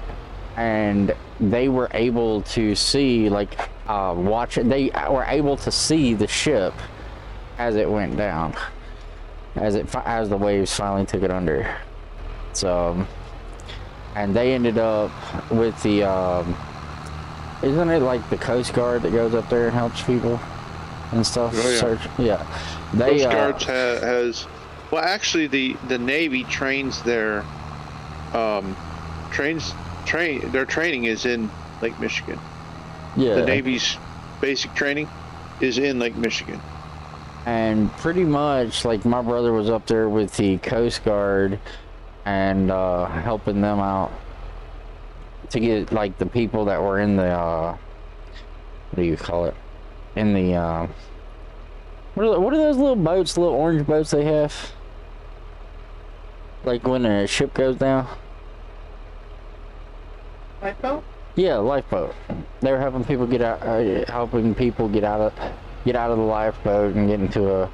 and they were able to see watch it. They were able to see the ship as it went down, as the waves finally took it under. So, and they ended up with the isn't it the Coast Guard that goes up there and helps people and stuff? Oh, yeah. Search, yeah. Coast Guards has well, actually, the Navy trains their training is in Lake Michigan. Yeah. The Navy's basic training is in Lake Michigan. And pretty much, my brother was up there with the Coast Guard and helping them out to get the people that were in the what do you call it? In the what are those little boats, little orange boats they have? When a ship goes down? Lifeboat? Yeah, lifeboat. They were helping people get out, get out of the lifeboat and get into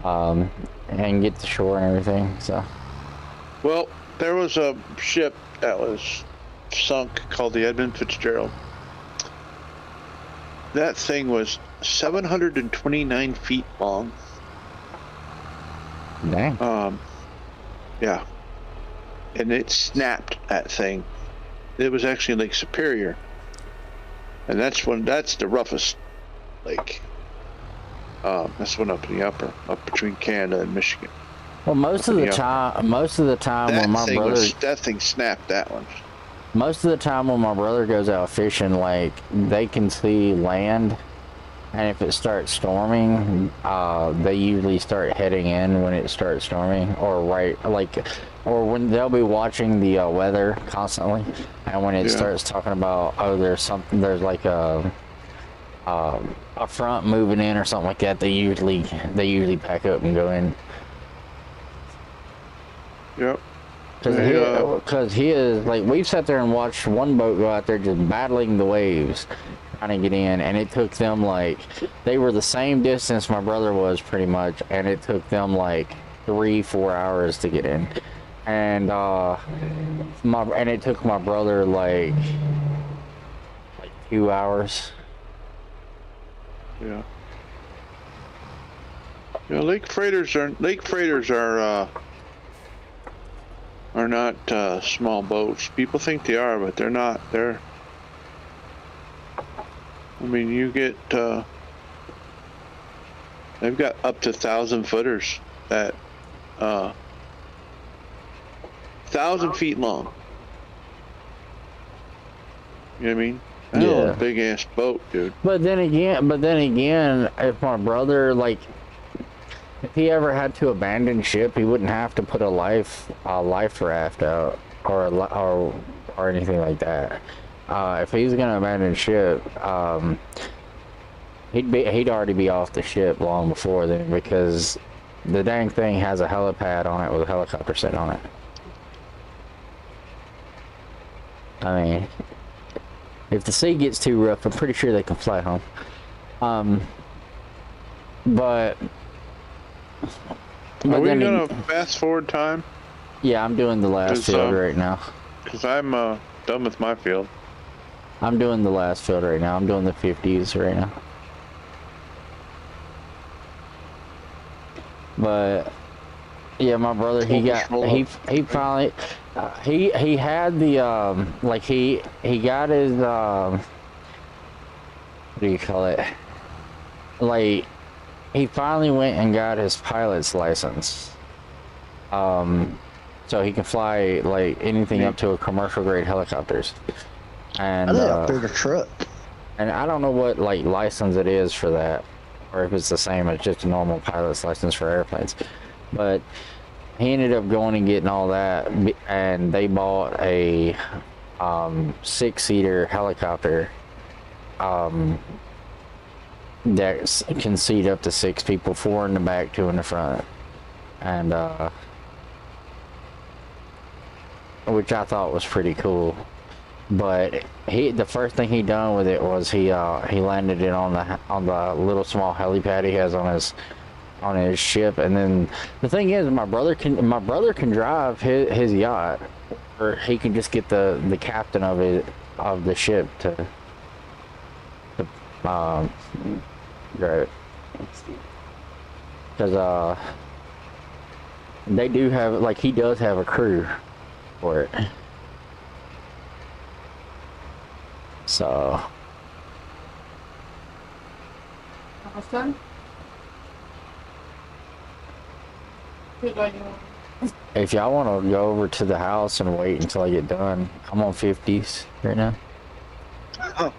and get to shore and everything. So. Well, there was a ship that was sunk called the Edmund Fitzgerald. That thing was 729 feet long. Dang. Yeah. And it snapped, that thing. It was actually Lake Superior. And that's the roughest lake. That's one up in the upper, up between Canada and Michigan. Well, most of the time when my brother, that thing snapped that one. most of the time when my brother goes out fishing, like, they can see land, and if it starts storming, they usually start heading in when it starts storming, or when they'll be watching the weather constantly, and when it starts talking about, oh, there's like a front moving in or something like that, they usually pack up and go in. Yep. Because he is, like, we've sat there and watched one boat go out there just battling the waves, trying to get in, and it took them, like, they were the same distance my brother was, pretty much, and it took them, like, 3-4 hours to get in. And, it took my brother, like 2 hours. Yeah. Yeah, lake freighters are not small boats. People think they are, but they're not. I mean, you get they've got up to 1,000 footers that 1,000 feet long. You know what I mean? That's a big ass boat, dude. But then again, if my brother, like, if he ever had to abandon ship, he wouldn't have to put a life raft out or anything like that. If he's gonna abandon ship, he'd already be off the ship long before then, because the dang thing has a helipad on it with a helicopter set on it. I mean, if the sea gets too rough, I'm pretty sure they can fly home. But are we gonna fast forward time? Yeah, I'm doing the last field right now. Because I'm done with my field. I'm doing the last field right now. I'm doing the 50s right now. But yeah, my brother, he finally he had the like he got his what do you call it? Like, he finally went and got his pilot's license. So he can fly, like, anything up to a commercial grade helicopters. And a bigger truck. And I don't know what, like, license it is for that, or if it's the same as just a normal pilot's license for airplanes. But he ended up going and getting all that, and they bought a 6-seater helicopter that can seat up to 6 people, 4 in the back, 2 in the front, and which I thought was pretty cool. But the first thing he done with it was he landed it on the little small helipad he has on his ship. And then the thing is, my brother can drive his yacht, or he can just get the captain of the ship to drive it, because they do have, like, he does have a crew for it. So almost done? if y'all want to go over to the house and wait until I get done, I'm on 50s right now. Oh.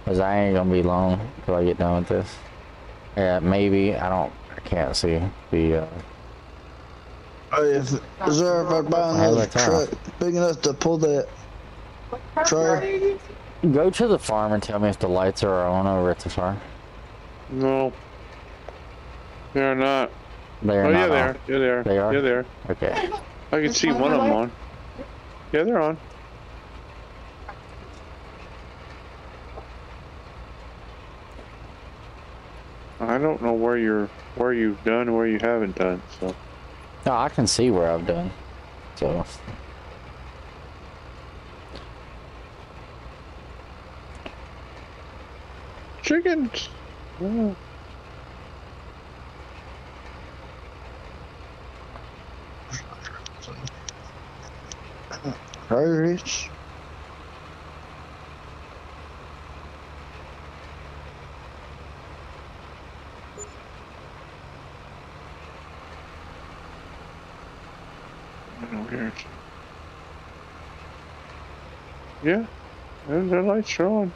Cause I ain't gonna be long till I get done with this. Yeah, maybe. I can't see the Is there if I buy another truck big enough to pull that trailer? Go to the farm and tell me if the lights are on over at the farm. No. They're not. They're not. Yeah, they on. are. Yeah, they are. They are? Yeah, they are. Okay. I can see one of them on. Yeah, they're on. I don't know where you've done and where you haven't done, so. No, I can see where I've done. So. Chickens! Oh. Irish. Over here. Yeah, and the lights are on.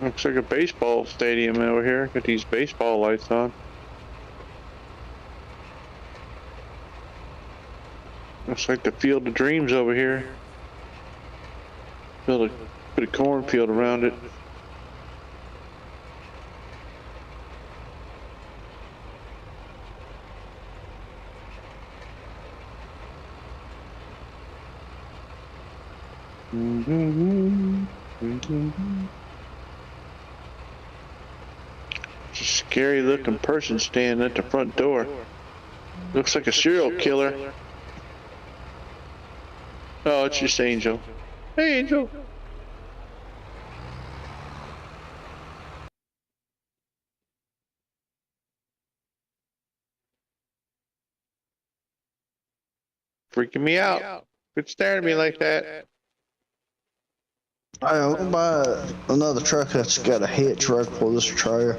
Looks like a baseball stadium over here. Got these baseball lights on. Looks like the Field of Dreams over here. Put a cornfield around it. It's a scary looking person standing at the front door. Looks like a serial killer. Oh, it's just Angel. Hey, Angel. Freaking me out. Quit staring at me like that. I'll buy another truck that's got a hitch right for this trailer.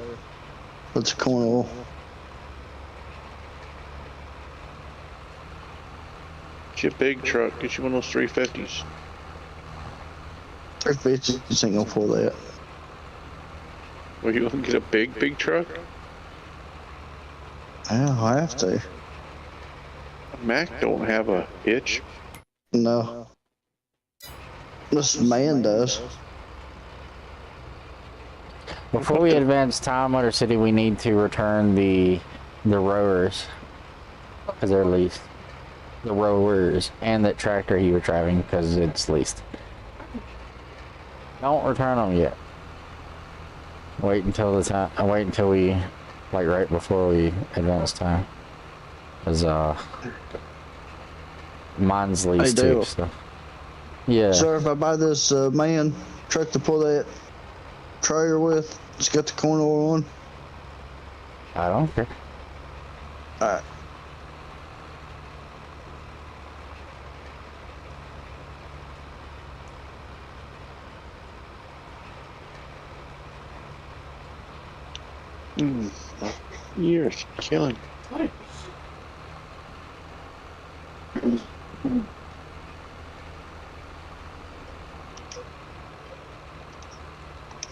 That's a corn oil. It's a big truck. Get you one of those 350s. 350 ain't gonna pull that. Well, you want to get a big truck? Yeah, I have to. Mac don't have a hitch. No. This man does. Before we advance time, Motor City, we need to return the rowers because they're leased. The rowers and that tractor he was driving because it's leased. Don't return them yet. Wait until the time. Wait until we, like, right before we advance time. Cause mine's leased too. So. Yeah. Sir, if I buy this man truck to pull that trailer with, it's got the corn oil on. I don't care. Alright. Years killing.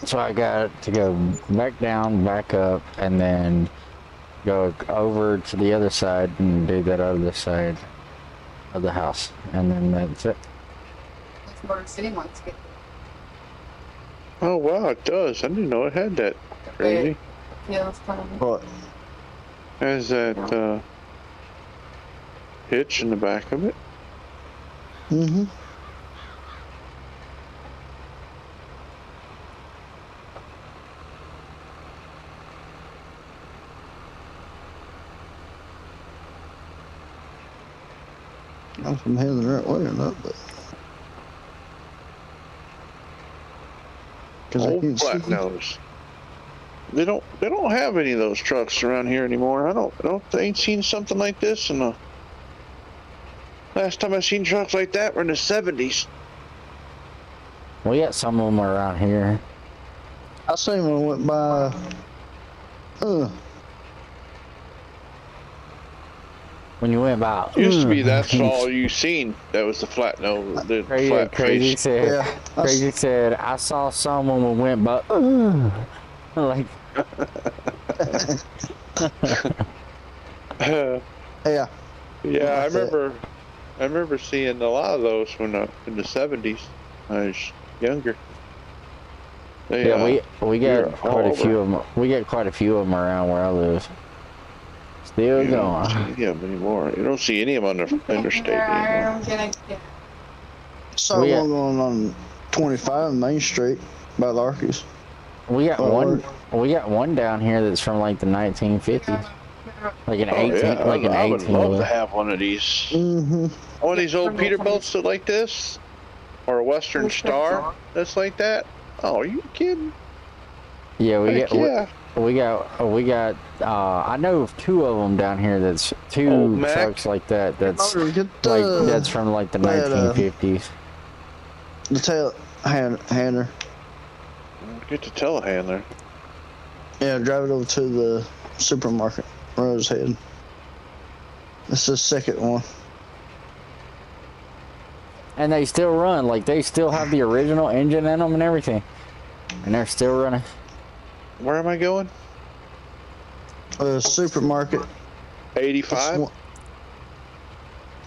So I got to go back down, back up, and then go over to the other side and do that other side of the house, and then that's it. That's Motor City wants to get Oh wow, it does. I didn't know it had that. Crazy. hills coming. What? Has that hitch in the back of it? Mm-hmm. I don't know if I'm heading the right way or not, but because I Old can't flat see. nose. They don't have any of those trucks around here anymore. I ain't seen something like this in the last time I seen trucks like that were in the 70s. We got some of them around here. I seen one went by. When you went by, Used to be that's all you seen. That was the flat nose, the flat Crazy face. said. Yeah, Crazy said, I saw someone who went by. Like. Yeah. Yeah, I remember seeing a lot of those when in the 70s. I was younger. They, Yeah, we you're got quite a all few of them. We got quite a few of them around where I live. Still You don't see going. any of them anymore. You don't see any of them on the interstate anymore. I'm gonna get Saw We- one going on 25 Main Street by Larky's. We got Oh, one. Lord. We got one down here that's from like the 1950s, like an Oh 18, yeah, like an I would 18 love wheel. to have one of these. Mm-hmm. One of these old Peterbilts that like this, or a Western Star that's like that. Oh, are you kidding? Yeah, we Heck got. yeah. We got. I know of two of them down here. That's Old two Mac. trucks like that. That's Motor, get like the, that's from like the that, 1950s. the tail hander. Get the telehandler. Yeah, drive it over to the supermarket where I was heading. This is the second one. And they still run. Like they still have the original engine in them and everything, and they're still running. Where am I going? Supermarket. 85?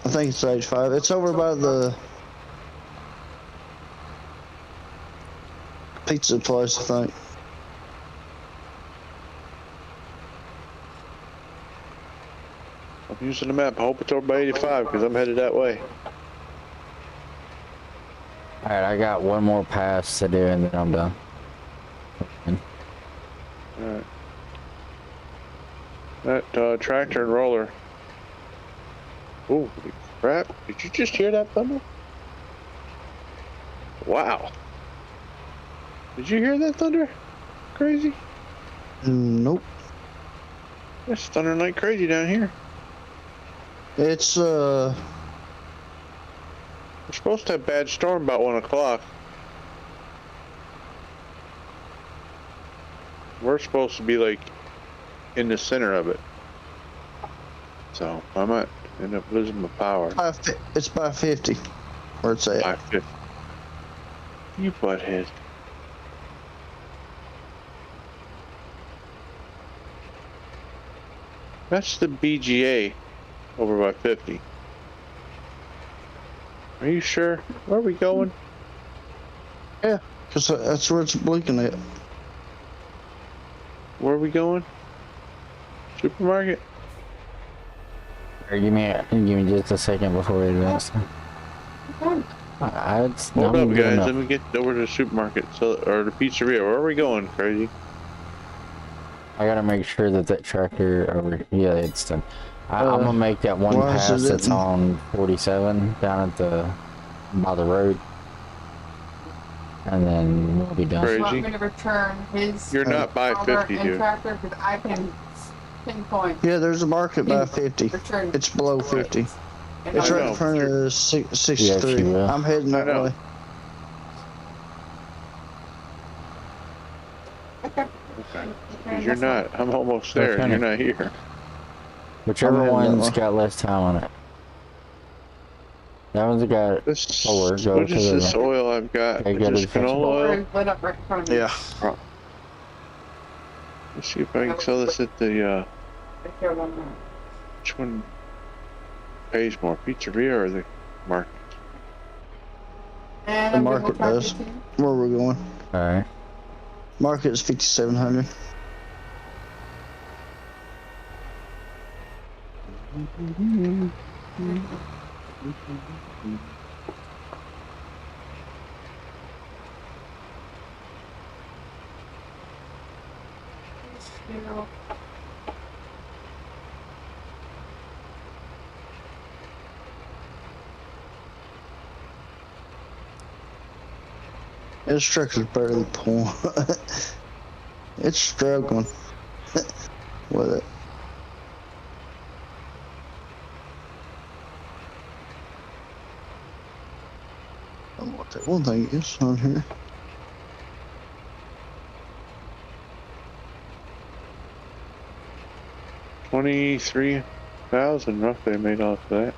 I think it's 85. It's over by the pizza place, I think. I'm using the map. I hope it's over by 85 because I'm headed that way. All right, I got one more pass to do, and then I'm done. Alright. That tractor and roller. Holy crap. Did you just hear that thunder? Wow. Did you hear that thunder? Crazy? Nope. It's thundering like crazy down here. It's We're supposed to have bad storm about 1 o'clock. We're supposed to be like in the center of it. So I might end up losing my power. it's by 50 where it's at. 550. You butthead. That's the BGA over by 50. Are you sure? Where are we going? Yeah, because that's where it's blinking at. Where are we going? Supermarket? All right, give me just a second before we advance. Hold up, guys. Let me get over to the supermarket or the pizzeria. Where are we going, crazy? I gotta make sure that that tractor over. Yeah, it's done. I'm gonna make that one pass that's on 47 down at the by the road, and then we'll be done. Crazy. Want me to return his You're not by 50, dude. tractor because I can pinpoint. Yeah, there's a market by 50. Return. It's below 50. And It's I right know. in front of 63. Yeah, she will. I'm heading that I know. way. Okay. Okay. 'Cause you're not. I'm almost there. Okay. And you're not here. Whichever I'm heading that one's way. got less time on it. That one's got. This, Forward, go what to is the- this oil I've got? Okay, Is go to this the canola oil? Lit up right in front of me. Yeah. Let's see if I can sell this at the, Right here, one more. which one pays more, pizzeria or the market? And The I'm market gonna does. Where we're going. All right. Market is 5,700. This truck is barely pulling. It's struggling with it. I don't know what that one thing is on here. $23,000 roughly I made off of that.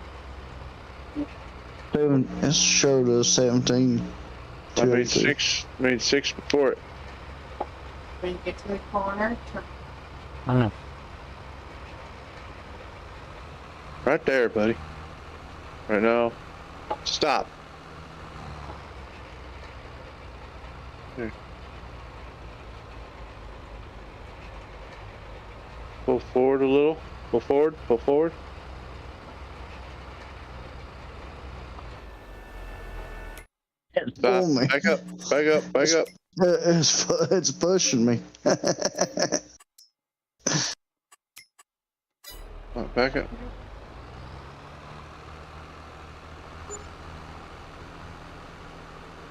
It showed us 17. I made six before it. When you get to the corner, turn. I don't know. Right there, buddy. Right now. Stop. There. Pull forward a little. Pull forward. Pull forward. Stop. pull me. Back up. Back up. Back up. It's pushing me. Oh, back up.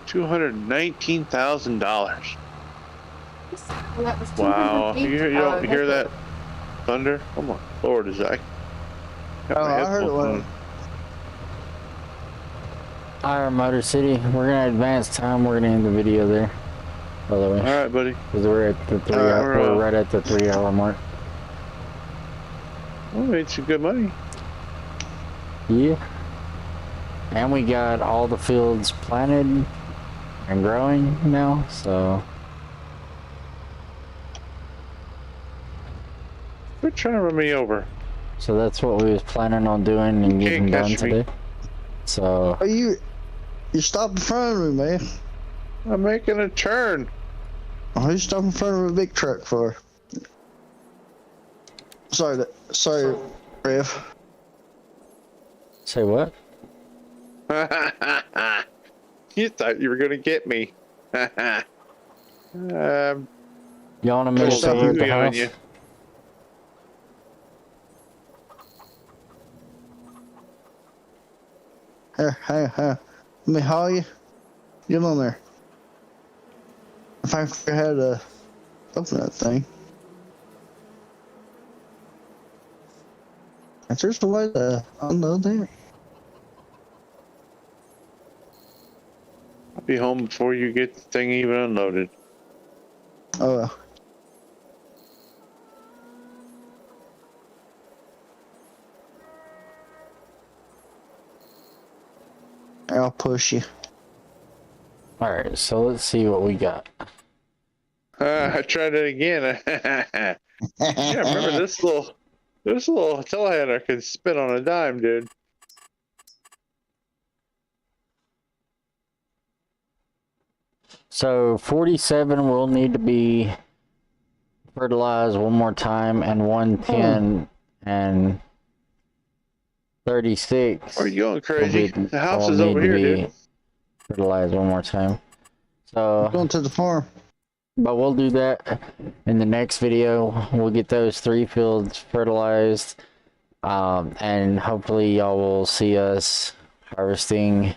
$219,000. Well, that was Wow. You 208. don't hear that thunder? Come on. Lord, is that? Oh, I heard it went. Alright, Motor City, we're gonna advance time. We're gonna end the video there. By the way, All right, buddy. because we're at the we're right at the 3-hour mark. We made some good money. Yeah. And we got all the fields planted and growing now, so Quit trying to run me over. that's what we was planning on doing and You getting can't done catch me. today. So Are you stopped in front of me, man. I'm making a turn. Oh, you stopped in front of a big truck for? Sorry, Rev. say what? You thought you were gonna get me. You want to meet us over at the house? You. Here, let me haul you. Get on there. If I figure out how to open that thing. If there's a way to unload there. I'll be home before you get the thing even unloaded. Oh well. I'll push you. Alright, so let's see what we got. I tried it again. Yeah, remember this little telehandler can spin on a dime, dude. So 47 will need to be fertilized one more time, and 110 and 36. Are you going crazy? The house all is need over to here, be dude. fertilized one more time. So, Going to the farm. but we'll do that in the next video. We'll get those 3 fields fertilized, and hopefully y'all will see us harvesting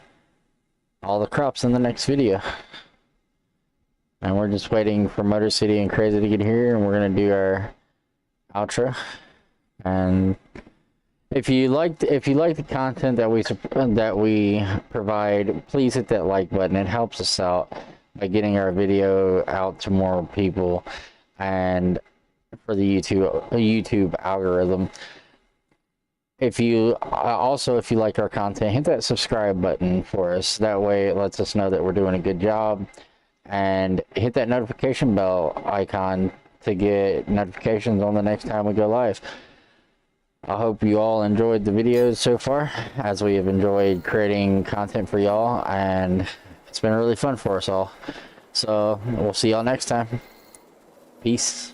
all the crops in the next video. And we're just waiting for Motor City and Crazy to get here, and we're gonna do our outro. And if you like the content that we provide, please hit that like button. It helps us out by getting our video out to more people, and for the YouTube algorithm. If you like our content, hit that subscribe button for us. That way it lets us know that we're doing a good job. And hit that notification bell icon to get notifications on the next time we go live. I hope you all enjoyed the videos so far, as we have enjoyed creating content for y'all, and it's been really fun for us all. So we'll see y'all next time. Peace.